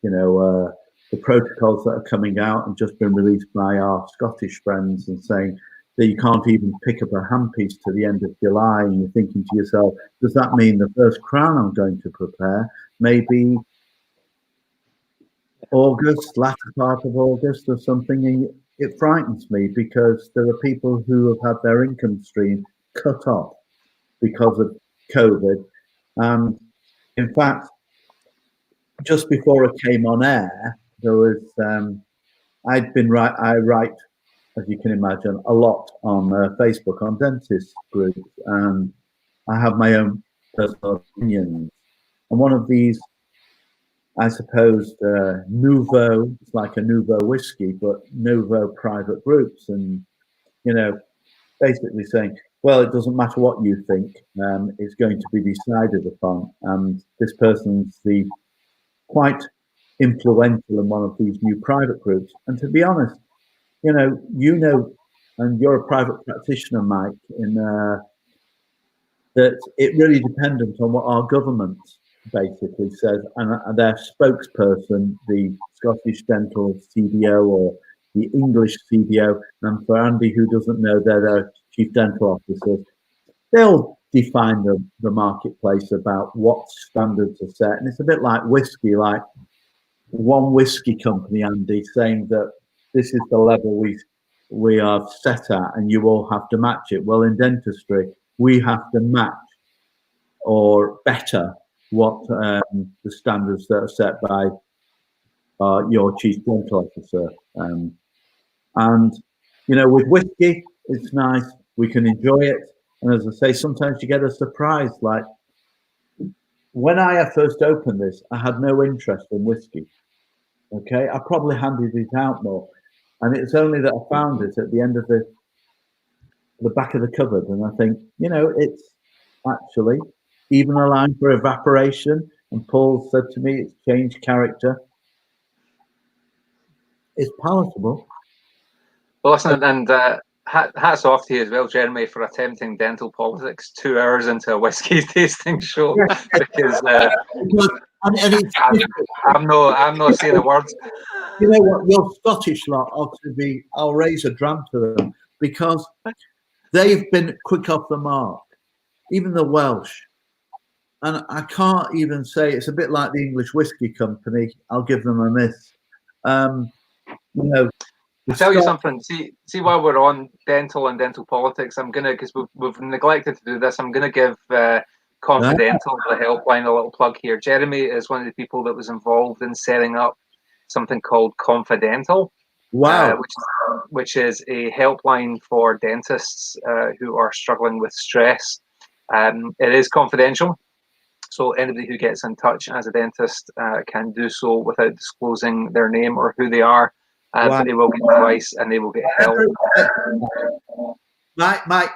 you know, the protocols that are coming out and just been released by our Scottish friends and saying that you can't even pick up a handpiece to the end of July, and you're thinking to yourself, does that mean the first crown I'm going to prepare maybe August, latter part of August or something? And it frightens me, because there are people who have had their income stream cut off because of COVID. And in fact, just before it came on air, there was, I write, as you can imagine, a lot on Facebook on dentist groups, and I have my own personal opinions. And one of these, I suppose, nouveau, it's like a nouveau whiskey, but nouveau private groups, and, you know, basically saying, well, it doesn't matter what you think, it's going to be decided upon. And this person's the quite influential in one of these new private groups. And to be honest, you know, and you're a private practitioner, Mike, in that it really dependent on what our government basically says, and their spokesperson, the Scottish Dental CDO or the English CDO, and for Andy who doesn't know, they're their chief dental officers. They'll define the marketplace about what standards are set, and it's a bit like whiskey, like one whiskey company, Andy, saying that this is the level we are set at, and you all have to match it. Well, in dentistry, we have to match or better what the standards that are set by your chief dental officer. And, you know, with whiskey, it's nice. We can enjoy it. And as I say, sometimes you get a surprise. Like when I first opened this, I had no interest in whiskey. Okay, I probably handed it out more. And it's only that I found it at the end of the back of the cupboard. And I think, you know, it's actually even a line for evaporation. And Paul said to me, it's changed character. It's palatable. Well, listen, and hats off to you as well, Jeremy, for attempting dental politics 2 hours into a whiskey tasting show. Because I'm not saying the words. You know what? Your Scottish lot ought to be. I'll raise a dram to them, because they've been quick off the mark. Even the Welsh. And I can't even say, it's a bit like the English whiskey company. I'll give them a miss. You know, I'll tell you something. See, while we're on dental and dental politics, I'm gonna, because we've neglected to do this, I'm gonna give Confidential, the helpline, a little plug here. Jeremy is one of the people that was involved in setting up something called Confidential. Wow. Which is a helpline for dentists who are struggling with stress. It is confidential, so anybody who gets in touch as a dentist can do so without disclosing their name or who they are. Wow. But they will get advice and they will get help. Mike,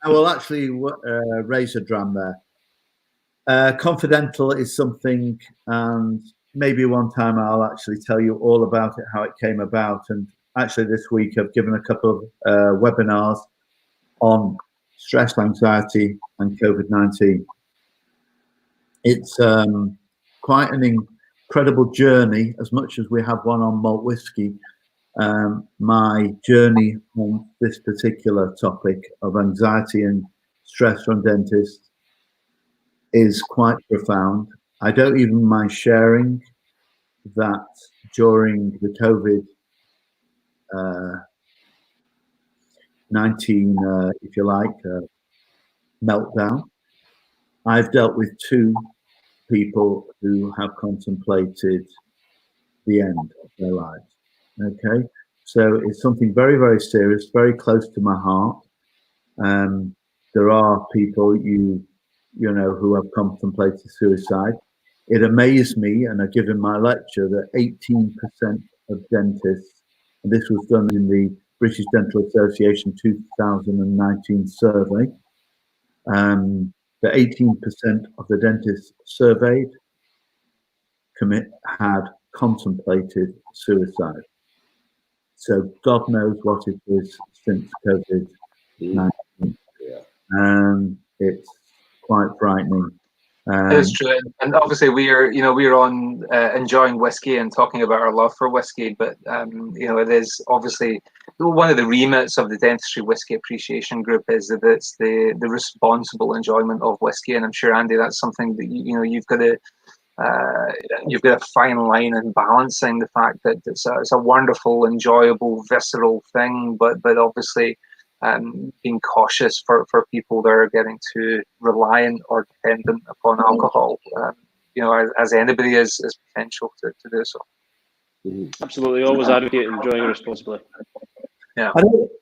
I will actually raise a dram there. Confidential is something, and maybe one time I'll actually tell you all about it, how it came about. And actually this week I've given a couple of webinars on stress, anxiety, and COVID-19. It's quite an incredible journey, as much as we have one on malt whiskey. My journey on this particular topic of anxiety and stress from dentists is quite profound. I don't even mind sharing that during the COVID-19, if you like, meltdown, I've dealt with 2 people who have contemplated the end of their lives. Okay, so it's something very, very serious, very close to my heart. There are people you know who have contemplated suicide. It amazed me, and I give in my lecture, that 18% of dentists, and this was done in the British Dental Association 2019 survey, that 18% of the dentists surveyed had contemplated suicide. So God knows what it is since COVID-19. It's quite frightening. It's true, and obviously we're on enjoying whiskey and talking about our love for whiskey, but it is obviously one of the remits of the Dentistry Whiskey Appreciation Group is that it's the responsible enjoyment of whiskey, and I'm sure, Andy, that's something that you've got a fine line in balancing the fact that it's a wonderful, enjoyable, visceral thing, but obviously being cautious for people that are getting too reliant or dependent upon alcohol, as anybody is potential to do so. Absolutely, always advocate enjoying responsibly. Yeah,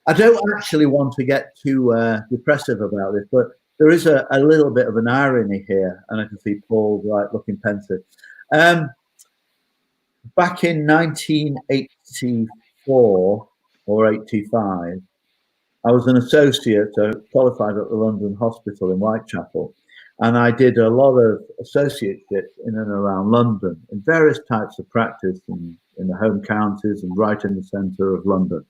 I don't actually want to get too depressive about this, but there is a little bit of an irony here, and I can see Paul looking pensive. Back in 1984 or 85, I was an associate, qualified at the London Hospital in Whitechapel, and I did a lot of associateship in and around London in various types of practice in the home counties and right in the centre of London.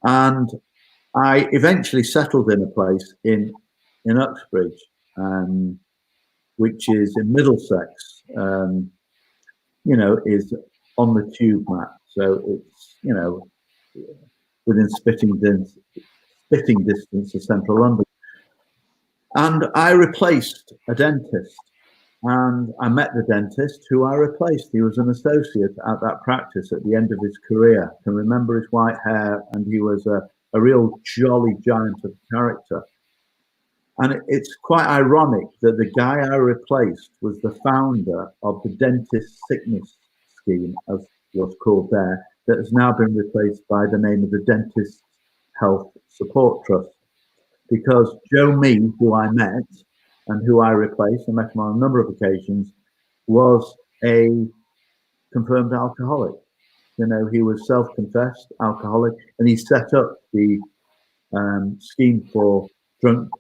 And I eventually settled in a place in Uxbridge, which is in Middlesex, is on the tube map. So it's, within spitting distance of central London. And I replaced a dentist, and I met the dentist who I replaced. He was an associate at that practice at the end of his career. I can remember his white hair, and he was a real jolly giant of character. And it's quite ironic that the guy I replaced was the founder of the dentist sickness scheme, as was called there, that has now been replaced by the name of the Dentist Health Support Trust. Because Joe Mee, who I met and who I replaced, I met him on a number of occasions, was a confirmed alcoholic. He was self-confessed alcoholic, and he set up the scheme for drunk,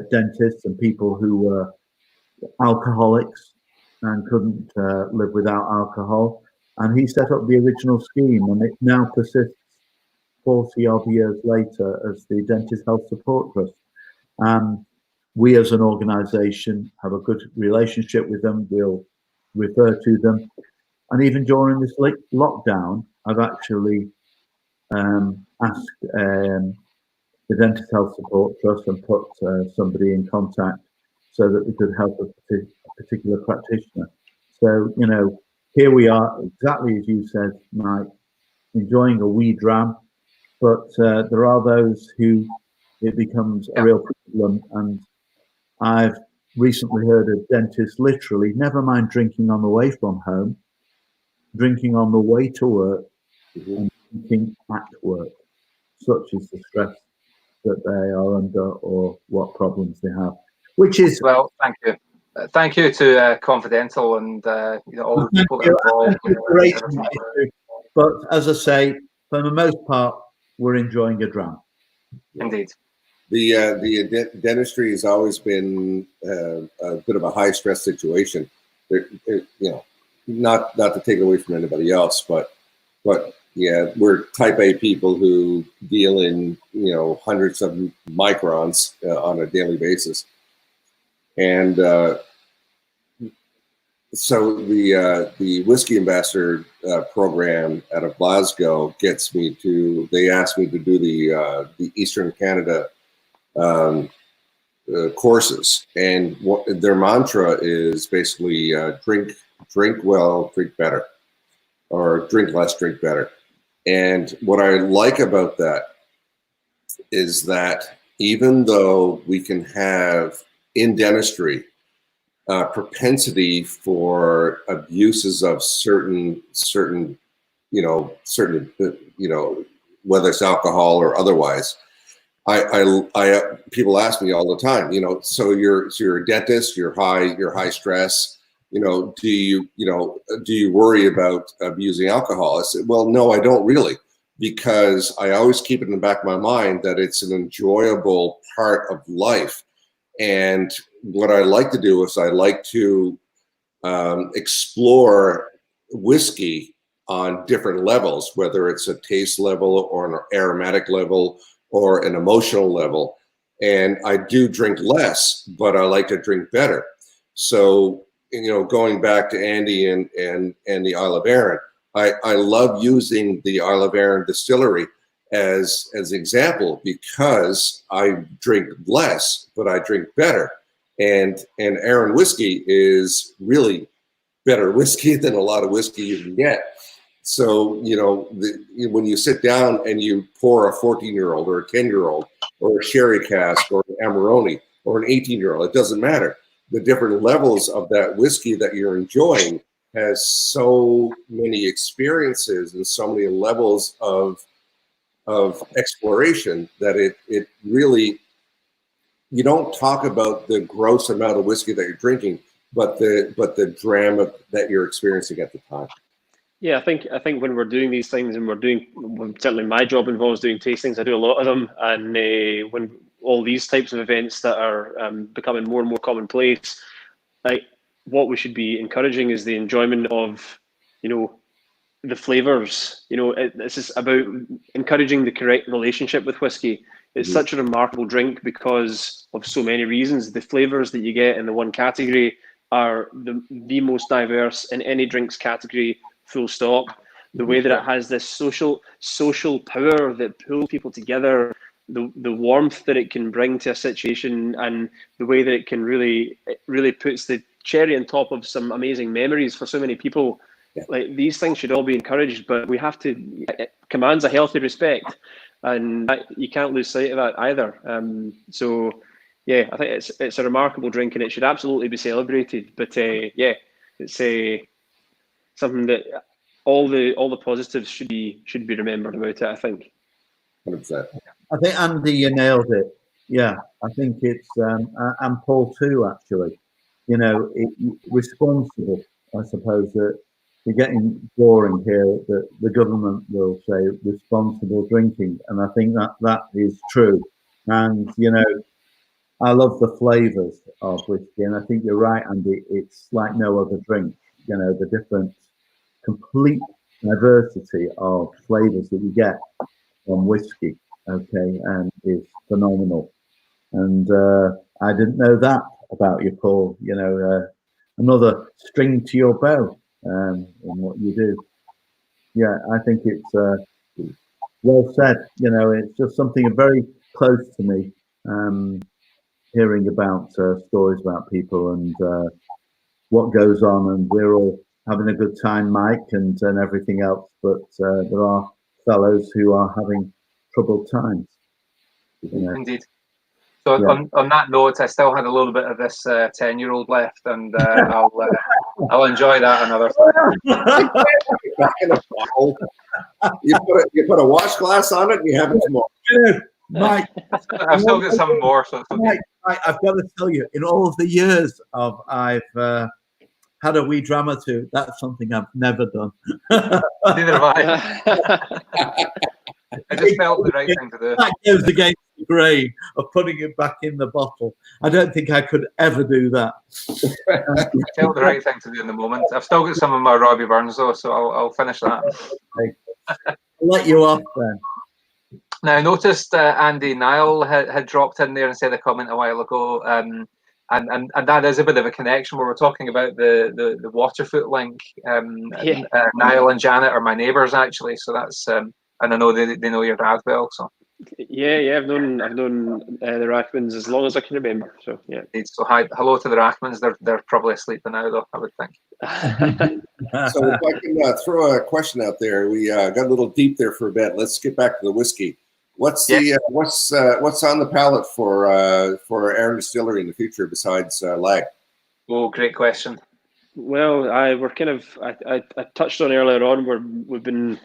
dentists and people who were alcoholics and couldn't live without alcohol. And he set up the original scheme, and it now persists 40 odd years later as the Dentist Health Support Trust. We as an organisation have a good relationship with them. We'll refer to them. And even during this lockdown, I've actually asked the Dentist Health Support Trust and put somebody in contact so that we could help a particular practitioner. So, here we are, exactly as you said, Mike, enjoying a wee dram, but there are those who it becomes a real problem. And I've recently heard of dentists literally, never mind drinking on the way from home, drinking on the way to work and drinking at work. Such is the stress that they are under or what problems they have. Which is... Well, thank you. Thank you to Confidential and all the people that are involved. But as I say, for the most part, we're enjoying a dram. Indeed. The dentistry has always been a bit of a high stress situation. Not to take it away from anybody else, but yeah, we're type A people who deal in hundreds of microns on a daily basis, and so the Whiskey Ambassador program out of Glasgow gets me to. They asked me to do the Eastern Canada courses, and their mantra is basically drink well, drink better, or drink less, drink better. And what I like about that is that even though we can have in dentistry, propensity for abuses of certain whether it's alcohol or otherwise. People ask me all the time, so you're a dentist, you're high stress, do you worry about abusing alcohol? I said, well, no, I don't really, because I always keep it in the back of my mind that it's an enjoyable part of life. And what I like to do is I like to explore whiskey on different levels, whether it's a taste level or an aromatic level or an emotional level. And I do drink less, but I like to drink better. So, going back to Andy and the Isle of Arran, I love using the Isle of Arran Distillery as an example, because I drink less, but I drink better. And Arran whiskey is really better whiskey than a lot of whiskey you can get. So, when you sit down and you pour a 14-year-old or a 10-year-old or a sherry cask or an Amarone or an 18-year-old, it doesn't matter. The different levels of that whiskey that you're enjoying has so many experiences and so many levels of exploration that it really, you don't talk about the gross amount of whiskey that you're drinking, but the dram that you're experiencing at the time. Yeah, I think when we're doing these things, and certainly my job involves doing tastings, I do a lot of them, and when all these types of events that are becoming more and more commonplace, like, what we should be encouraging is the enjoyment of, the flavors. This is about encouraging the correct relationship with whiskey. It's such a remarkable drink because of so many reasons. The flavors that you get in the one category are the most diverse in any drinks category, full stop. The way that it has this social power that pulls people together, the warmth that it can bring to a situation, and the way that it can really puts the cherry on top of some amazing memories for so many people. Yeah. Like, these things should all be encouraged, but we have to, it commands a healthy respect, and you can't lose sight of that either. So yeah, I think it's a remarkable drink, and it should absolutely be celebrated. But yeah, it's something that all the positives should be remembered about it, I think. 100%. I think, Andy, you nailed it. Yeah, I think it's and Paul too, actually. Responsible. I suppose that we're getting boring here. That the government will say responsible drinking, and I think that is true. And I love the flavors of whiskey, and I think you're right, Andy. It's like no other drink. The different, complete diversity of flavors that you get from whiskey, okay, and is phenomenal. And I didn't know that about you, Paul. Another string to your bow in what you do. Yeah, I think it's well said. It's just something very close to me. Hearing about stories about people and what goes on, and we're all having a good time, Mike, and everything else. But there are fellows who are having troubled times. Indeed. So yeah. on that note, I still had a little bit of this 10-year-old left, and I'll enjoy that another time. Back in a bottle. You put a wash glass on it, and you have it tomorrow. Mike, I've still got some more. So Mike, I've got to tell you, in all of the years I've had a wee dram or two, that's something I've never done. Neither have I. I just felt the right thing to do. That goes against the grain of putting it back in the bottle. I don't think I could ever do that. I felt the right thing to do in the moment. I've still got some of my Robbie Burns though, so I'll finish that. I'll let you off then. Now, I noticed Andy Niall had dropped in there and said a comment a while ago, and that is a bit of a connection where we're talking about the Waterfoot link. Yeah. Niall and Janet are my neighbours actually, so that's and I know they know your dad well. So yeah, I've known the Rackmans as long as I can remember. So yeah. So hello to the Rackmans. They're probably asleep by now though, I would think. So if I can throw a question out there, we got a little deep there for a bit. Let's get back to the whiskey. What's on the palette for Arran Distillery in the future besides lag? Oh, great question. Well, I touched on earlier on where we've been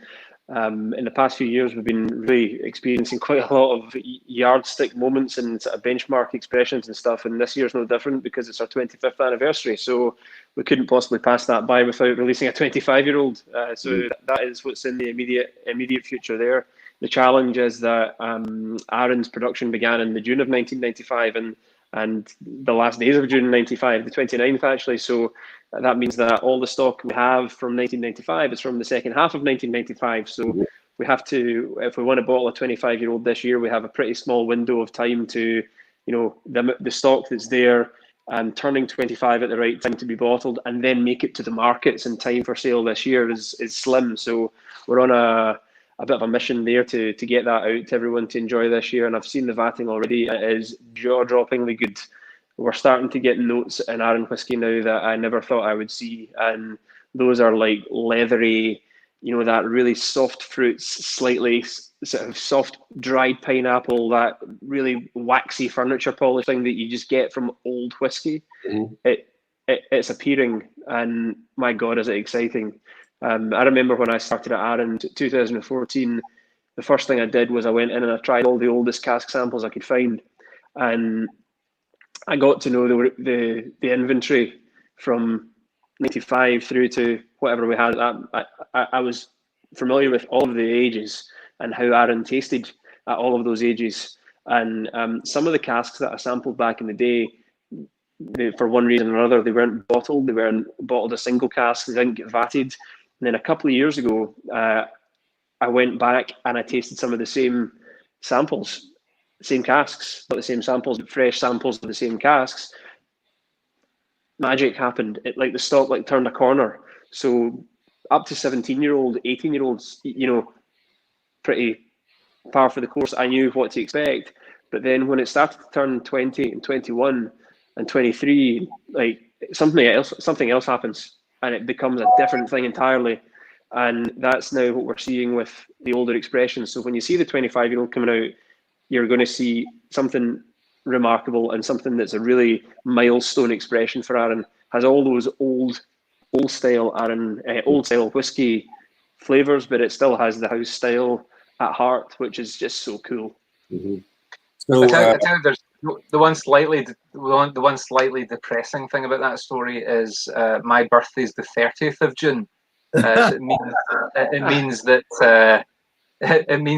in the past few years, we've been really experiencing quite a lot of yardstick moments and sort of benchmark expressions and stuff. And this year's no different because it's our 25th anniversary. So we couldn't possibly pass that by without releasing a 25-year-old. So that is what's in the immediate future there. The challenge is that Arran's production began in the June of 1995 and the last days of June 95, the 29th actually. So that means that all the stock we have from 1995 is from the second half of 1995. So we have to, if we want to bottle a 25-year-old this year, we have a pretty small window of time to, the stock that's there and turning 25 at the right time to be bottled and then make it to the markets in time for sale this year is slim. So we're on a bit of a mission there to get that out to everyone to enjoy this year. And I've seen the vatting already. It is jaw-droppingly good. We're starting to get notes in Arran whiskey now that I never thought I would see. And those are like leathery, that really soft fruits, slightly sort of soft dried pineapple, that really waxy furniture polish thing that you just get from old whiskey. It's appearing, and my God, is it exciting. I remember when I started at Arran 2014, the first thing I did was I went in and I tried all the oldest cask samples I could find. And I got to know the inventory from 95 through to whatever we had. I was familiar with all of the ages and how Arran tasted at all of those ages. And some of the casks that I sampled back in the day, for one reason or another, they weren't bottled. They weren't bottled a single cask. They didn't get vatted. And then a couple of years ago, I went back and I tasted some of the same samples, same casks, not the same samples, but fresh samples of the same casks. Magic happened. The stock turned a corner. So up to 17-year-old, 18-year-olds, pretty par for the course. I knew what to expect. But then when it started to turn 20 and 21 and 23, something else happens. And it becomes a different thing entirely. And that's now what we're seeing with the older expressions. So when you see the 25-year-old coming out, you're going to see something remarkable and something that's a really milestone expression for Arran. Has all those old style Arran, old style whiskey flavors, but it still has the house style at heart, which is just so cool. So I tell you, there's the one slightly depressing thing about that story is my birthday's the 30th of June. It means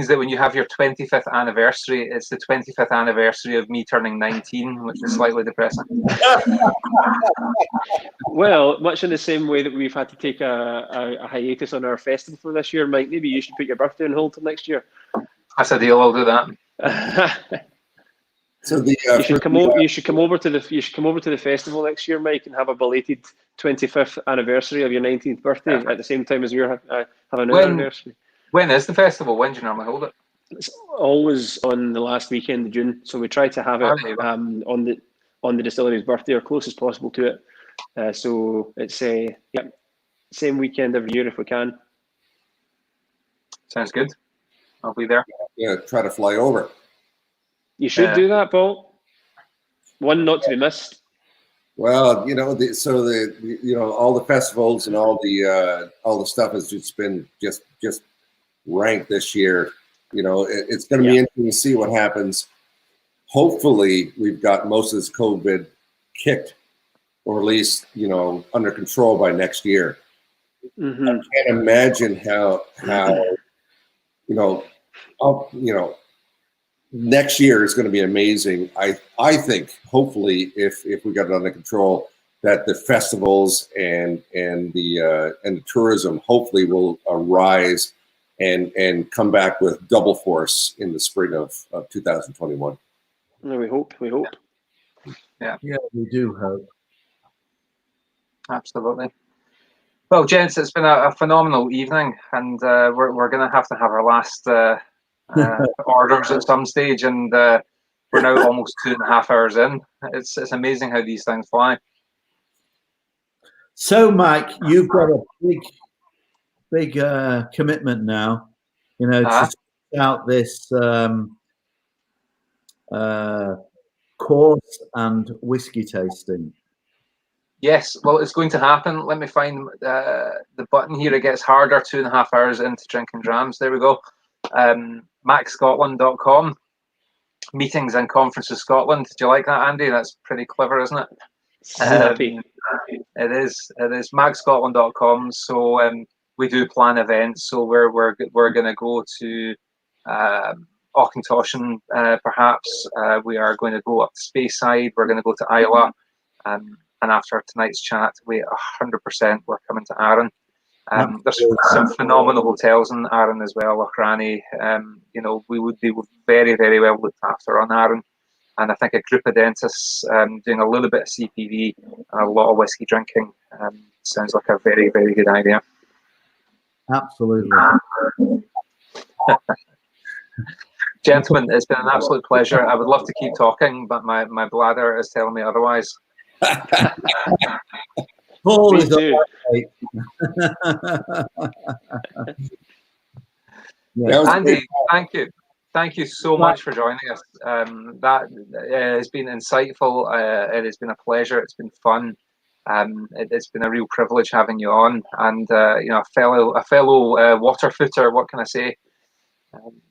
that when you have your 25th anniversary, it's the 25th anniversary of me turning 19, which is slightly depressing. Well, much in the same way that we've had to take a hiatus on our festival for this year, Mike, maybe you should put your birthday on hold till next year. That's a deal. I'll do that. So you should come over to the festival next year, Mike, and have a belated 25th anniversary of your 19th birthday at the same time as we have an anniversary. When is the festival? When do you normally hold it? It's always on the last weekend of June, so we try to have it on the distillery's birthday or close as possible to it. So it's same weekend every year if we can. Sounds good. I'll be there. Yeah, try to fly over. You should do that, Paul. One not to be missed. Well, all the festivals and all the stuff has just been just ranked this year. It's going to be interesting to see what happens. Hopefully, we've got most of this COVID kicked, or at least under control by next year. I can't imagine how next year is going to be amazing. I think hopefully if we got it under control, that the festivals and the tourism hopefully will rise and come back with double force in the spring of 2021. We hope. Yeah, we do hope. Absolutely. Well, gents, it's been a phenomenal evening, and we're going to have our last orders at some stage, and we're now almost 2.5 hours in. It's amazing how these things fly. So, Mike, you've got a big commitment now, to out this course and whiskey tasting? Yes, well, it's going to happen. Let me find the button here. It gets harder 2.5 hours into drinking drams. There we go. MacScotland.com. Meetings and Conferences Scotland. Do you like that, Andy? That's pretty clever, isn't it? Snappy. It is. It is. MacScotland.com. So we do plan events. So we're going to go to Auchentoshan, perhaps. We are going to go up to Speyside. We're going to go to Islay. And after tonight's chat, we 100% we're coming to Arran. There's some phenomenal hotels in Arran as well, Ochrani. You know, we would be very, very well looked after on Arran. And I think a group of dentists doing a little bit of CPD and a lot of whiskey drinking sounds like a very, very good idea. Absolutely. Gentlemen, it's been an absolute pleasure. I would love to keep talking, but my bladder is telling me otherwise. Paul is Andy, thank you so much for joining us. That has been insightful. It has been a pleasure. It's been fun. It's been a real privilege having you on, and you know, a fellow water footer. What can I say?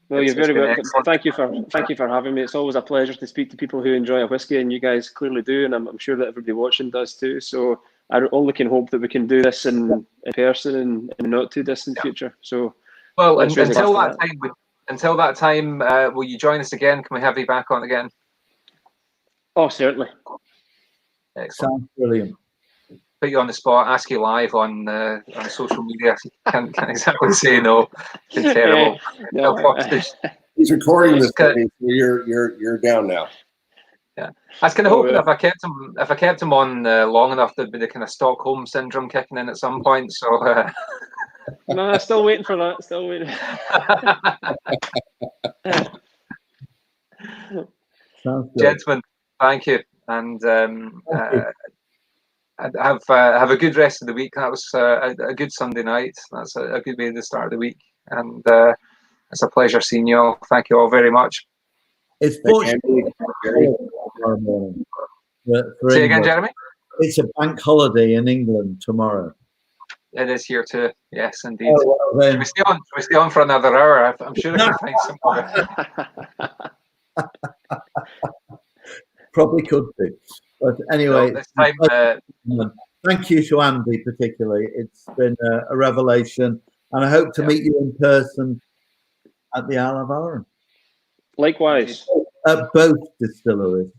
Well, you're very welcome. Thank you for having me. It's always a pleasure to speak to people who enjoy a whiskey, and you guys clearly do, and I'm sure that everybody watching does too. So I only can hope that we can do this in person in the not too distant future. So well, until that time, will you join us again? Can we have you back on again? Oh, certainly. Excellent. Sounds brilliant. Put you on the spot, ask you live on social media. Can't exactly say no. It's been terrible. He's recording this, so you're down now. Yeah, I was kind of hoping if I kept him on long enough, there'd be the kind of Stockholm syndrome kicking in at some point. So no, still waiting for that. Still waiting. Gentlemen, thank you, and have a good rest of the week. That was a good Sunday night. That's a good way to start the week, and it's a pleasure seeing you all. Thank you all very much. It's fortunate. Say again, Jeremy? It's a bank holiday in England tomorrow. It is here too. Yes, indeed. Oh, well, should we stay on for another hour? I'm sure I can find some. Probably could be. But anyway, this time, thank you to Andy particularly. It's been a revelation, and I hope to meet you in person at the Isle of Arran. Likewise. At both distilleries.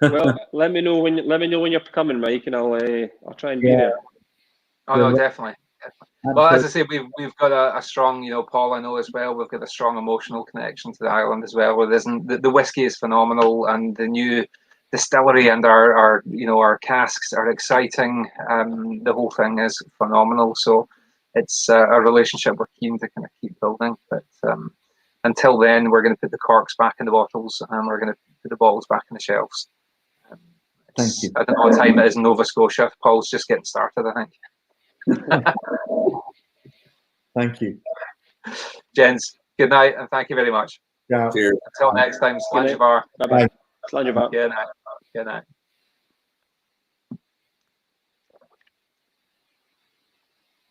Well, let me know when you're coming, Mike, and I'll try and be there. Oh no, definitely. Well, as I say, we've got a strong, you know, Paul, I know as well. We've got a strong emotional connection to the island as well. Where the whiskey is phenomenal, and the new distillery and our you know, our casks are exciting. The whole thing is phenomenal. So it's a relationship we're keen to kind of keep building. But until then, we're going to put the corks back in the bottles, and we're going to put the bottles back in the shelves. Thank you. I don't know what time it is in Nova Scotia. Paul's just getting started, I think. Thank you. Gents, good night, and thank you very much. Ciao. Cheers. Until next time, Slanjavar. Bye-bye. Slanjavar. Good night. Good night.